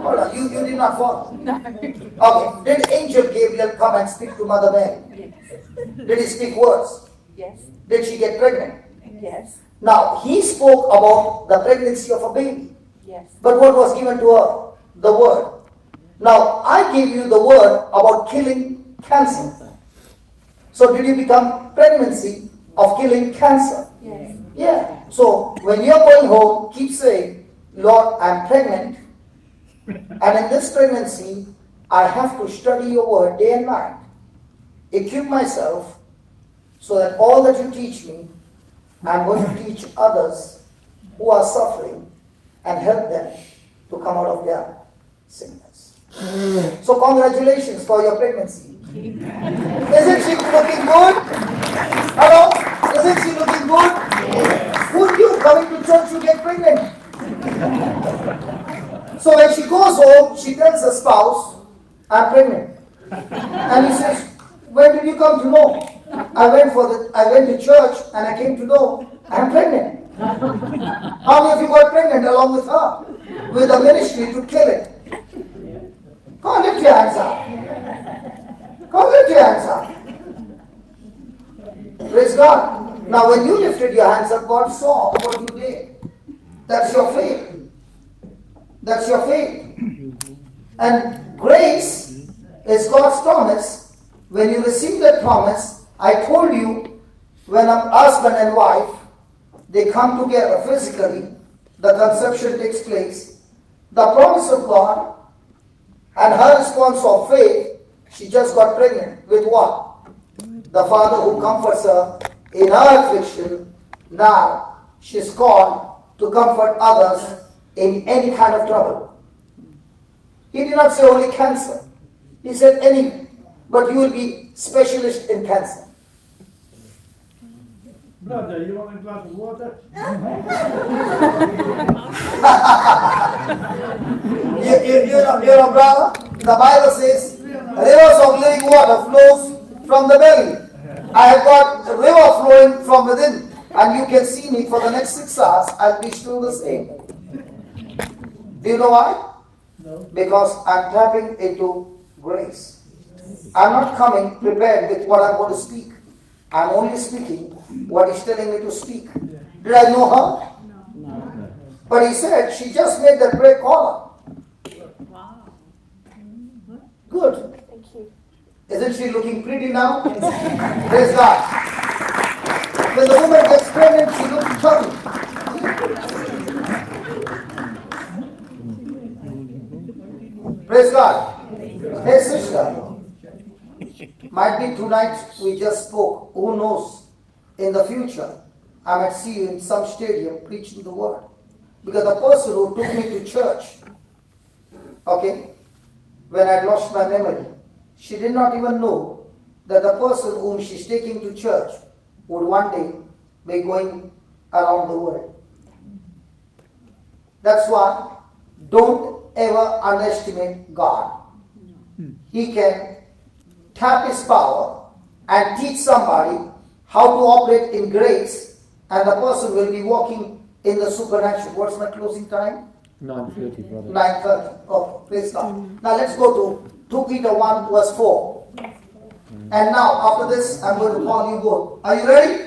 Hold on. You did not fall. No. Okay. Did Angel Gabriel come and speak to Mother Mary? Yes. Did he speak words? Yes. Did she get pregnant? Yes. Now, he spoke about the pregnancy of a baby. Yes. But what was given to her? The word. Now, I gave you the word about killing cancer. So, did you become pregnancy of killing cancer? Yes. Yeah. So, when you're going home, keep saying, Lord, I'm pregnant. And in this pregnancy, I have to study your word day and night. Equip myself so that all that you teach me, I'm going to teach others who are suffering and help them to come out of their sickness. So congratulations for your pregnancy. Isn't she looking good? Hello? Isn't she looking good? Who knew coming to church you get pregnant? So when she goes home, she tells her spouse, I'm pregnant. And he says, when did you come to know? I went to church and I came to know I'm pregnant. How many of you got pregnant along with her? With a ministry to kill it. Come on, lift your hands up. Come lift your hands up. Praise God. Now when you lifted your hands up, God saw what you did. That's your faith. That's your faith. And grace is God's promise. When you receive that promise, I told you, when a husband and wife, they come together physically, the conception takes place. The promise of God and her response of faith, she just got pregnant with what? The Father who comforts her in her affliction. Now she's called to comfort others in any kind of trouble. He did not say only cancer. He said any. But you will be specialist in cancer. Brother, you want a glass of water? You're a brother. The Bible says, rivers of living water flows from the belly. I have got a river flowing from within. And you can see me for the next 6 hours. I'll be still the same. Do you know why? No. Because I'm tapping into grace. I'm not coming prepared with what I'm going to speak. I'm only speaking what he's telling me to speak. Did I know her? No. But he said she just made that break collar. Wow. Good. Thank you. Isn't she looking pretty now? Praise God. When the woman gets pregnant, she looks chubby. Praise God. Hey sister, might be tonight we just spoke. Who knows? In the future, I might see you in some stadium preaching the word. Because the person who took me to church, okay, when I lost my memory, she did not even know that the person whom she's taking to church would one day be going around the world. That's why don't ever underestimate God. He can tap his power and teach somebody how to operate in grace, and the person will be walking in the supernatural. What's my closing time? 9:30, brother. 9:30. Oh, praise God. Now let's go to 2 Peter 1 verse 4. And now after this, I'm going to call you both. Are you ready?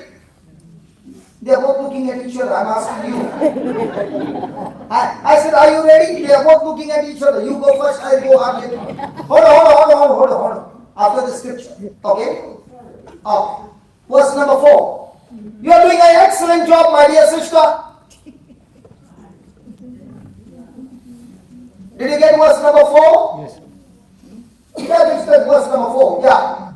They are both looking at each other. I'm asking you. I said, are you ready? They are both looking at each other. You go first, I go after. Hold on. After the scripture. Okay? Verse number 4. You are doing an excellent job, my dear sister. Did you get verse number 4? Yes. That is verse number 4. Yeah.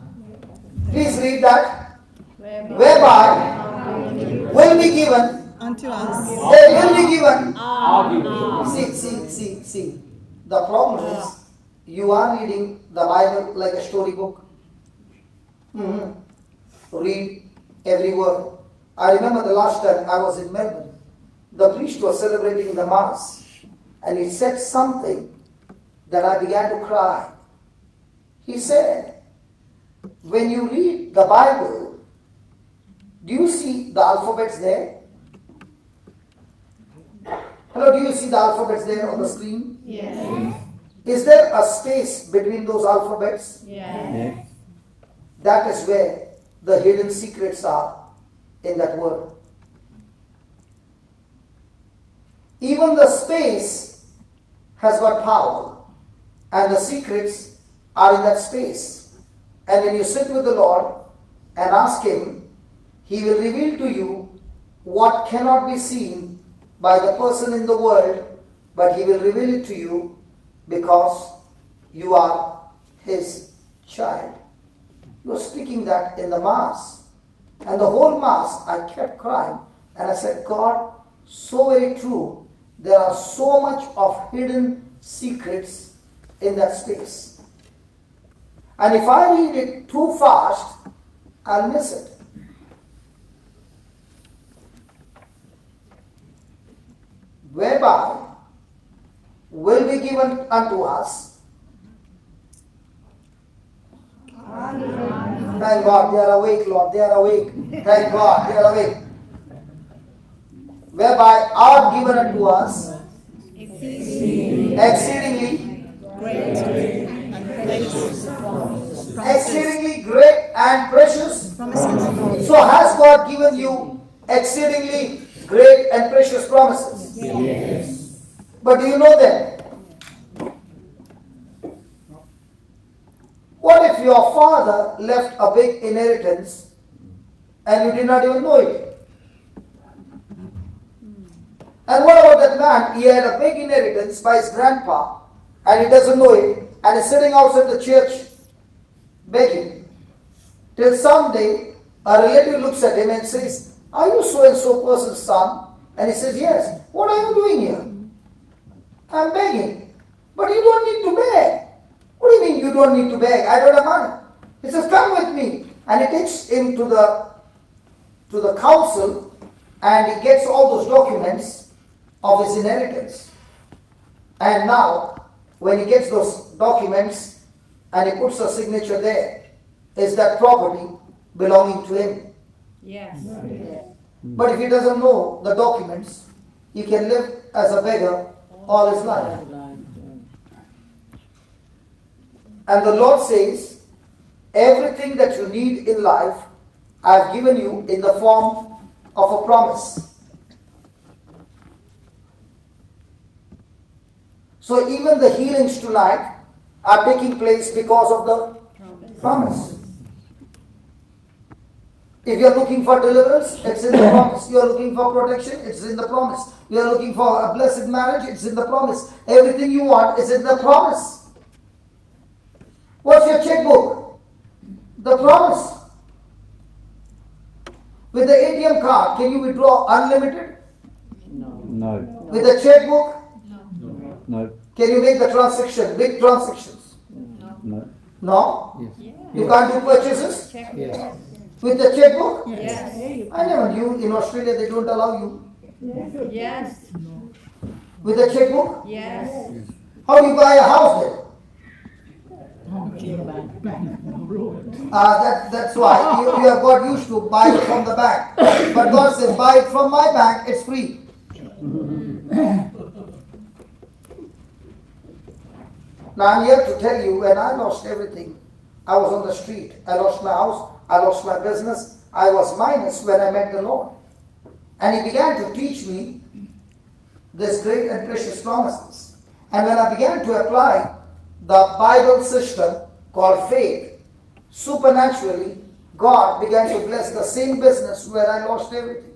Please read that. Whereby will be given Unto us. they will be given. Argument. See. The problem is you are reading the Bible like a storybook. Read every word. I remember the last time I was in Melbourne. The priest was celebrating the Mass, and he said something that I began to cry. He said, when you read the Bible, do you see the alphabets there? Hello, do you see the alphabets there on the screen? Yes. Is there a space between those alphabets? Yes. That is where the hidden secrets are in that word. Even the space has got power, and the secrets are in that space. And when you sit with the Lord and ask Him, He will reveal to you what cannot be seen by the person in the world, but He will reveal it to you because you are His child. He was speaking that in the Mass. And the whole Mass, I kept crying. And I said, God, so very true. There are so much of hidden secrets in that space. And if I read it too fast, I'll miss it. Whereby will be given unto us. Thank God, they are awake, Lord, they are awake. Thank God, they are awake. Whereby are given unto us exceedingly great and precious. So has God given you exceedingly great and precious promises? Yes. But do you know them? What if your father left a big inheritance and you did not even know it? And what about that man? He had a big inheritance by his grandpa and he doesn't know it and is sitting outside the church begging. Till someday a relative looks at him and says, are you so and so person's son? And he says, yes. What are you doing here? I'm begging. But you don't need to beg. What do you mean you don't need to beg? I don't have money. He says, come with me. And he takes him to the council and he gets all those documents of his inheritance. And now, when he gets those documents and he puts a signature there, is that property belonging to him? Yes. But if he doesn't know the documents, he can live as a beggar all his life. And the Lord says, everything that you need in life, I have given you in the form of a promise. So even the healings tonight, are taking place because of the promise. If you are looking for deliverance, it's in the promise. You are looking for protection, it's in the promise. You are looking for a blessed marriage, it's in the promise. Everything you want is in the promise. What's your checkbook? The promise. With the ATM card, can you withdraw unlimited? No. With the checkbook, No. can you make the transaction, big transactions? No. No? Yes. You can't do purchases? Yes. With the checkbook? Yes. I never knew in Australia they don't allow you. Yes. With the checkbook? Yes. How do you buy a house then? That's why you have got used to buy it from the bank. But God says, buy it from my bank, it's free. Now I'm here to tell you, when I lost everything, I was on the street. I lost my house, I lost my business, I was minus when I met the Lord. And He began to teach me this great and precious promises. And when I began to apply the Bible system called faith, supernaturally, God began to bless the same business where I lost everything.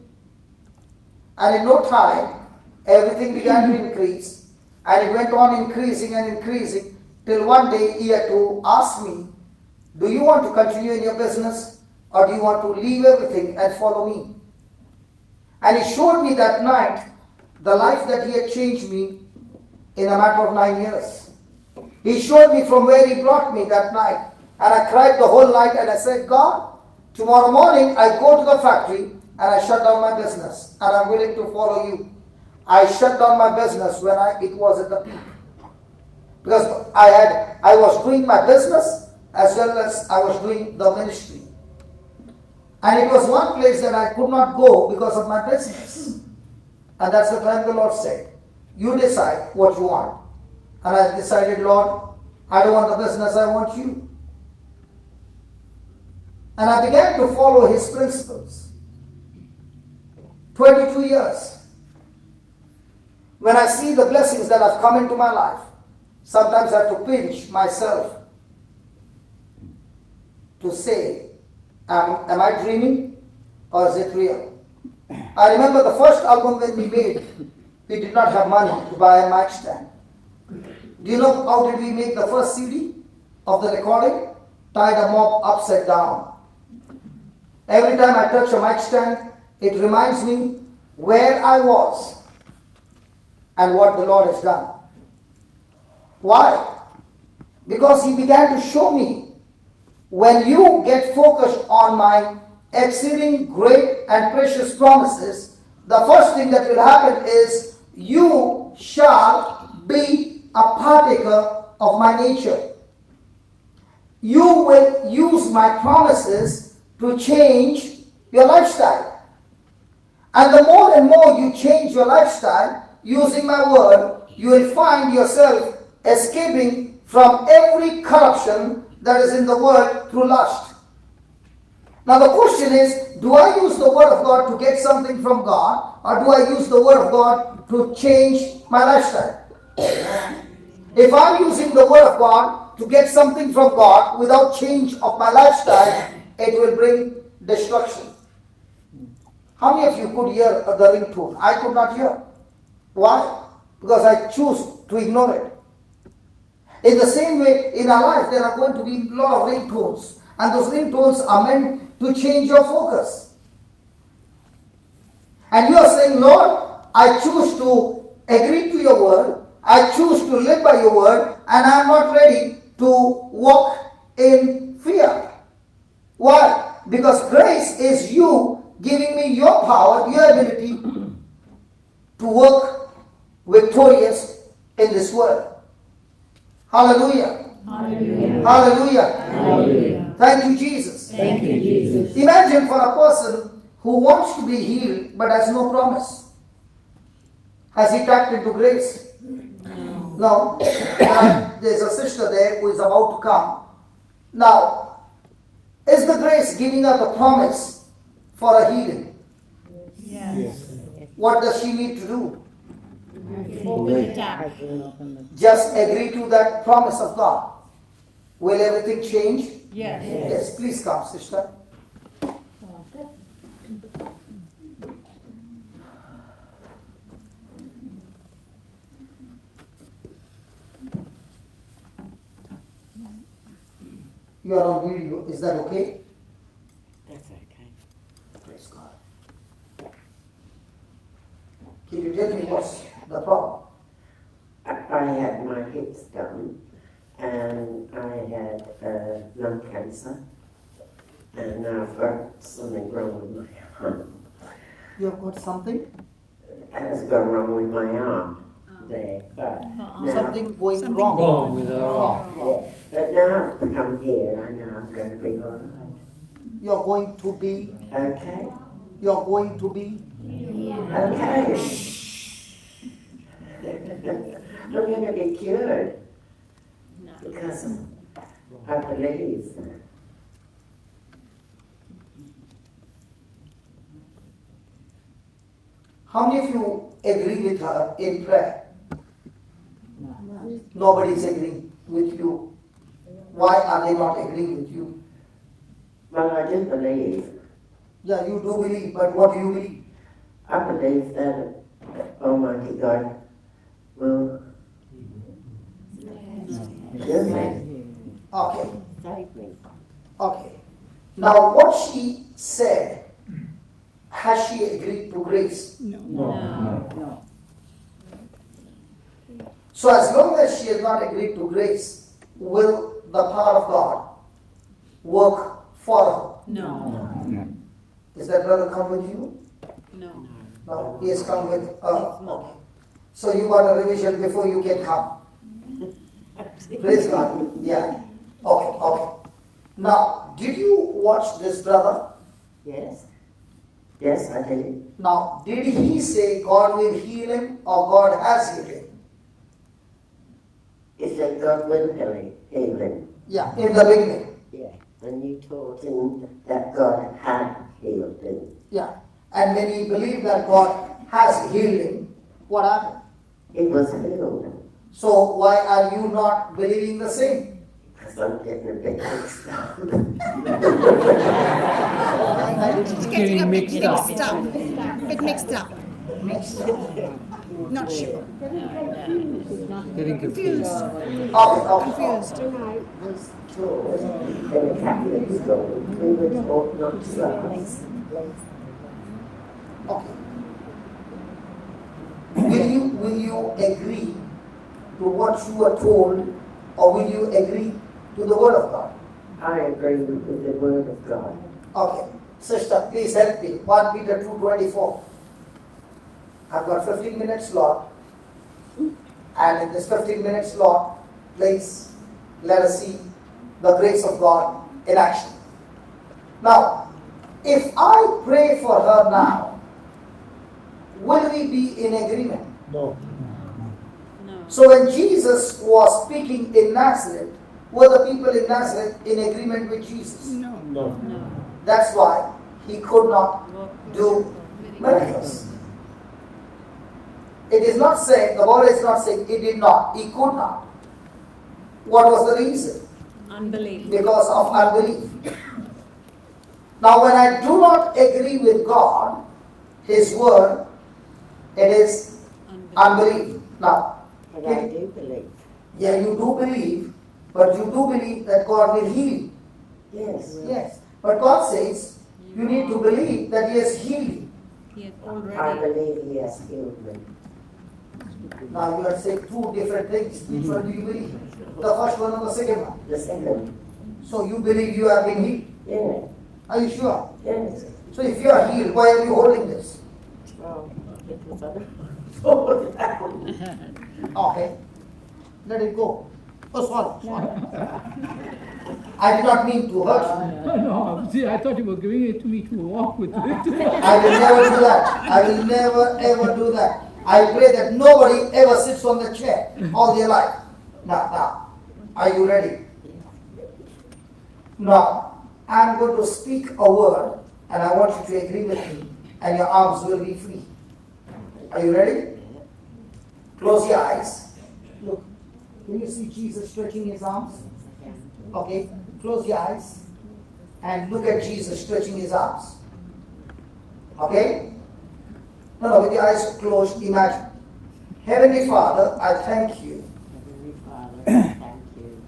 And in no time, everything began to increase. And it went on increasing and increasing till one day He had to ask me, do you want to continue in your business or do you want to leave everything and follow me? And He showed me that night the life that He had changed me in a matter of 9 years. He showed me from where He brought me that night. And I cried the whole night and I said, God, tomorrow morning I go to the factory and I shut down my business and I'm willing to follow you. I shut down my business when it was at the peak. Because I was doing my business as well as I was doing the ministry. And it was one place that I could not go because of my business. And that's the time the Lord said, you decide what you want. And I decided, Lord, I don't want the business, I want you. And I began to follow His principles. 22 years. When I see the blessings that have come into my life, sometimes I have to pinch myself to say, am I dreaming or is it real? I remember the first album when we made, we did not have money to buy a mic stand. Do you know how did we make the first CD of the recording? Tied a mop upside down. Every time I touch a mic stand, it reminds me where I was and what the Lord has done. Why? Because He began to show me, when you get focused on my exceeding great and precious promises, the first thing that will happen is you shall be a partaker of my nature. You will use my promises to change your lifestyle. And the more and more you change your lifestyle using my word, you will find yourself escaping from every corruption that is in the world through lust. Now the question is, do I use the word of God to get something from God, or do I use the word of God to change my lifestyle? If I'm using the word of God to get something from God without change of my lifestyle, it will bring destruction. How many of you could hear the ringtone? I could not hear. Why? Because I choose to ignore it. In the same way, in our life, there are going to be a lot of ringtones. And those ringtones are meant to change your focus. And you are saying, Lord, I choose to agree to your word. I choose to live by your word. And I am not ready to walk in fear. Why? Because grace is you giving me your power, your ability to work victorious in this world. Hallelujah. Hallelujah. Hallelujah. Hallelujah. Thank you, Jesus. Thank you, Jesus. Imagine for a person who wants to be healed but has no promise. Has he tapped into grace? No. There's a sister there who is about to come. Now, is the grace giving her the promise for a healing? Yes. What does she need to do? Open the tap. Just agree to that promise of God. Will everything change? Yes. Yes, please come, sister. You are on video, is that okay? That's okay. Praise God. Can you tell me what's the problem? I had my hips done, and I had lung cancer, and I've got something wrong with my arm. You have got something? Has gone wrong with my arm there, but now, Something going Something wrong. Wrong with her arm. yeah, but now I've come here, I know I'm going to be all right. You're going to be, Okay? you're going to be. Okay. I'm going to be cured because I believe. How many of you agree with her in prayer? Nobody is agreeing with you. Why are they not agreeing with you? Well, I do believe. Yeah, you do believe, but what do you believe? I believe that Almighty God will heal me, Okay, save me. okay. Now what she said, has she agreed to grace? No. So as long as she has not agreed to grace, will the power of God work for her? No. Is that brother come with you? No. No, he has come with her. Okay. So you got a revision before you can come. Praise God. Yeah. Okay. Now, did you watch this brother? Yes? Yes, I did. Now, did he say God will heal him or God has healed him? He said God will heal him. Yeah, in the beginning. Yeah. And you taught him that God had healed him. Yeah. And when he believed that God has healed him, what happened? He was healed. So why are you not believing the same? Because I'm getting a bit mixed up. It's getting a bit mixed up. Bit mixed up. Not sure. Getting confused. Okay. Confused. I was taught in a Catholic school, we were taught not to rise. Okay. Will you agree to what you are told, or will you agree to the word of God? I agree with the word of God. Okay. Sister, please help me. 1 Peter 2:24. I've got 15 minutes slot. And in this 15 minutes slot, please let us see the grace of God in action. Now, if I pray for her now, will we be in agreement? No. So when Jesus was speaking in Nazareth, were the people in Nazareth in agreement with Jesus? No. That's why he could not do miracles. It is not saying, the word is not saying he did not, he could not. What was the reason? Unbelief. Because of unbelief. Now when I do not agree with God, his word, it is unbelief. Now, But I do believe. yeah, you do believe, but you do believe that God will heal. Yes. Yes. But God says, you need to believe that he has healed you. He has I already. believe he has healed me. Now you are saying two different things. Which one do you believe? The first one or the second one? The second. So you believe you have been healed. Yeah. Are you sure? Yes. So if you are healed, why are you holding this? Well, because I thought that. Okay. Let it go. Oh, sorry. I did not mean to hurt you. No, see, I thought you were giving it to me to walk with it. I will never do that. I will never ever do that. I pray that nobody ever sits on the chair all their life. Now, are you ready? Now, I'm going to speak a word and I want you to agree with me and your arms will be free. Are you ready? Close your eyes. Look, can you see Jesus stretching his arms? Okay? Close your eyes and look at Jesus stretching his arms. Okay? No, with your eyes closed, imagine. Heavenly Father, I thank you. Heavenly Father, thank you.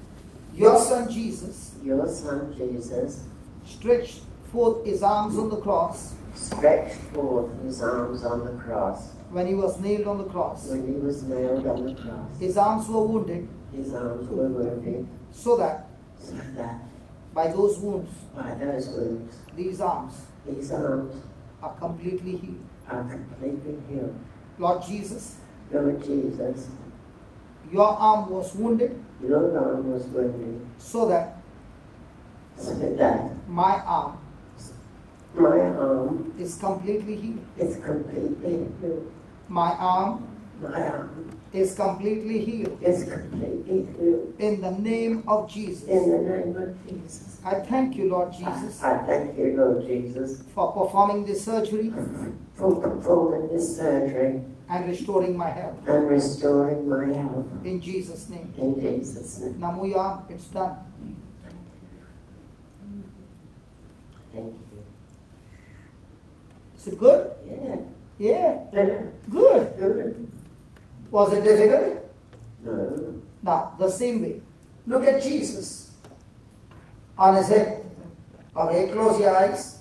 Your Son Jesus Your Son Jesus stretched forth his arms on the cross stretched forth his arms on the cross when he was nailed on the cross. when he was nailed on the cross. His arms were wounded His arms were wounded so that so that by those wounds, by those wounds, these arms these arms are completely healed. are completely healed. Lord Jesus, Lord Jesus, your arm was wounded your arm was wounded so that so that my arm my arm is completely healed. is completely healed. My arm My arm is completely healed. is completely healed. In the name of Jesus. In the name of Jesus. I thank you, Lord Jesus, I thank you, Lord Jesus, for performing this surgery for performing this surgery and restoring my health. and restoring my health. In Jesus' name. In Jesus' name. Now move your arm. It's done. Thank you. Is it good? Yeah. Yeah. Good. Good. Good. Was it difficult? No. Now, the same way. Look at Jesus on his hip. Okay, close your eyes.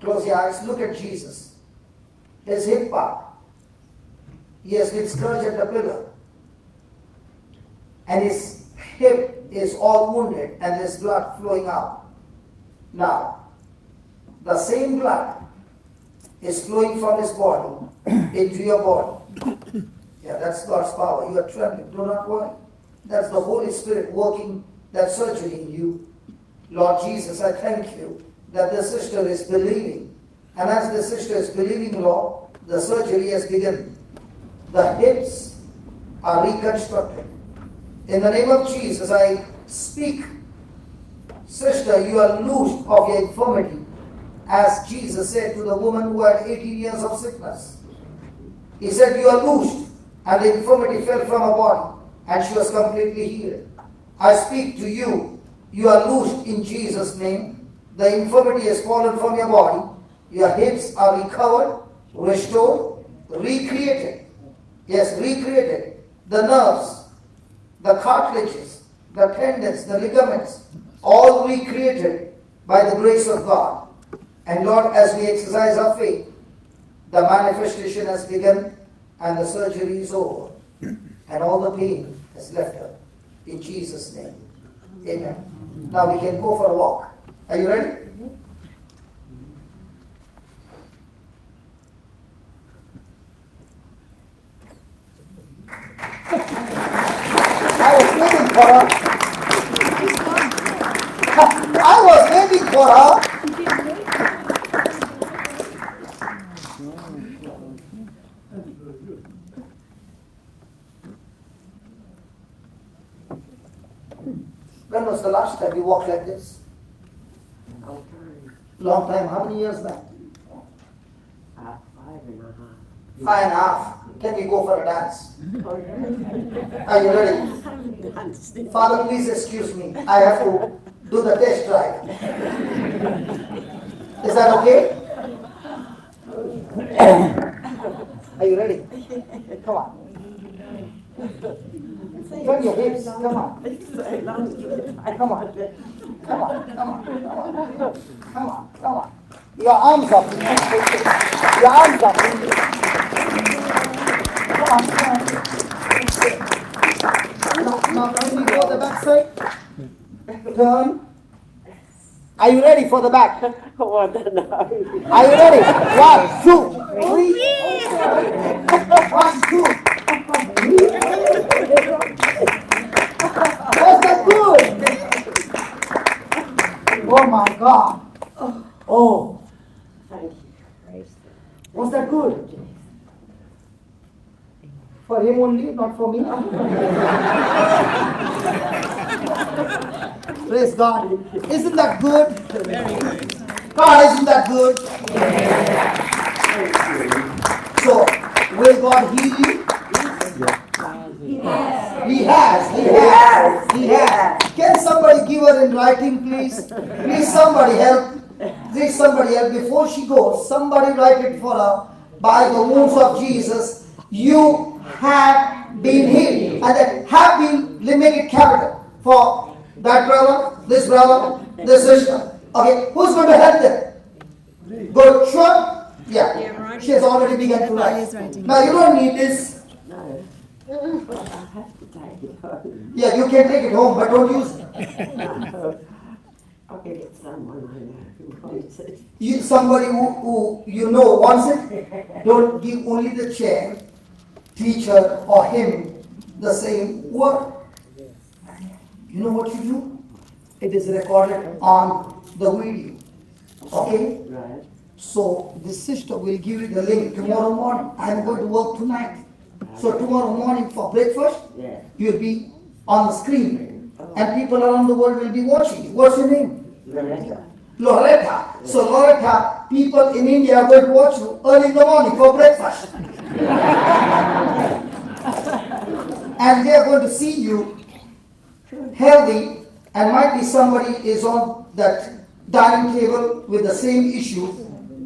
Close your eyes. Look at Jesus. His hip part. He has been scourged at the pillar. And his hip is all wounded and there's blood flowing out. Now, the same blood is flowing from his body into your body. Yeah, that's God's power. You are trembling. Do not worry. That's the Holy Spirit working that surgery in you. Lord Jesus, I thank you that the sister is believing. And as the sister is believing, Lord, the surgery has begun. The hips are reconstructed. In the name of Jesus, I speak. Sister, you are loosed of your infirmity. As Jesus said to the woman who had 18 years of sickness. He said, you are loosed. And the infirmity fell from her body. And she was completely healed. I speak to you. You are loosed in Jesus' name. The infirmity has fallen from your body. Your hips are recovered, restored, recreated. Yes, recreated. The nerves, the cartilages, the tendons, the ligaments, all recreated by the grace of God. And Lord, as we exercise our faith, the manifestation has begun and the surgery is over. And all the pain has left her. In Jesus' name. Amen. Now we can go for a walk. Are you ready? I was waiting for her. I was waiting for her. When was the last time you walked like this? Long time. How many years back? 5.5. 5.5. Can we go for a dance? Are you ready? Father, please excuse me. I have to do the test drive. Is that okay? Are you ready? Come on. Turn your hips. Come on. Come on. Come on. Come on. Come on. Come on. Your arms up. Your arms up. Come on. Now can we go the back side? Turn. Are you ready for the back? Are you ready? 1, 2, 3. 1, 2. Was that good? Oh my God. Oh. Was that good? For him only, not for me. Praise God. Isn't that good? God, isn't that good? So, will God heal you? He has. He has. He has. He has. Please somebody help. Please somebody help. Before she goes, somebody write it for her. By the wounds of Jesus, you have been healed. And that have been, make it capital. For that brother, this sister. Okay, who's going to help them? Good, sure? Yeah. She has already begun to write. Now you don't need this. No. I have to take it home. Yeah, you can take it home, but don't use it. No. I'll give it to someone I know who wants it. Somebody who you know wants it, don't give only the chair, teacher or him the same word. You know what you do? It is recorded on the video. Okay? Right. So the sister will give you the link tomorrow morning. I'm going to work tonight. So tomorrow morning for breakfast, you'll be on the screen. And people around the world will be watching you. What's your name? Loretta. Loretta. So Loretta, people in India are going to watch you early in the morning for breakfast. And they are going to see you healthy, and might be somebody is on that dining table with the same issue,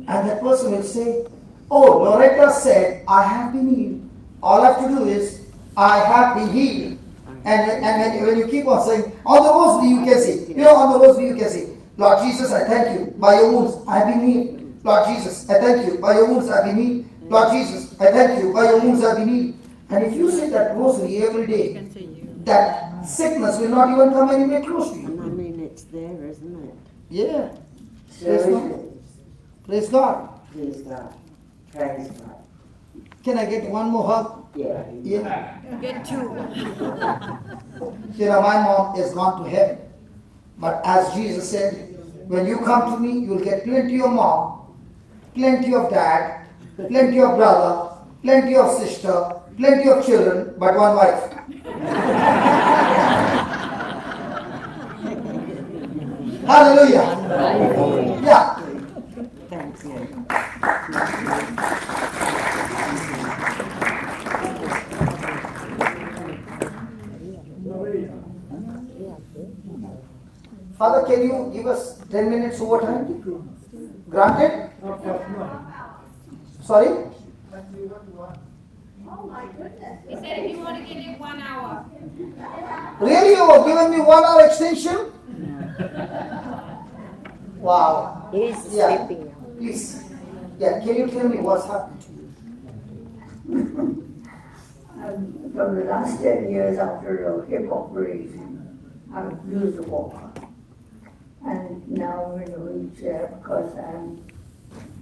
and that person will say, oh, Loretta said, I have been healed. All I have to do is, I have been healed. And when you keep on saying, on the rosary you can say, on the rosary you can say, Lord Jesus, I thank you. By your wounds, I have been healed. Lord Jesus, I thank you. By your wounds, I have been healed. Lord Jesus, I thank you. By your wounds, I have been healed. And if you say that rosary every day, that sickness will not even come anywhere close to you. And I mean, it's there, isn't it? Yeah. Praise God. Praise God. Praise God. Praise God. Can I get one more hug? Yeah. Yeah. Get two. My mom is gone to heaven. But as Jesus said, when you come to me, you'll get plenty of mom, plenty of dad, plenty of brother, plenty of sister, plenty of children, but one wife. Hallelujah. Yeah. Thank you. Father, can you give us 10 minutes overtime? Granted? Sorry? Oh my goodness. He said if you want to give it 1 hour. Really? You have given me 1 hour extension? Wow. He's sleeping. Please. Yeah, can you tell me what's happened to you? From the last 10 years after hip operation, I've used a walker. And now I'm in a wheelchair because I'm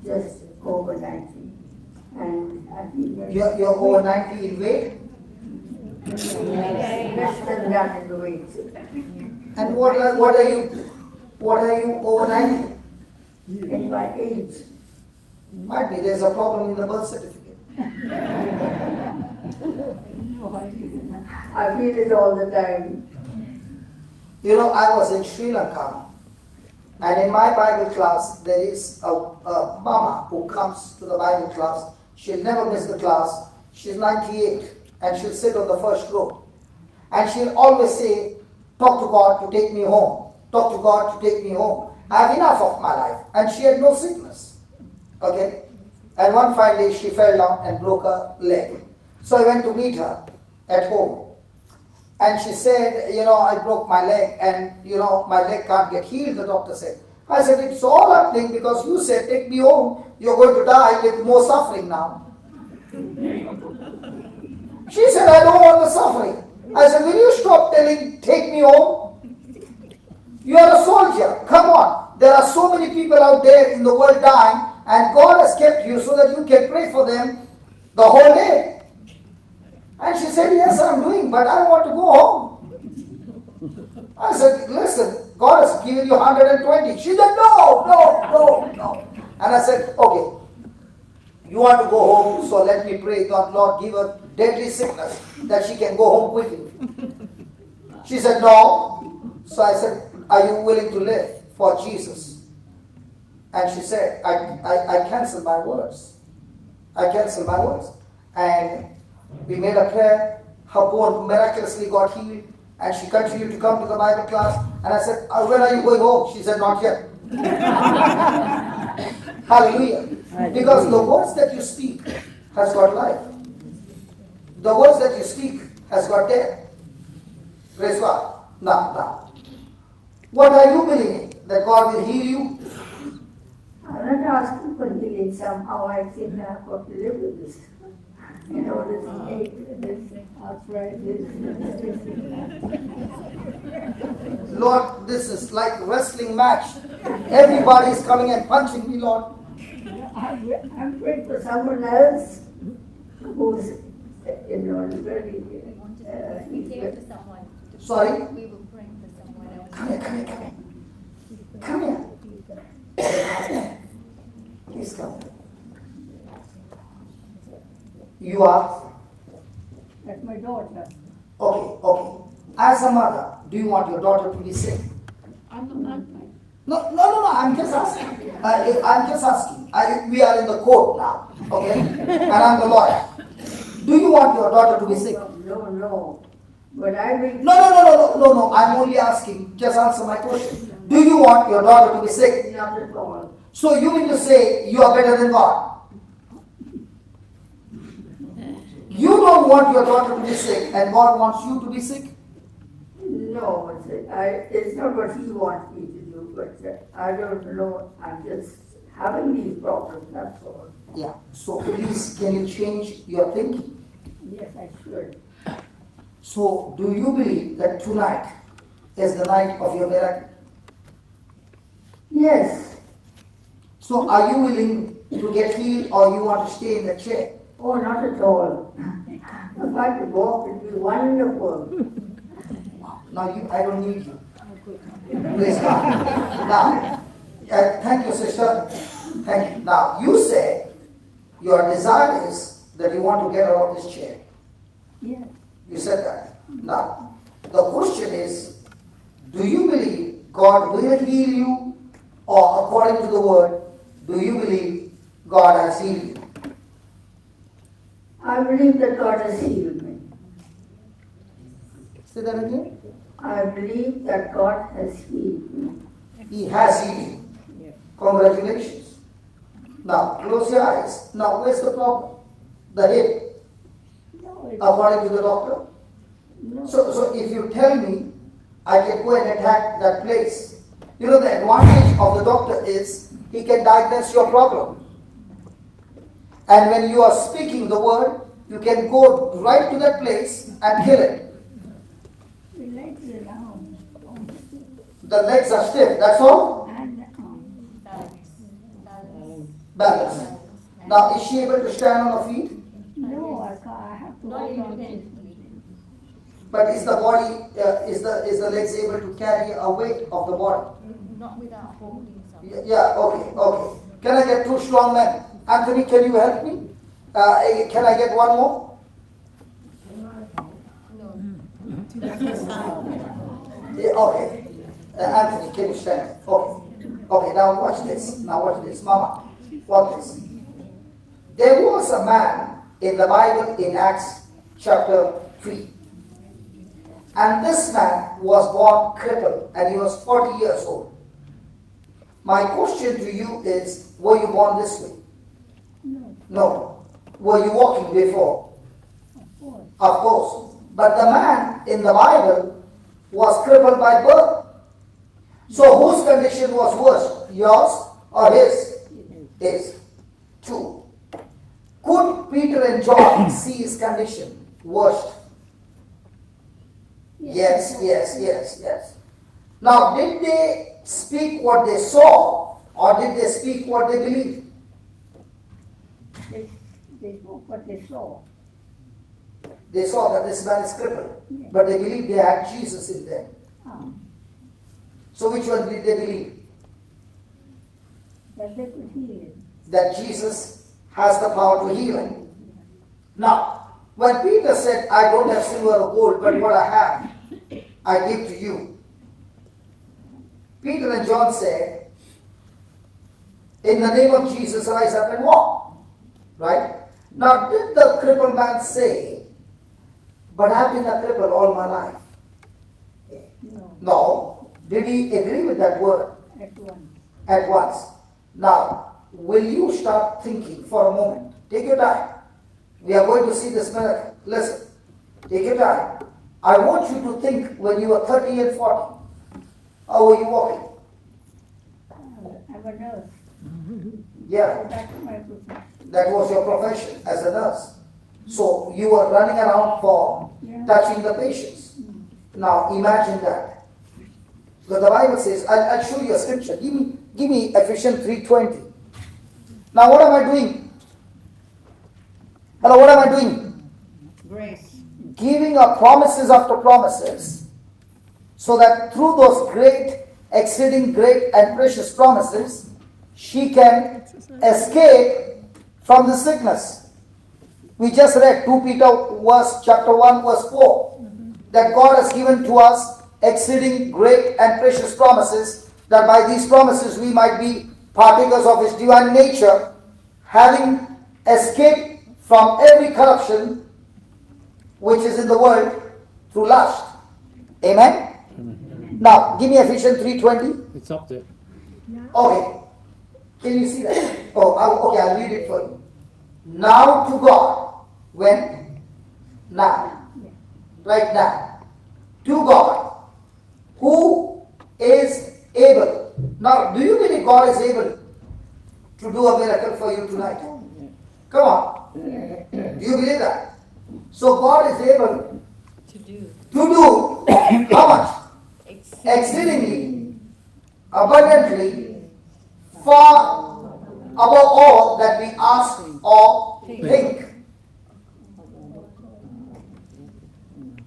just over 90. And I feel very You're over 90 in weight? less than that in the weight. And what are you over 90? In my age. Might be there's a problem in the birth certificate. I feel it all the time. I was in Sri Lanka, and in my Bible class, there is a mama who comes to the Bible class. She'll never miss the class. She's 98, and she'll sit on the first row. And she'll always say, talk to God to take me home. Talk to God to take me home. I have enough of my life. And she had no sickness. Okay? And one fine day, she fell down and broke her leg. So I went to meet her at home. And she said, I broke my leg and, my leg can't get healed, the doctor said. I said, it's all happening because you said, take me home. You're going to die with more suffering now. She said, I don't want the suffering. I said, will you stop telling, take me home? You are a soldier. Come on. There are so many people out there in the world dying, and God has kept you so that you can pray for them the whole day. And she said, yes, I'm doing, but I want to go home. I said, listen, God has given you 120. She said, no. And I said, okay, you want to go home, so let me pray, God, Lord, give her deadly sickness that she can go home quickly. She said, no. So I said, are you willing to live for Jesus? And she said, I cancel my words. And we made a prayer. Her bone miraculously got healed, and she continued to come to the Bible class. And I said, when are you going home? She said, not yet. Hallelujah. Because the words that you speak has got life. The words that you speak has got death. Praise God. Now. What are you believing? That God will heal you? I'm not asking for healing. Somehow I think I've got to live with this. You know, this ache, this arthritis. Lord, this is like a wrestling match. Everybody is coming and punching me, Lord. I'm praying for someone else who's, you know, very. Sorry? We were praying for someone else. Come here. Please come. You are? That's my daughter. Okay. As a mother, do you want your daughter to be sick? I'm not fine. No, I'm just asking. We are in the court now, okay? And I'm the lawyer. Do you want your daughter to be sick? No. But I will. No. I'm only asking. Just answer my question. Do you want your daughter to be sick? Not at all. So you mean to say you are better than God? You don't want your daughter to be sick, and God wants you to be sick? No, it's not what He wants me to do, but I don't know. I'm just having these problems, that's all. Yeah. So please, can you change your thinking? Yes, I should. So do you believe that tonight is the night of your miracle? Yes. So are you willing to get healed, or you want to stay in the chair? Oh, not at all. If I could walk, it would be wonderful. Now I don't need you. Praise God. Now, thank you, sister. Thank you. Now, you say your desire is that you want to get out of this chair. Yes. You said that. Now, the question is, do you believe God will heal you, or according to the word, do you believe God has healed you? I believe that God has healed me. Say that again. I believe that God has healed me. He has healed you. Congratulations. Now, close your eyes. Now, where's the problem? The hip. No, According to the doctor. no. So if you tell me, I can go and attack that place. You know, the advantage of the doctor is he can diagnose your problem. And when you are speaking the word, you can go right to that place and kill it. The legs are down. The legs are stiff, that's all? And Balance. Now, is she able to stand on her feet? no, I can't. I have to hold on to this. But is the body, is the legs able to carry a weight of the body? Not without holding something. Yeah, okay. Can I get two strong men? Anthony, can you help me? Can I get one more? Yeah, okay. Anthony, can you stand? Okay, now watch this. Mama. Watch this. There was a man in the Bible in Acts chapter 3. And this man was born crippled, and he was 40 years old. My question to you is, were you born this way? No. Were you walking before? Of course. But the man in the Bible was crippled by birth. So whose condition was worse? Yours or his? His. 2. Could Peter and John see his condition worse? Yes. Now, did they speak what they saw, or did they speak what they believed? They spoke what they saw. They saw that this man is crippled, but they believed they had Jesus in them. So which one did they believe? That they could heal him. That Jesus has the power to heal him. Now, when Peter said, I don't have silver or gold, but what I have, I give to you. Peter and John said, in the name of Jesus, rise up and walk. Right? Now, did the crippled man say, but I've been a cripple all my life? No. Did he agree with that word? At once. At once. Now, will you start thinking for a moment? Take your time. We are going to see this miracle. Listen. Take your time. I want you to think when you were 30 and 40. How were you walking? I'm a nurse. Yeah. That's my profession. That was your profession as a nurse. So you were running around for touching the patients. Now imagine that. Because the Bible says, I'll show you a scripture. Give me Ephesians 3:20. Now what am I doing? Hello, what am I doing? Grace. Giving her promises after promises, so that through those great, exceeding great and precious promises, she can escape from the sickness. We just read 2 Peter chapter 1 verse 4, that God has given to us exceeding great and precious promises, that by these promises we might be partakers of His divine nature, having escaped from every corruption which is in the world through lust. Amen? Now, give me Ephesians 3:20. It's up there. Okay. Can you see that? Okay, I'll read it for you. Now to God. When? Now. Right now. To God, who is able. Now, do you believe God is able to do a miracle for you tonight? Come on. Do you believe that? So God is able To do. how much? Exceedingly, abundantly, far above all that we ask or think.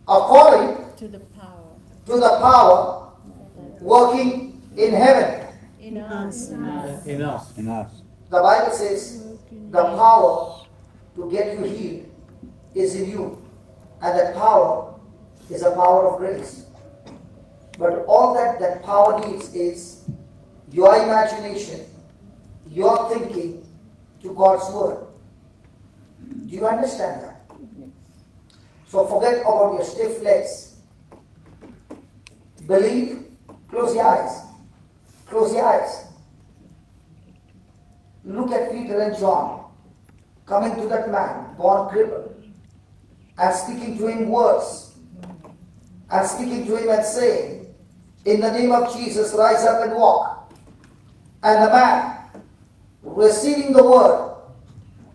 According To the power. to the power working in heaven. In us. In us. In us. The Bible says the power to get you healed is in you. And that power is a power of grace. But all that power needs is your imagination, your thinking to God's word. Do you understand that? So forget about your stiff legs. Believe. Close your eyes. Close your eyes. Look at Peter and John coming to that man, born crippled, and speaking to him words, and speaking to him and saying, in the name of Jesus, rise up and walk. And the man, receiving the word,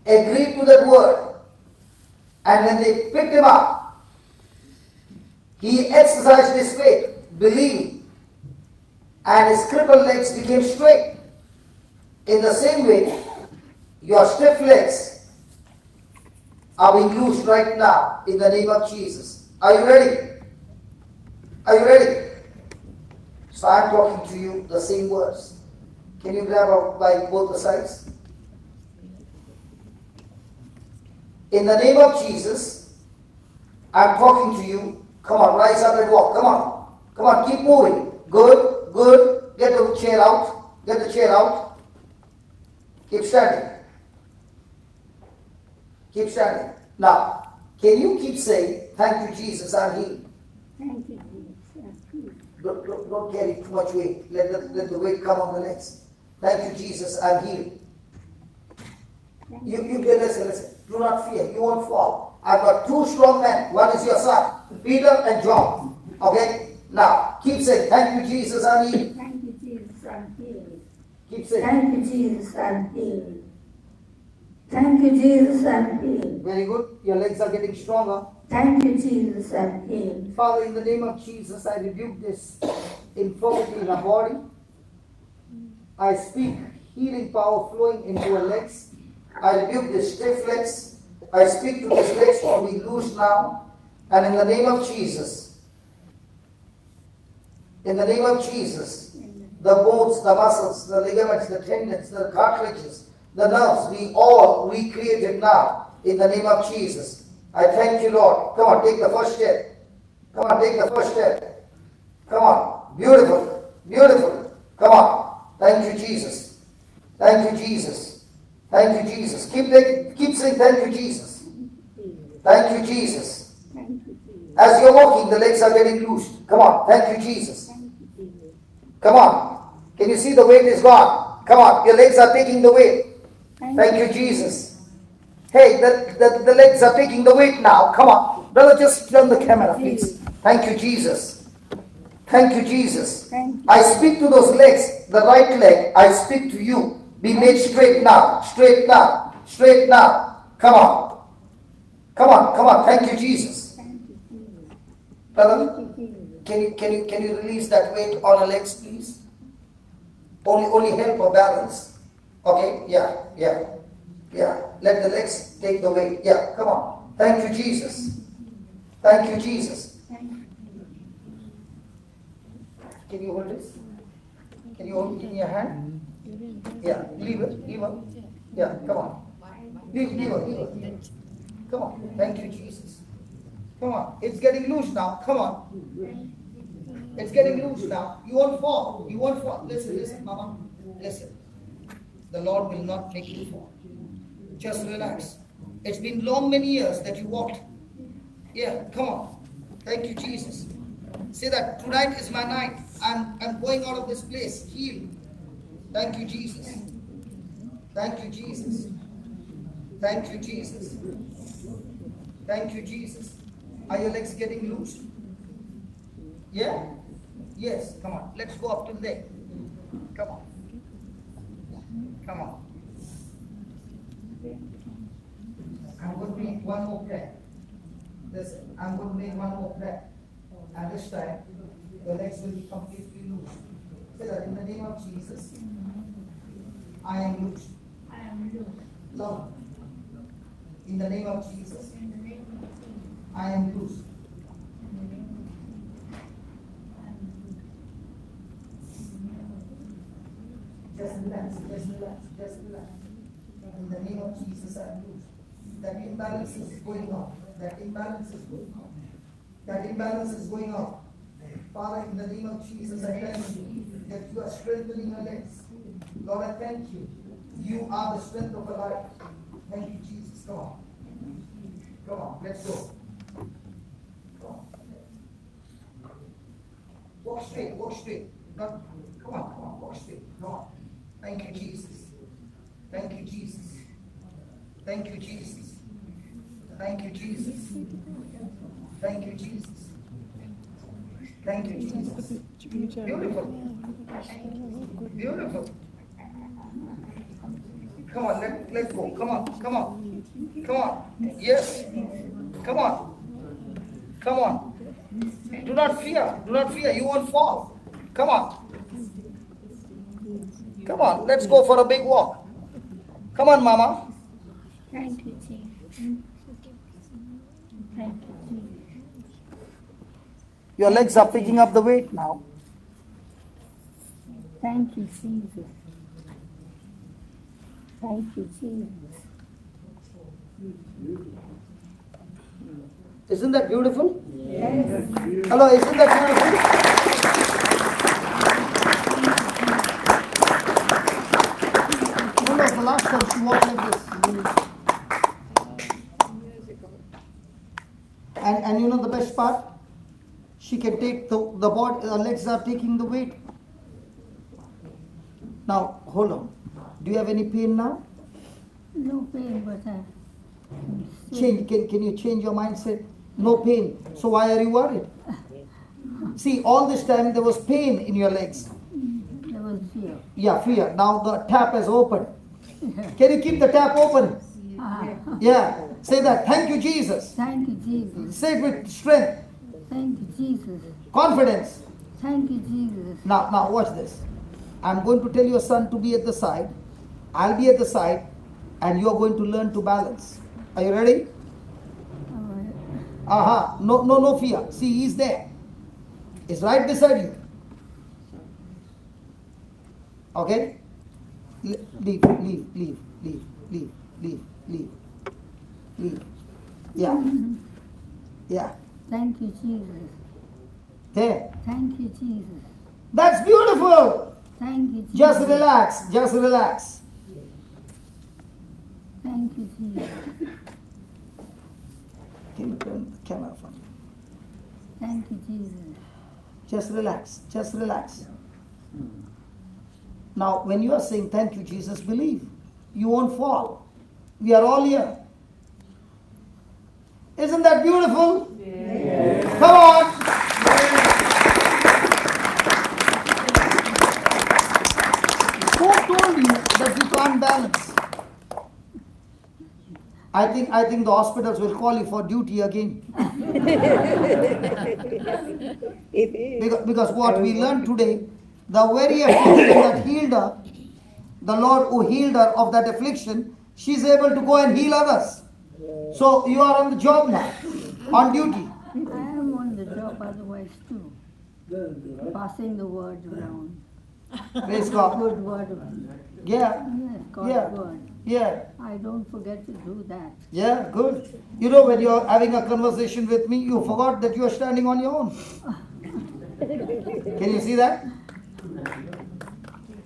agreed to that word. And when they picked him up, he exercised his faith, believing, and his crippled legs became straight. In the same way, your stiff legs are being loosed right now in the name of Jesus. Are you ready? Are you ready? So I'm talking to you the same words. Can you grab up by both the sides? In the name of Jesus, I'm talking to you. Come on, rise up and walk. Come on. Come on, keep moving. Good, good. Get the chair out. Get the chair out. Keep standing. Keep standing. Now, can you keep saying, thank you, Jesus, I'm healed? Thank you, Jesus. I'm healed. Don't carry too much weight. Let the weight come on the legs. Thank you, Jesus, I'm healed. You listen. Do not fear. You won't fall. I've got two strong men. One is your son, Peter and John. Okay? Now, keep saying, thank you, Jesus, I'm healed. Thank you, Jesus, I'm healed. Keep saying. Thank you, Jesus, I'm healed. Thank you, Jesus, I'm healed. Very good. Your legs are getting stronger. Thank you, Jesus, I'm healed. Father, in the name of Jesus, I rebuke this infirmity in our body. I speak healing power flowing into her legs. I rebuke the stiff legs. I speak to these legs to be loose now. And in the name of Jesus, in the name of Jesus, the bones, the muscles, the ligaments, the tendons, the cartilages, the nerves, we all recreated now in the name of Jesus. I thank you, Lord. Come on, take the first step. Come on, take the first step. Come on. Beautiful. Beautiful. Come on. Thank you, Jesus. Thank you, Jesus. Thank you, Jesus. Keep saying thank you, Jesus. Thank you, Jesus. As you're walking, the legs are getting loosed. Come on. Thank you, Jesus. Come on. Can you see the weight is gone? Come on. Your legs are taking the weight. Thank you, Jesus. Hey, the legs are taking the weight now. Come on. Brother, just turn the camera, please. Thank you, Jesus. Thank you, Jesus. I speak to those legs. The right leg, I speak to you. Be made straight now. Straight now. Straight now. Come on. Come on. Come on. Thank you, Jesus. Brother, can you release that weight on the legs, please? Only help or balance. Okay? Yeah. Let the legs take the weight. Yeah, come on. Thank you, Jesus. Thank you, Jesus. Can you hold this? Can you hold it in your hand? Yeah, leave it. Yeah, come on. Leave it. Come on. Thank you, Jesus. Come on. It's getting loose now. Come on. It's getting loose now. You won't fall. Listen, Mama. Listen. The Lord will not make you fall. Just relax. It's been many years that you walked. Yeah, come on. Thank you, Jesus. Say that tonight is my night. I'm going out of this place healed. Thank you, Jesus. Thank you, Jesus. Thank you, Jesus. Thank you, Jesus. Are your legs getting loose? Yeah? Yes, come on. Let's go up to there. Come on. Come on. I'm going to make one more prayer. Listen, I'm going to make one more prayer. And this time, your legs will be completely loose. Say that in the name of Jesus, I am loose. Lord, in the name of Jesus, I am loose. Just relax. In the name of Jesus, I am loose. That imbalance is going on. That imbalance is going on. Father, in the name of Jesus, I thank you that you are strengthening our legs. Lord, I thank you. You are the strength of our life. Thank you, Jesus. Come on. Let's go. Come on. Walk straight. Come on. Walk straight. Come on. Thank you, Jesus. Thank you, Jesus. Thank you, Jesus. Thank you, Jesus. Thank you, Jesus. Thank you, Jesus. Beautiful. Come on, let's go. Come on. Yes. Come on. Do not fear. You won't fall. Come on. Let's go for a big walk. Come on, Mama. Thank you, Jesus. Thank you, Jesus. Your legs are picking up the weight now. Thank you, Jesus. Thank you, Jesus. Isn't that beautiful? Yes. Hello, isn't that beautiful? When was the last time she walked like this? And you know the best part? She can take the body, her legs are taking the weight. Now, hold on. Do you have any pain now? No pain, but Can you change your mindset? No pain. So why are you worried? See, all this time there was pain in your legs. there was fear. Yeah, fear. Now the tap is open. Can you keep the tap open? Yeah. Say that. Thank you, Jesus. Thank you, Jesus. Say it with strength. Thank you, Jesus. Confidence. Thank you, Jesus. Now watch this. I'm going to tell your son to be at the side. I'll be at the side, and you are going to learn to balance. Are you ready? All right. No fear. See, he's there. He's right beside you. Okay? Leave. Yeah. Thank you, Jesus. There. Thank you, Jesus. That's beautiful. Thank you, Jesus. Just relax. Thank you, Jesus. Can you turn the camera from me? Thank you, Jesus. Just relax. Now, when you are saying thank you, Jesus, believe. You won't fall. We are all here. Isn't that beautiful? Yes. Come on. Who told you that you can't balance? I think the hospitals will call you for duty again. Because what we learned today, the very affliction that healed her, the Lord who healed her of that affliction, she's able to go and heal others. So you are on the job now, on duty. I am on the job otherwise too. Passing the word around. Praise God. Good word. Yeah. Yes, God's Yeah. word. Yeah. I don't forget to do that. Yeah, good. You know, when you're having a conversation with me, you forgot that you are standing on your own. Can you see that?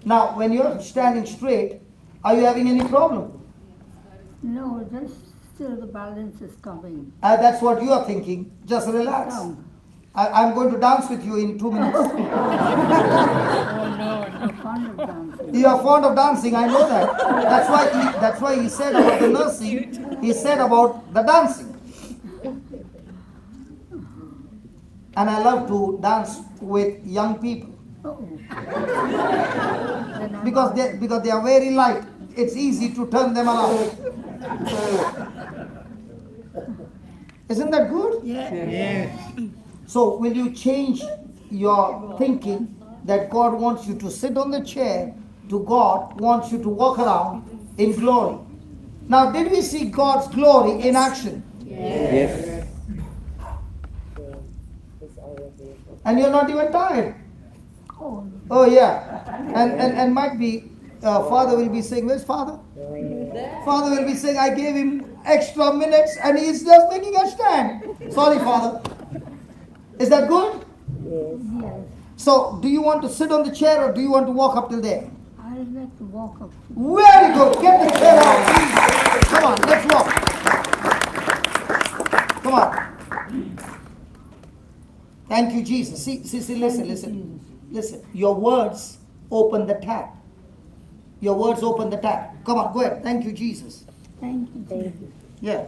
Now, when you're standing straight, are you having any problem? No, just still the balance is coming. That's what you are thinking. Just relax. Come. I'm going to dance with you in 2 minutes. I'm fond of dancing. You are fond of dancing, I know that. That's why he said about the nursing, he said about the dancing. And I love to dance with young people. Because they are very light. It's easy to turn them around. Isn't that good? Yes. So will you change your thinking that God wants you to sit on the chair to God wants you to walk around in glory? Now, did we see God's glory in action? Yes. And you're not even tired. Oh yeah. And might be Father will be saying, where's Father? Father will be saying, I gave him extra minutes and he's just making a stand. Sorry, Father. Is that good? Yes. So, do you want to sit on the chair or do you want to walk up till there? I'd like to walk up. Very good. Get the chair out. Come on, let's walk. Come on. Thank you, Jesus. See, listen. Your words open the tap. Your words open the tap. Come on, go ahead. Thank you, Jesus. Thank you. Yeah.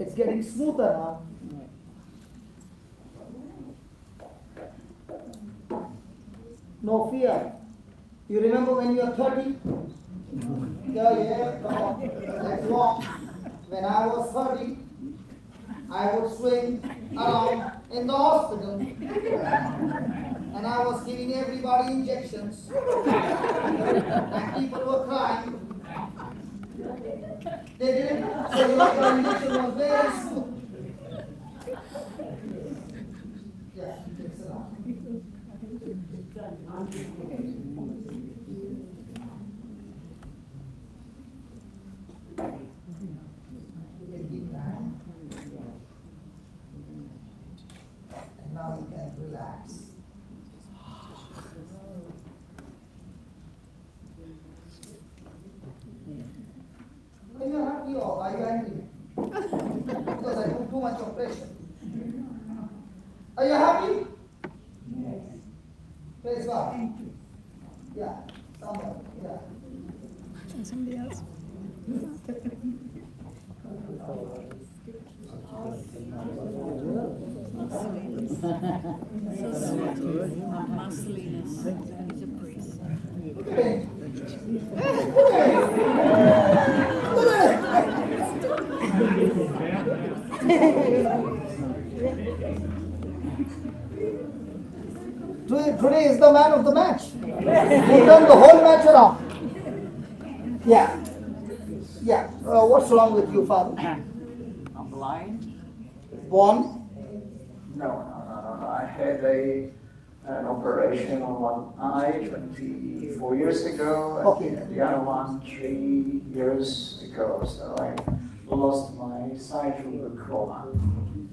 It's getting smoother now. No fear. You remember when you were 30? Yeah, come on. Let's walk. When I was 30, I would swing around in the hospital. And I was giving everybody injections. And people were crying. They didn't. So the injection was very smooth. Yeah, it's around. And now you can relax. Are you happy or are you angry? Because I put too much of pressure. Are you happy? Yes. Praise God. Yeah. Somebody. Yeah. Somebody else. Marcelinus. He's a priest. Today is the man of the match. He turned the whole match around. Yeah. What's wrong with you, Father? I'm blind. Born? No. I had an operation on one eye 24 years ago, Okay. and the other one 3 years ago. So I lost my sight through glaucoma.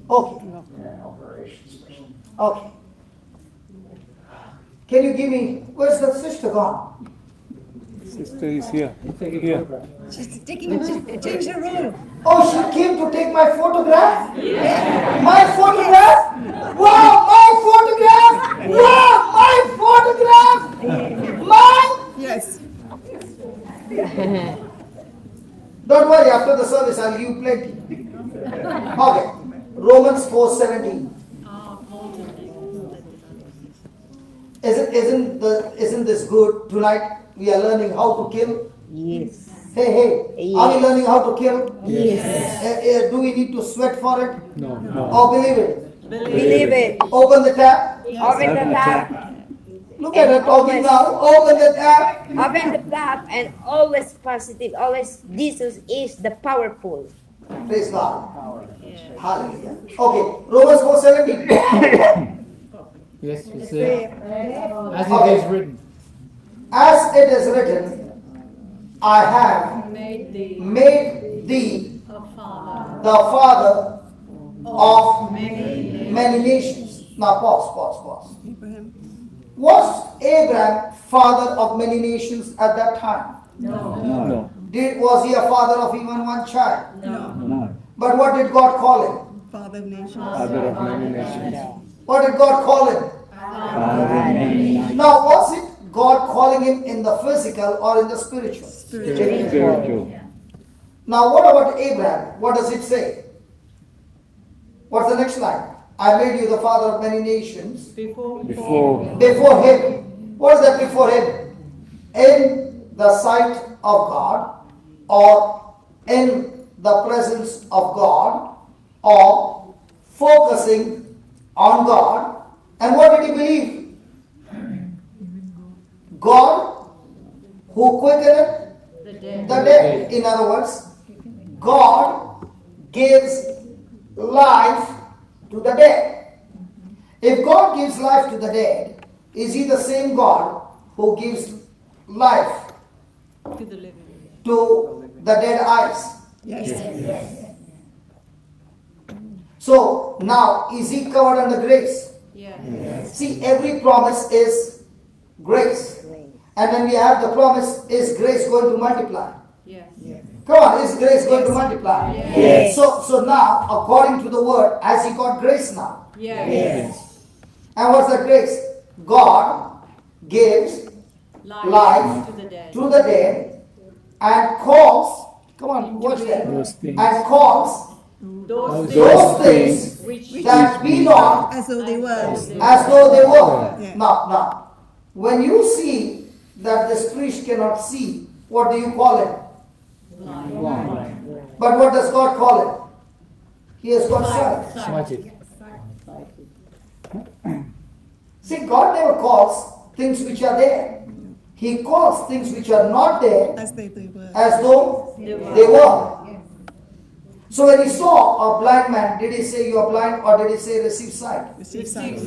Okay. Operation special. Sister is here. Here. She's taking to change the room. Oh, she came to take my photograph? My photograph? Wow, my photograph! Wow, my photograph! Mine? Yes. Don't worry, after the service I'll give you plenty. Okay, Romans 4:17. Isn't this good? Tonight we are learning how to kill. Yes. Hey, are we learning how to kill? Yes. Do we need to sweat for it? No. Or believe it? Believe it. Open the tap. Open the tap. Look at her talking now. Open the tap. Open the tap and always positive. Always Jesus is the powerful. Praise God. Hallelujah. Okay, Romans 4:17. Yes, you say. As it is written. As it is written, I have Made thee made thee a father the father of many many nations. Now pause. Abraham. Was Abraham father of many nations at that time? No. Was he a father of even one child? No. But what did God call him? Father of nations. Father of many nations. What did God call him? Father of many nations. Now was it God calling him in the physical or in the spiritual? Spiritual. Now what about Abraham? What does it say? What's the next line? I made you the father of many nations. Before. Before him. What is that before him? In the sight of God, or in the presence of God, or focusing on God. And what did he believe? God who quickeneth the dead. the dead. In other words, God gives life to the dead. If God gives life to the dead, is he the same God who gives life To the living. to the dead eyes? Yes. So now, is he covered under grace? Yes. See, every promise is grace. And when we have the promise, is grace going to multiply? Yes. Come on, is grace going to multiply? Yes. So now, according to the word, has he got grace now? Yes. And what's that grace? God gives life to the dead. to the dead and calls, come on, watch that, Those things. and calls Those those things which that be not As though they were. as though they were. Yeah. Now, when you see that this priest cannot see, what do you call him? Blind. But what does God call him? He has got sight. Sighted. See, God never calls things which are there. He calls things which are not there As they were. as though they were. So when he saw a blind man, did he say you are blind, or did he say receive sight? Receive sight.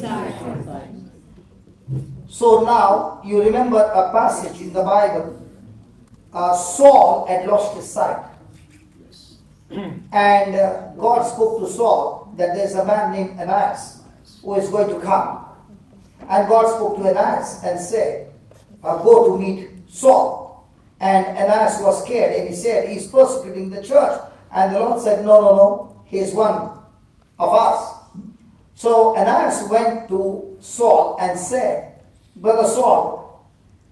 So now you remember a passage in the Bible. Saul had lost his sight. And God spoke to Saul that there's a man named Ananias who is going to come. And God spoke to Ananias and said, go to meet Saul. And Ananias was scared and he said, he's persecuting the church. And the Lord said, no, he is one of us. So Ananias went to Saul and said, Brother Saul,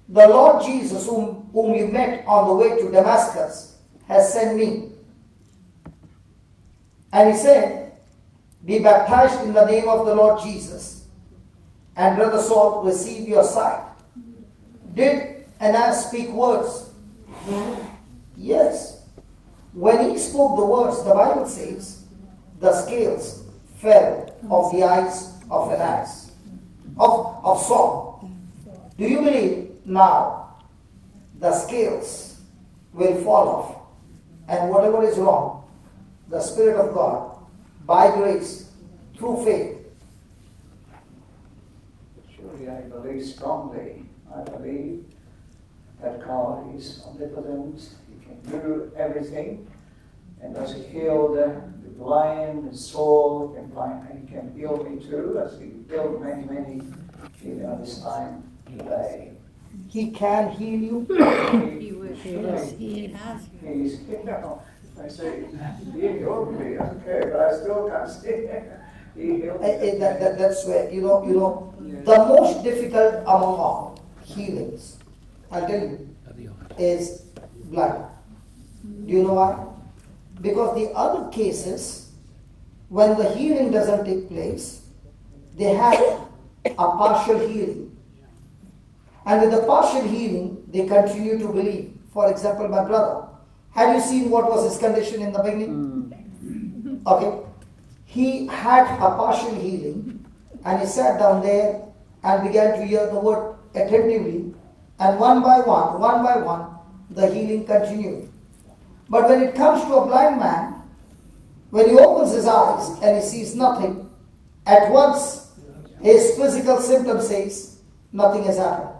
the Lord Jesus whom you met on the way to Damascus has sent me. And he said, be baptized in the name of the Lord Jesus, and Brother Saul, receive your sight. Did Ananias speak words? Yes. When he spoke the words, the Bible says, the scales fell off the eyes of Ananias, of Saul. Do you believe now the scales will fall off, and whatever is wrong, the Spirit of God, by grace, through faith? Surely I believe strongly. I believe that God is omnipotent. He can do everything. And as He healed the blind and Saul, He can heal me too, as He healed many, even at this time today. He can heal you. He will. He has. He's, I say, he healed me, okay, but I still can't see. He healed me. That's where, the most difficult among all healings, I'll tell you, is blind. Do you know why? Because the other cases, when the healing doesn't take place, they have a partial healing. And with the partial healing, they continue to believe. For example, my brother, have you seen what was his condition in the beginning? Okay. He had a partial healing, and he sat down there and began to hear the word attentively, and one by one, the healing continued. But when it comes to a blind man, when he opens his eyes and he sees nothing, at once his physical symptom says nothing has happened.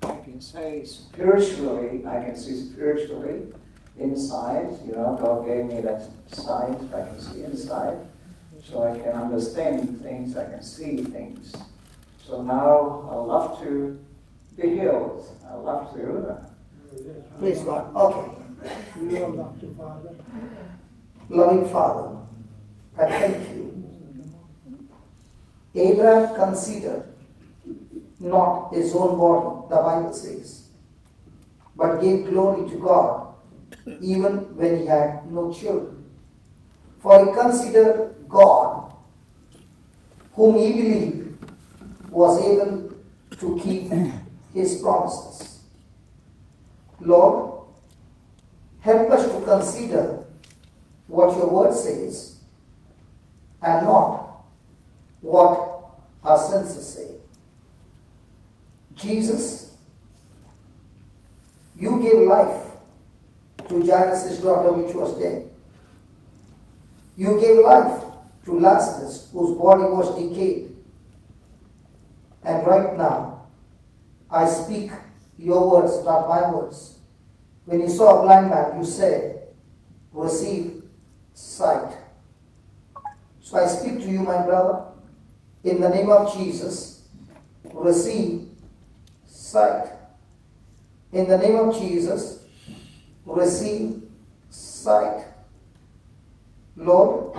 I can say spiritually, I can see spiritually inside, God gave me that sight, I can see inside, so I can understand things, I can see things. So now I love to be healed. I love to. Praise God. Okay. Loving Father, I thank you. Abraham considered not his own body, the Bible says, but gave glory to God even when he had no children. For he considered God, whom he believed was able to keep his promises. Lord, help us to consider what your word says and not what our senses say. Jesus, you gave life to Jairus' daughter which was dead. You gave life to Lazarus whose body was decayed. And right now, I speak your words, not my words. When you saw a blind man, you said, receive sight. So I speak to you, my brother, in the name of Jesus, receive sight. In the name of Jesus, receive sight. Lord,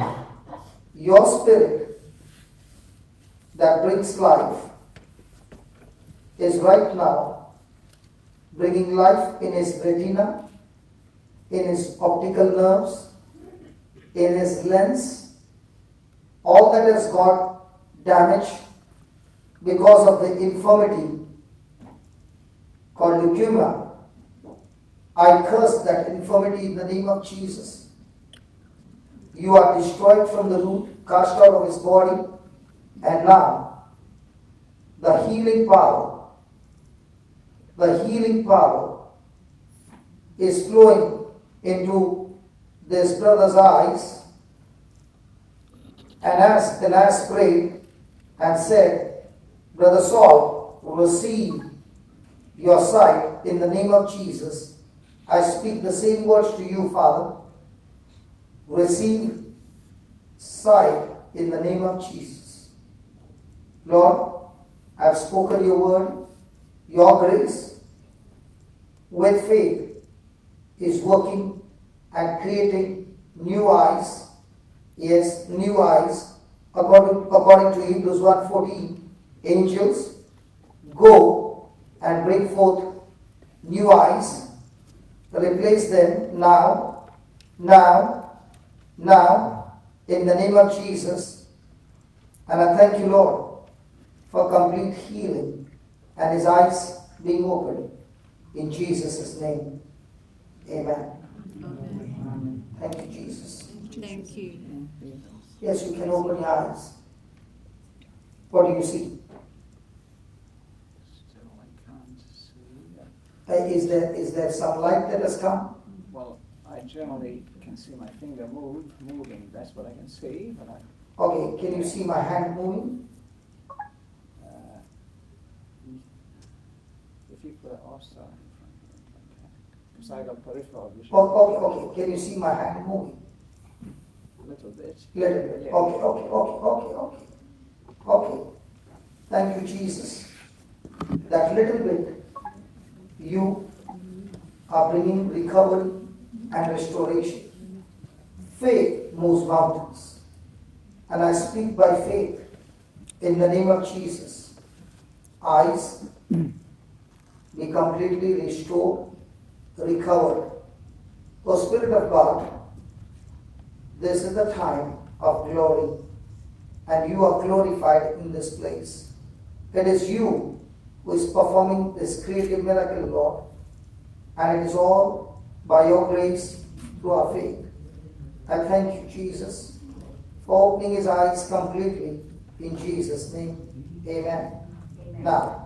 your spirit that brings life is right now bringing life in his retina, in his optical nerves, in his lens, all that has got damage because of the infirmity called leukemia. I curse that infirmity in the name of Jesus. You are destroyed from the root, cast out of his body, and now the healing power is flowing into this brother's eyes. And as the last prayed and said, Brother Saul, receive your sight in the name of Jesus. I speak the same words to you, Father. Receive sight in the name of Jesus. Lord, I have spoken your word, your grace, with faith, is working and creating new eyes. Yes, new eyes. According to Hebrews 1:14, angels go and bring forth new eyes. Replace them now, in the name of Jesus. And I thank you, Lord, for complete healing and his eyes being opened. In Jesus' name, amen. Amen. Thank you, Jesus. Thank you. Yes, you can open your eyes. What do you see? Still, I can't see. Is there some light that has come? Well, I generally can see my finger moving. That's what I can see. But Okay, can you see my hand moving? if you put an offside in front of it, because I got peripheral vision. Okay. Can you see my hand moving? A little bit. Little bit. Yeah. Okay. Thank you, Jesus. that little bit you are bringing recovery and restoration. Faith moves mountains. And I speak by faith in the name of Jesus. Eyes be completely restored, recovered. O Spirit of God, this is the time of glory, and you are glorified in this place. It is you who is performing this creative miracle, Lord, and it is all by your grace through our faith. I thank you, Jesus, for opening his eyes completely in Jesus' name. Amen. Now,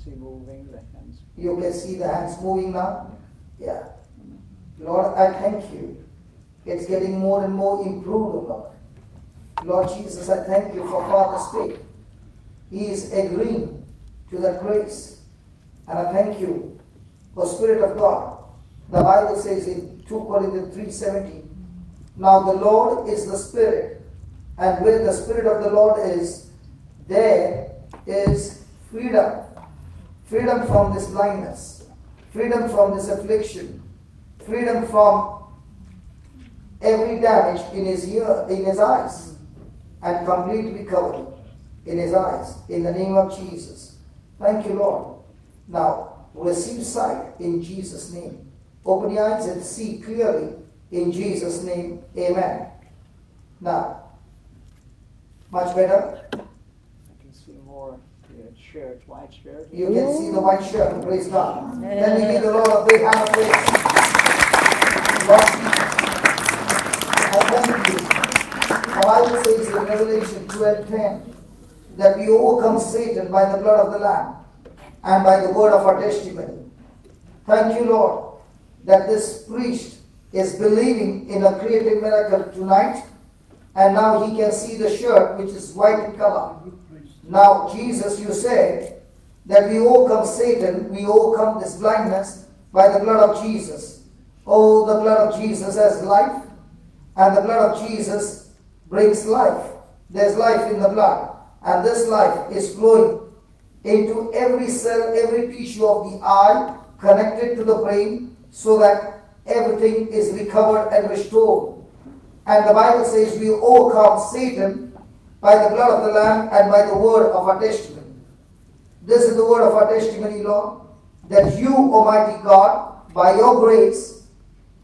See moving the hands. you can see the hands moving now. Yeah. Lord, I thank you. It's getting more and more improved, Lord. Lord Jesus, I thank you for Father's faith. He is agreeing to that grace. And I thank you for Spirit of God. The Bible says in 2 Corinthians 3:17, now the Lord is the Spirit, and where the Spirit of the Lord is, there is freedom. Freedom from this blindness, freedom from this affliction, freedom from every damage in his ear, in his eyes, and complete recovery in his eyes, in the name of Jesus. Thank you, Lord. Now, receive sight in Jesus' name. Open your eyes and see clearly in Jesus' name. Amen. Now, much better? I can see more the shirt, white shirt. You can see the white shirt. Praise God. Then we give the Lord a big hand of praise. Lord, I thank you. The Bible says in Revelation 12:10 that we overcome Satan by the blood of the Lamb and by the word of our testimony. Thank you, Lord, that this priest is believing in a creative miracle tonight, and now he can see the shirt which is white in color. Now, Jesus, you said that we overcome Satan, we overcome this blindness by the blood of Jesus. Oh, the blood of Jesus has life, and the blood of Jesus brings life. There's life in the blood, and this life is flowing into every cell, every tissue of the eye, connected to the brain, so that everything is recovered and restored. And the Bible says we overcome Satan by the blood of the Lamb and by the word of our testimony. This is the word of our testimony, Lord, that you, Almighty God, by your grace,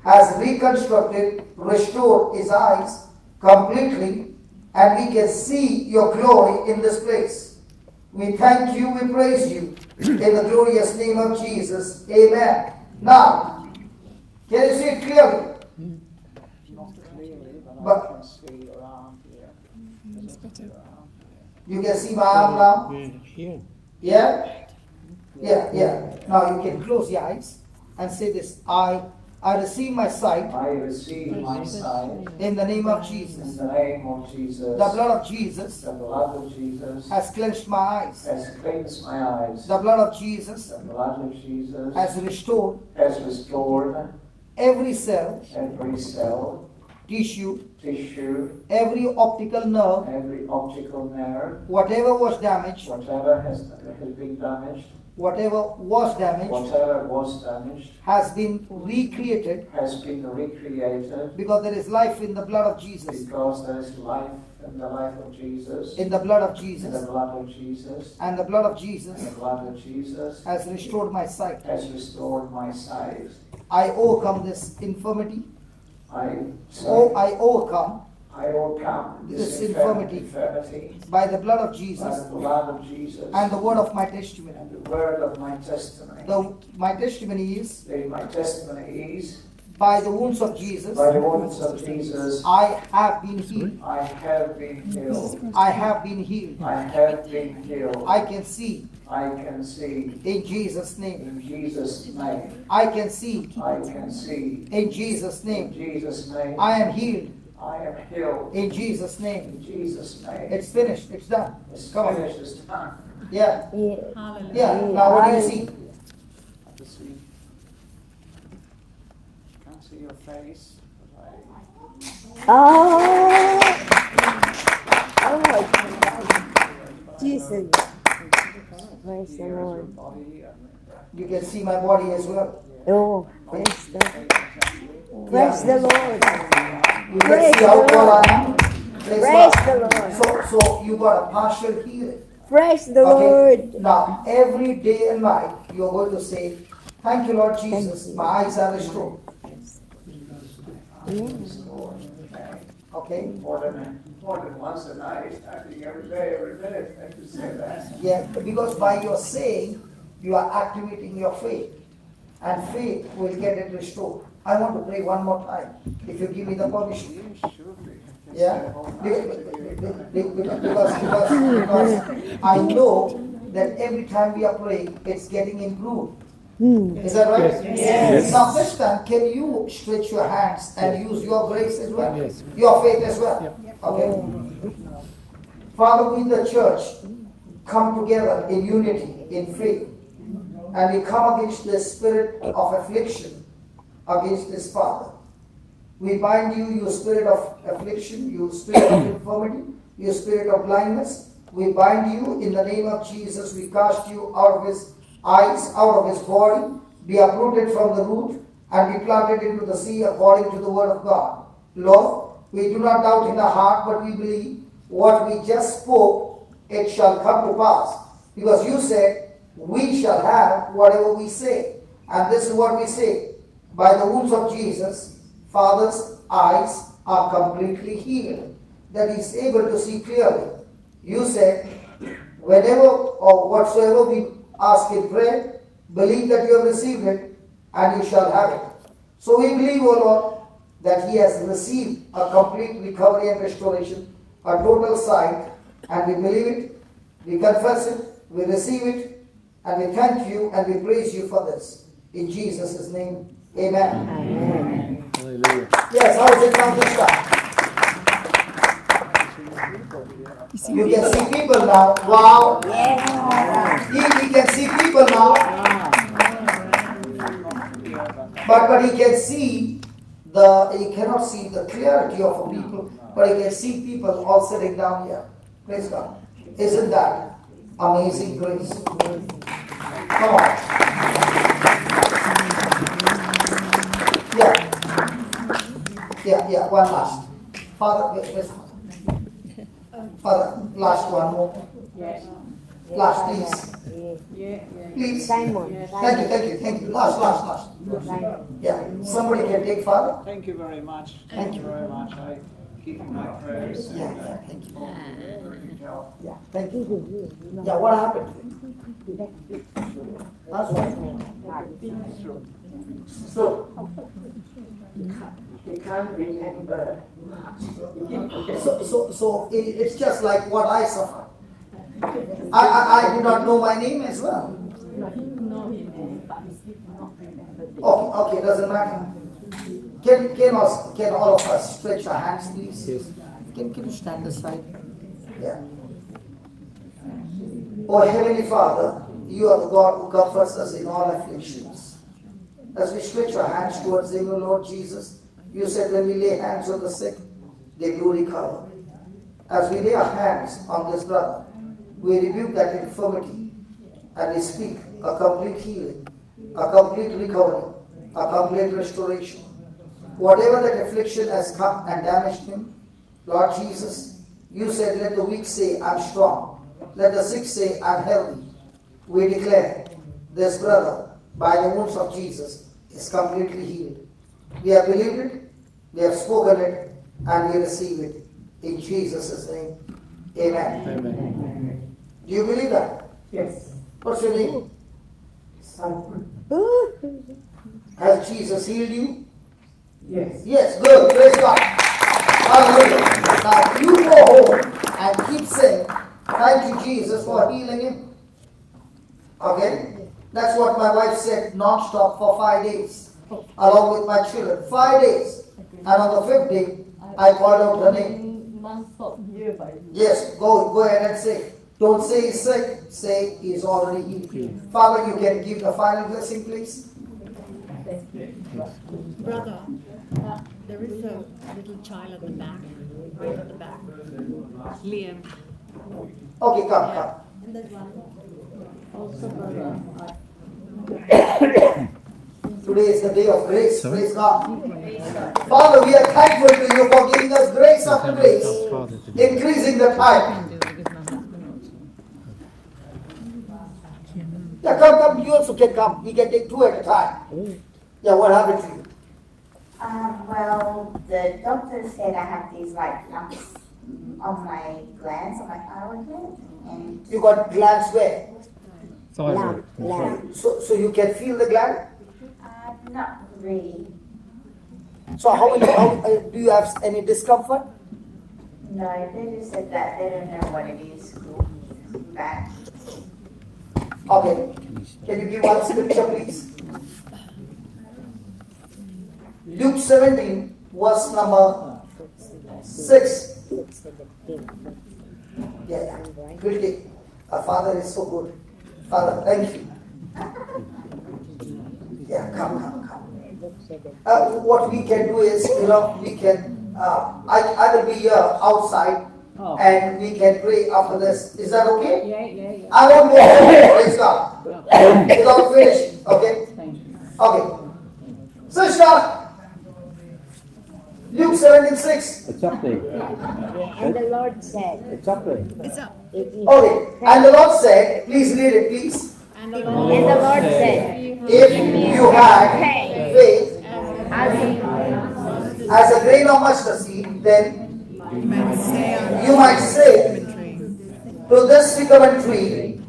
has reconstructed, restored his eyes completely, and we can see your glory in this place. We thank you, we praise you, in the glorious name of Jesus. Amen. Now, can you see it clearly? Not clearly, but But- I can see around here. You can see my arm now? Here. Yeah? Yeah. Now you can close your eyes and say this. I receive my sight I receive my sight in the name of in Jesus. the name of Jesus. The blood of Jesus The blood of Jesus has cleansed my eyes. has cleansed my eyes. The blood of Jesus The blood of Jesus has restored has restored every cell, every cell, tissue, tissue, every optical nerve, every optical nerve, whatever was damaged, whatever has been damaged, whatever was damaged has been recreated has been recreated because there is life in the blood of Jesus. because there is life in the life of Jesus, In the blood of in the Jesus. blood of Jesus, And the blood of and Jesus the blood of Jesus has restored my sight. has restored my sight. I overcome this infirmity. I overcome I overcome this this infirmity infirmity by the blood of by Jesus the blood of Jesus and the word of my testimony. and the word of my testimony. My testimony is, My testimony is, by the wounds of Jesus, by the wounds of Jesus, I have been healed. I have been healed. I have been healed. I have been healed. I can see I can see in Jesus' name. in Jesus' name. I can see I can see in Jesus' in name. Jesus' name. I am healed I am healed in Jesus' name. in Jesus' name. It's finished. It's done. It's Come on. finished. It's done. Yeah. Hallelujah. Yeah. Now what do you see? I can see. Can't see your face. But Oh, body. You can see my body as well. Oh, praise the Lord. You can see how tall I am. Praise the Lord. So you got a partial healing. Praise the Lord. Now, every day and night, you're going to say, thank you, Lord Jesus, my eyes are restored. Okay? More than once a night. I think every day, I could say that. Yeah, because by your saying, you are activating your faith. And faith will get it restored. I want to pray one more time, if you give me the permission. Yeah? Because I know that every time we are praying, it's getting improved. Is that right? Yes. Now this time, can you stretch your hands and use your grace as well? Yes. Your faith as well? Okay. Father, we the church come together in unity, in faith. And we come against the spirit of affliction against this Father. We bind you, you spirit of affliction, you spirit of infirmity, you spirit of blindness. We bind you in the name of Jesus. We cast you out of his eyes, out of his body. Be uprooted from the root and be planted into the sea according to the word of God. Lord, we do not doubt in our heart, but we believe what we just spoke, it shall come to pass. Because you said, we shall have whatever we say. And this is what we say. By the wounds of Jesus, Father's eyes are completely healed. That he is able to see clearly. You said, whenever or whatsoever we ask in prayer, believe that you have received it and you shall have it. So we believe, O Lord, that he has received a complete recovery and restoration, a total sight, and we believe it, we confess it, we receive it, and we thank you and we praise you for this. In Jesus' name, amen. Amen. Hallelujah. Yes, how is it now this time? You can see people now. Wow. He can see people now. But he can see he cannot see the clarity of a people, but he can see people all sitting down here. Praise God. Isn't that amazing grace? Come on. Yeah, one last. Father, where's Father, last one more. Yes. Last, please. Please. Simon. Thank you. Last. Yeah, somebody can take Father. Thank you very much. Thank you very much. I keep my prayers. Yeah, thank you. Yeah, thank you. Yeah, what happened? Last one. So, he can't remember. So it's just like what I suffered. I do not know my name as well. Okay, doesn't matter. Can all of us stretch our hands, please? Yes. Can you stand aside? Yeah. Oh, Heavenly Father, you are the God who comforts us in all afflictions. As we stretch our hands towards Him, Lord Jesus, you said when we lay hands on the sick, they do recover. As we lay our hands on this brother, we rebuke that infirmity and we speak a complete healing, a complete recovery, a complete restoration. Whatever that affliction has come and damaged him, Lord Jesus, you said, let the weak say, I'm strong. Let the sick say, I'm healthy. We declare this brother, by the wounds of Jesus, is completely healed. We have believed it, we have spoken it, and we receive it. In Jesus' name, amen. Amen. Do you believe that? Yes. What's your name? Simon. Has Jesus healed you? Yes. Yes, good. Praise God. Hallelujah. Now you go home and keep saying, thank you, Jesus, for healing him. Okay? That's what my wife said non-stop for 5 days, along with my children. 5 days. And on the 5th day, I called out her name. Yes, go ahead and say. Don't say he's sick, say he's already healed. Father, you can give the final blessing, please. Brother, there is a little child at the back, right at the back. Liam. Okay, come. And there's one. Today is the day of grace. Praise God. Father, we are thankful to you for giving us grace after grace, increasing the time. Yeah, come. You also can come. We can take two at a time. Yeah, what happened to you? Well, the doctor said I have these like lumps on my glands, on my thyroid gland, and You got glands where? lump. So you can feel the gland? Not really. So how do you have any discomfort? No, they just said that they don't know what it is. Bad. Okay. Can you give one scripture, please? Luke 17, verse number 6. Yeah. We'll take. Our Father is so good. Father, thank you. Yeah, come. What we can do is, we can, I will be here outside and we can pray after this. Is that okay? Yeah. I won't go home. Praise God. Without finishing. Okay? Okay. Sister, Luke 17:6. It's up there. And the Lord said, It's up there. It's up. Okay. And the Lord said, please read it, please. And the Lord said, If you had faith as as a grain of mustard seed, then you might say to this sycamore tree,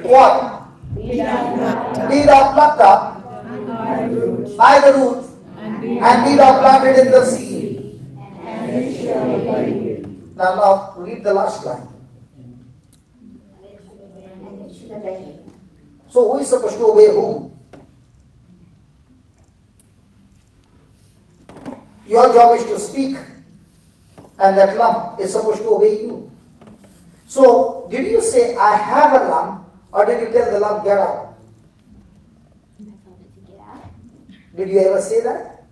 what? Be thou plucked up by the root, and be thou planted in the sea. Now read the last line. So who is supposed to obey whom? Your job is to speak, and that lump is supposed to obey you. So, did you say, I have a lump, or did you tell the lump, get out? Did you ever say that?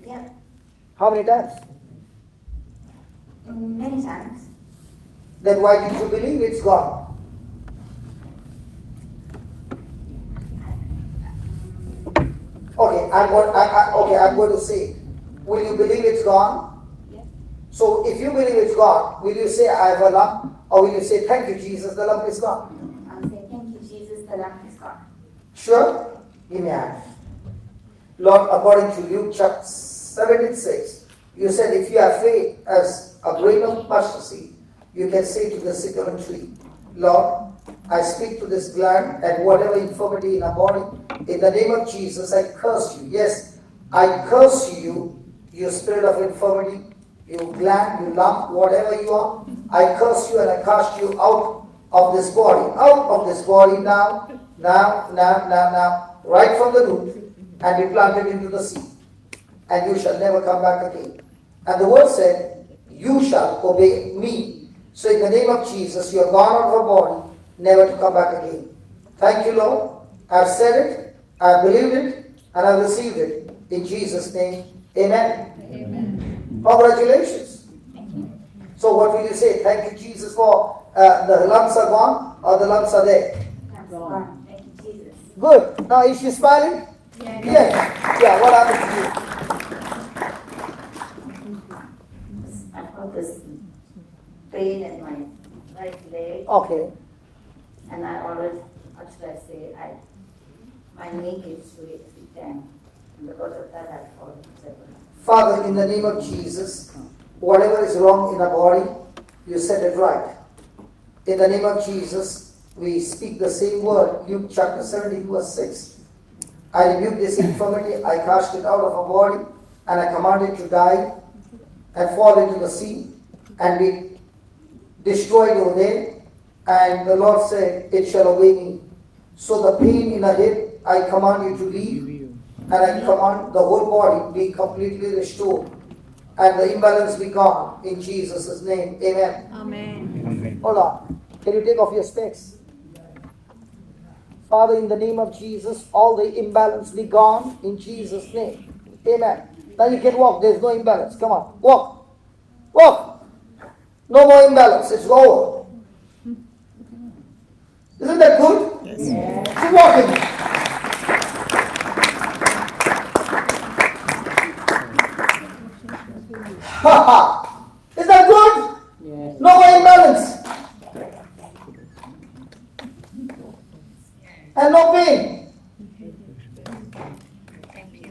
Yeah, How many times? many times. Then why did you believe it's gone? Okay, I'm going to say, will you believe it's gone? Yes. So if you believe it's gone, will you say, I have a lump, or will you say, thank you, Jesus, the lump is gone? I'm saying, thank you, Jesus, the lump is gone. Sure? Give me a hand. Lord, according to Luke chapter 76, you said if you have faith as a grain of mustard seed, you can say to the sycamore tree, Lord, I speak to this gland and whatever infirmity in our body, in the name of Jesus, I curse you. Yes, I curse you, you spirit of infirmity, you gland, you lump, whatever you are. I curse you and I cast you out of this body. Out of this body now, right from the root, and be planted into the sea. And you shall never come back again. And the word said, you shall obey me. So in the name of Jesus, you are gone out of our body, never to come back again. Thank you, Lord. I've said it, I've believed it, and I've received it. In Jesus' name, amen. Amen. Congratulations. So what will you say? Thank you, Jesus, for the lumps are gone, or the lumps are there? Gone. Thank you, Jesus. Good. Now is she smiling? Yeah. Yeah, what happened I got this pain in my right leg, to you? Okay. and I always, what should I say, my knee is really down. And because of that, I've fallen several. Father, in the name of Jesus, whatever is wrong in our body, you set it right. In the name of Jesus, we speak the same word, Luke chapter 17, verse 6. I rebuke this infirmity, I cast it out of our body, and I command it to die and fall into the sea and be destroyed over there. And the Lord said, it shall obey me. So the pain in the head, I command you to leave, and I command the whole body be completely restored, and the imbalance be gone in Jesus' name. Amen. Amen. Hold on. Can you take off your specs? Father, in the name of Jesus, all the imbalance be gone in Jesus' name. Amen. Now you can walk. There's no imbalance. Come on. Walk. Walk. No more imbalance. It's over. Isn't that good? Keep walking. Is that good? Yes. No imbalance. And no pain.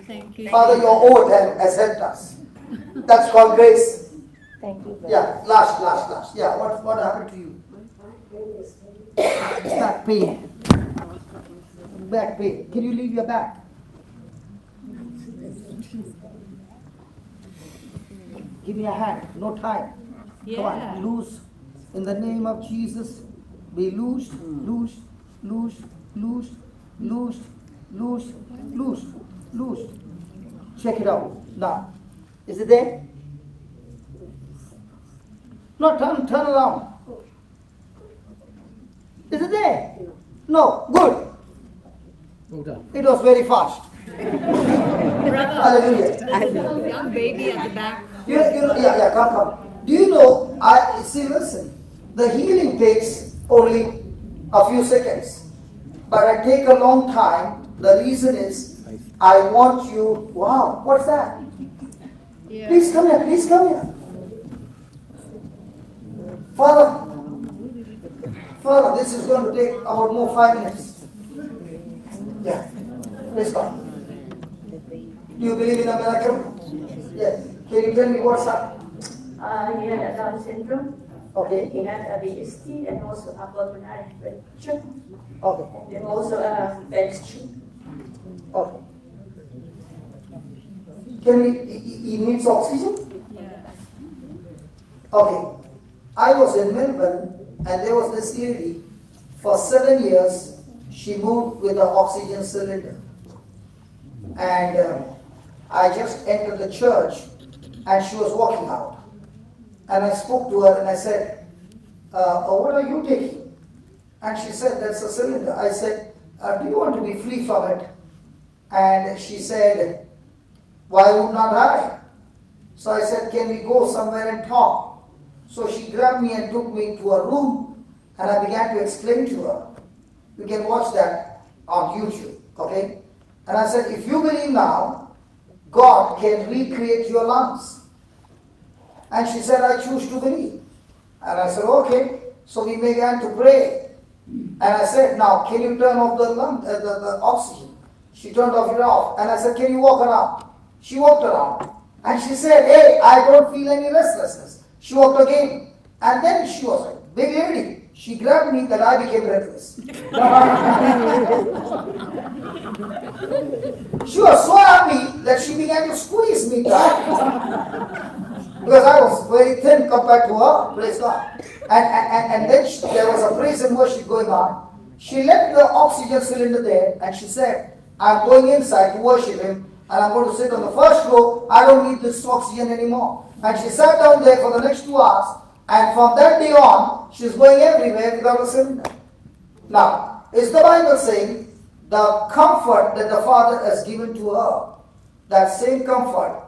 Thank you. Father, your oath has helped us. That's called grace. Thank you. Yeah, last. Yeah, what happened to you? Back pain. Back pain. Can you leave your back? Give me a hand. No time. Come on, loose. In the name of Jesus, be loosed, loosed, loosed, loosed, loosed, loosed, loosed, loosed. Check it out. Now, is it there? No, turn around. Is it there? No, good. Well done. It was very fast. Brother, Hallelujah. young baby at the back. Yeah, come. Do you know, listen, the healing takes only a few seconds, but I take a long time. The reason is, I want you, wow, what's that? Yeah. Please come here. Father, this is going to take about more 5 minutes. Yeah, please come. Do you believe in a miracle? Yes. Can you tell me what's up? He had a Down syndrome. Okay. He had a BST and also a pulmonary fracture. Okay. And also a dentistry. Okay. He needs oxygen? Yeah. Okay. I was in Melbourne and there was this lady, for 7 years, she moved with an oxygen cylinder. And I just entered the church and she was walking out. And I spoke to her and I said, what are you taking? And she said, that's a cylinder. I said, do you want to be free from it? And she said, why would not I? So I said, can we go somewhere and talk? So she grabbed me and took me to a room and I began to explain to her. You can watch that on YouTube, okay? And I said, if you believe now, God can recreate your lungs. And she said, I choose to believe. And I said, okay. So we began to pray. And I said, now, can you turn off the oxygen? She turned it off. And I said, can you walk around? She walked around. And she said, hey, I don't feel any restlessness. She walked again. And then she was a big lady. She grabbed me that I became restless. She was so happy that she began to squeeze me tight. Because I was very thin compared to her, praise God. And then there was a praise and worship going on. She left the oxygen cylinder there and she said, I'm going inside to worship him and I'm going to sit on the first row. I don't need this oxygen anymore. And she sat down there for the next 2 hours. And from that day on, she's going everywhere without a cylinder. Now, is the Bible saying the comfort that the Father has given to her, that same comfort,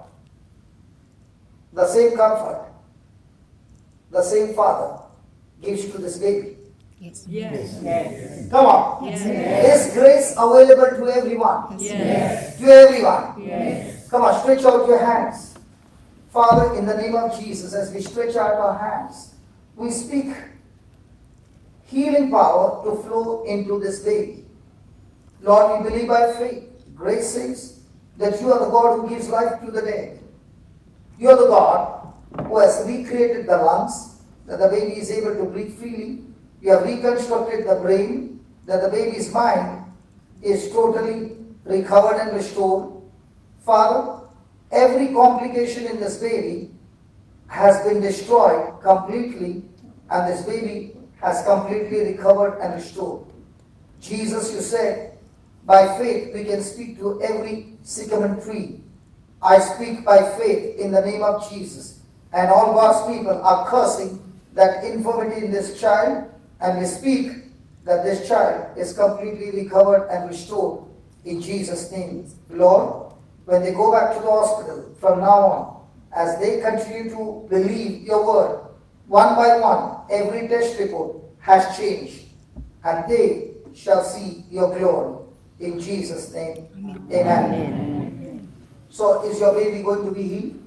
the same Father gives to this baby? Yes. Yes. Come on. Yes. Is grace available to everyone? Yes. To everyone? Yes. Come on, stretch out your hands. Father, in the name of Jesus, as we stretch out our hands, we speak healing power to flow into this baby. Lord, we believe by faith. Grace says that you are the God who gives life to the dead. You are the God who has recreated the lungs, that the baby is able to breathe freely. You have reconstructed the brain, that the baby's mind is totally recovered and restored. Father, every complication in this baby has been destroyed completely, and this baby has completely recovered and restored. Jesus, you said, by faith we can speak to every sycamore tree. I speak by faith in the name of Jesus. And all God's people are cursing that infirmity in this child, and we speak that this child is completely recovered and restored in Jesus' name. Lord, when they go back to the hospital from now on, as they continue to believe your word, one by one, every test report has changed, and they shall see your glory. In Jesus' name, amen. So is your baby going to be healed?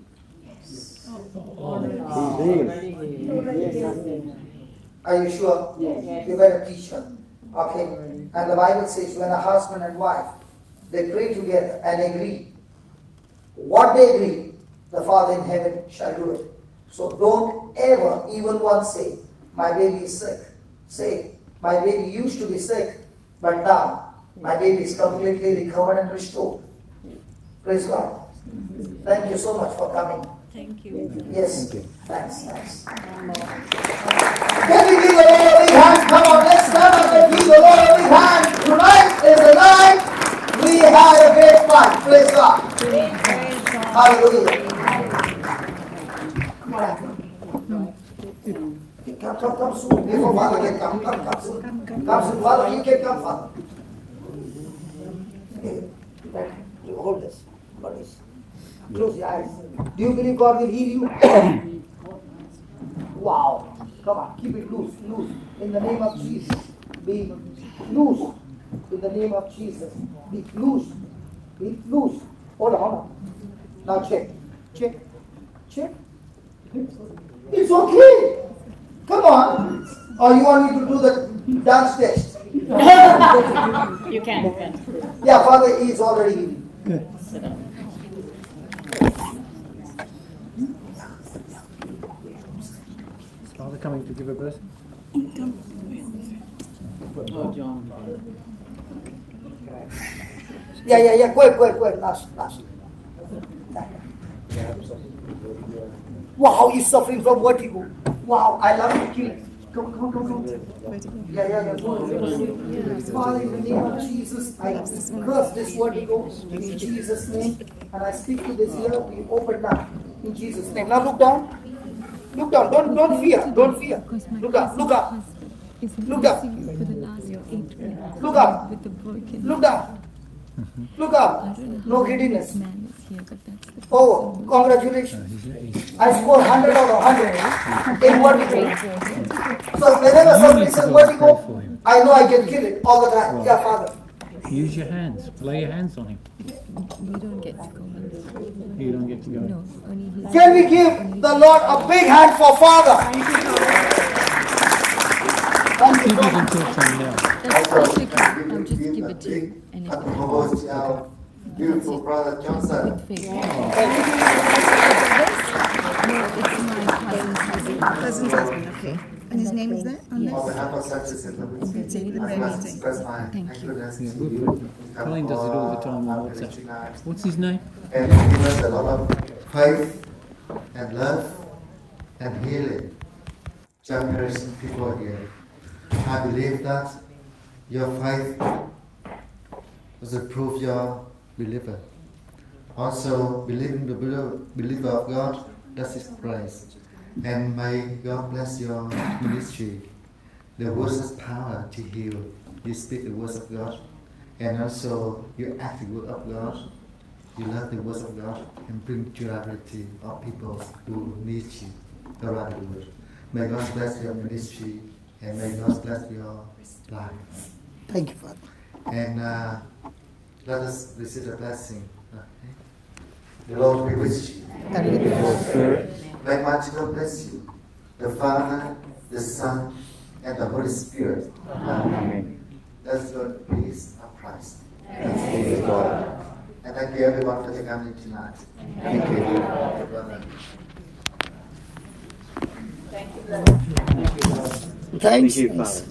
Are you sure? Yes. You better teach her. Okay. And the Bible says when a husband and wife, they pray together and agree. What they agree, the Father in heaven shall do it. So don't ever even once say, my baby is sick. Say, my baby used to be sick, but now my baby is completely recovered and restored. Praise God. Thank you so much for coming. Thank you. Yes. Thanks. Can we give the Lord a big hand? Come on, let's stand up and give the Lord a big hand. Tonight is the night we had a great fun. Praise God. Hallelujah. Come soon. Before Father can come soon. Come soon, Father. You can come, Father. You hold this. Close your eyes. Do you believe God will heal you? Wow. Come on, keep it loose. In the name of Jesus. Be loose. In the name of Jesus. Be loose. Hold on. Now check. It's okay. Come on. Or you want me to do the dance test? You can. Yeah, Father, he is already healed. Good. Sit down. Is Father coming to give a birth? Oh, John. Yeah. Go ahead. Last. Wow, he's suffering from vertigo. Wow, I love you, kids. Come. Yeah. Father, in the name of Jesus, I curse this vertigo in Jesus' name. And I speak to this ear, be open now. In Jesus' name. Now look down. Don't fear. Look up. Look up. No giddiness. Oh, congratulations. I scored 100 out of 100 in vertigo. So whenever somebody says vertigo, I know I can kill it all the time. Yeah, Father. Use your hands. Lay your hands on him. We don't get to go. You don't get to go. No, only his. Can we give the Lord a big hand for Father? See if you can talk to him now. That's okay. I'll just give it to you. And it Proposed our beautiful brother Johnson. with faith. No, it's my cousin's husband. Okay. And his name is that on On this? behalf of such a celebrity, the I prayer must meeting. express my Thank you. thankfulness to Yeah, you. Colleen does it all the time on WhatsApp. What's his name? And give us a lot of faith and love and healing. Generation people here. I believe that your faith will prove your believer. Also, believing the believer of God, that's His praise. And may God bless your ministry. The words of power to heal. You speak the words of God. And also, you act the word of God. You love the words of God and bring durability of people who need you around the world. May God bless your ministry and may God bless your life. Thank you, Father. And let us receive the blessing. Okay? The Lord be with you. May mighty God bless you, the Father, the Son, and the Holy Spirit. Amen. That's the peace of Christ. Thank you, God. And thank you everyone for coming tonight. Thank you, brother. Thanks.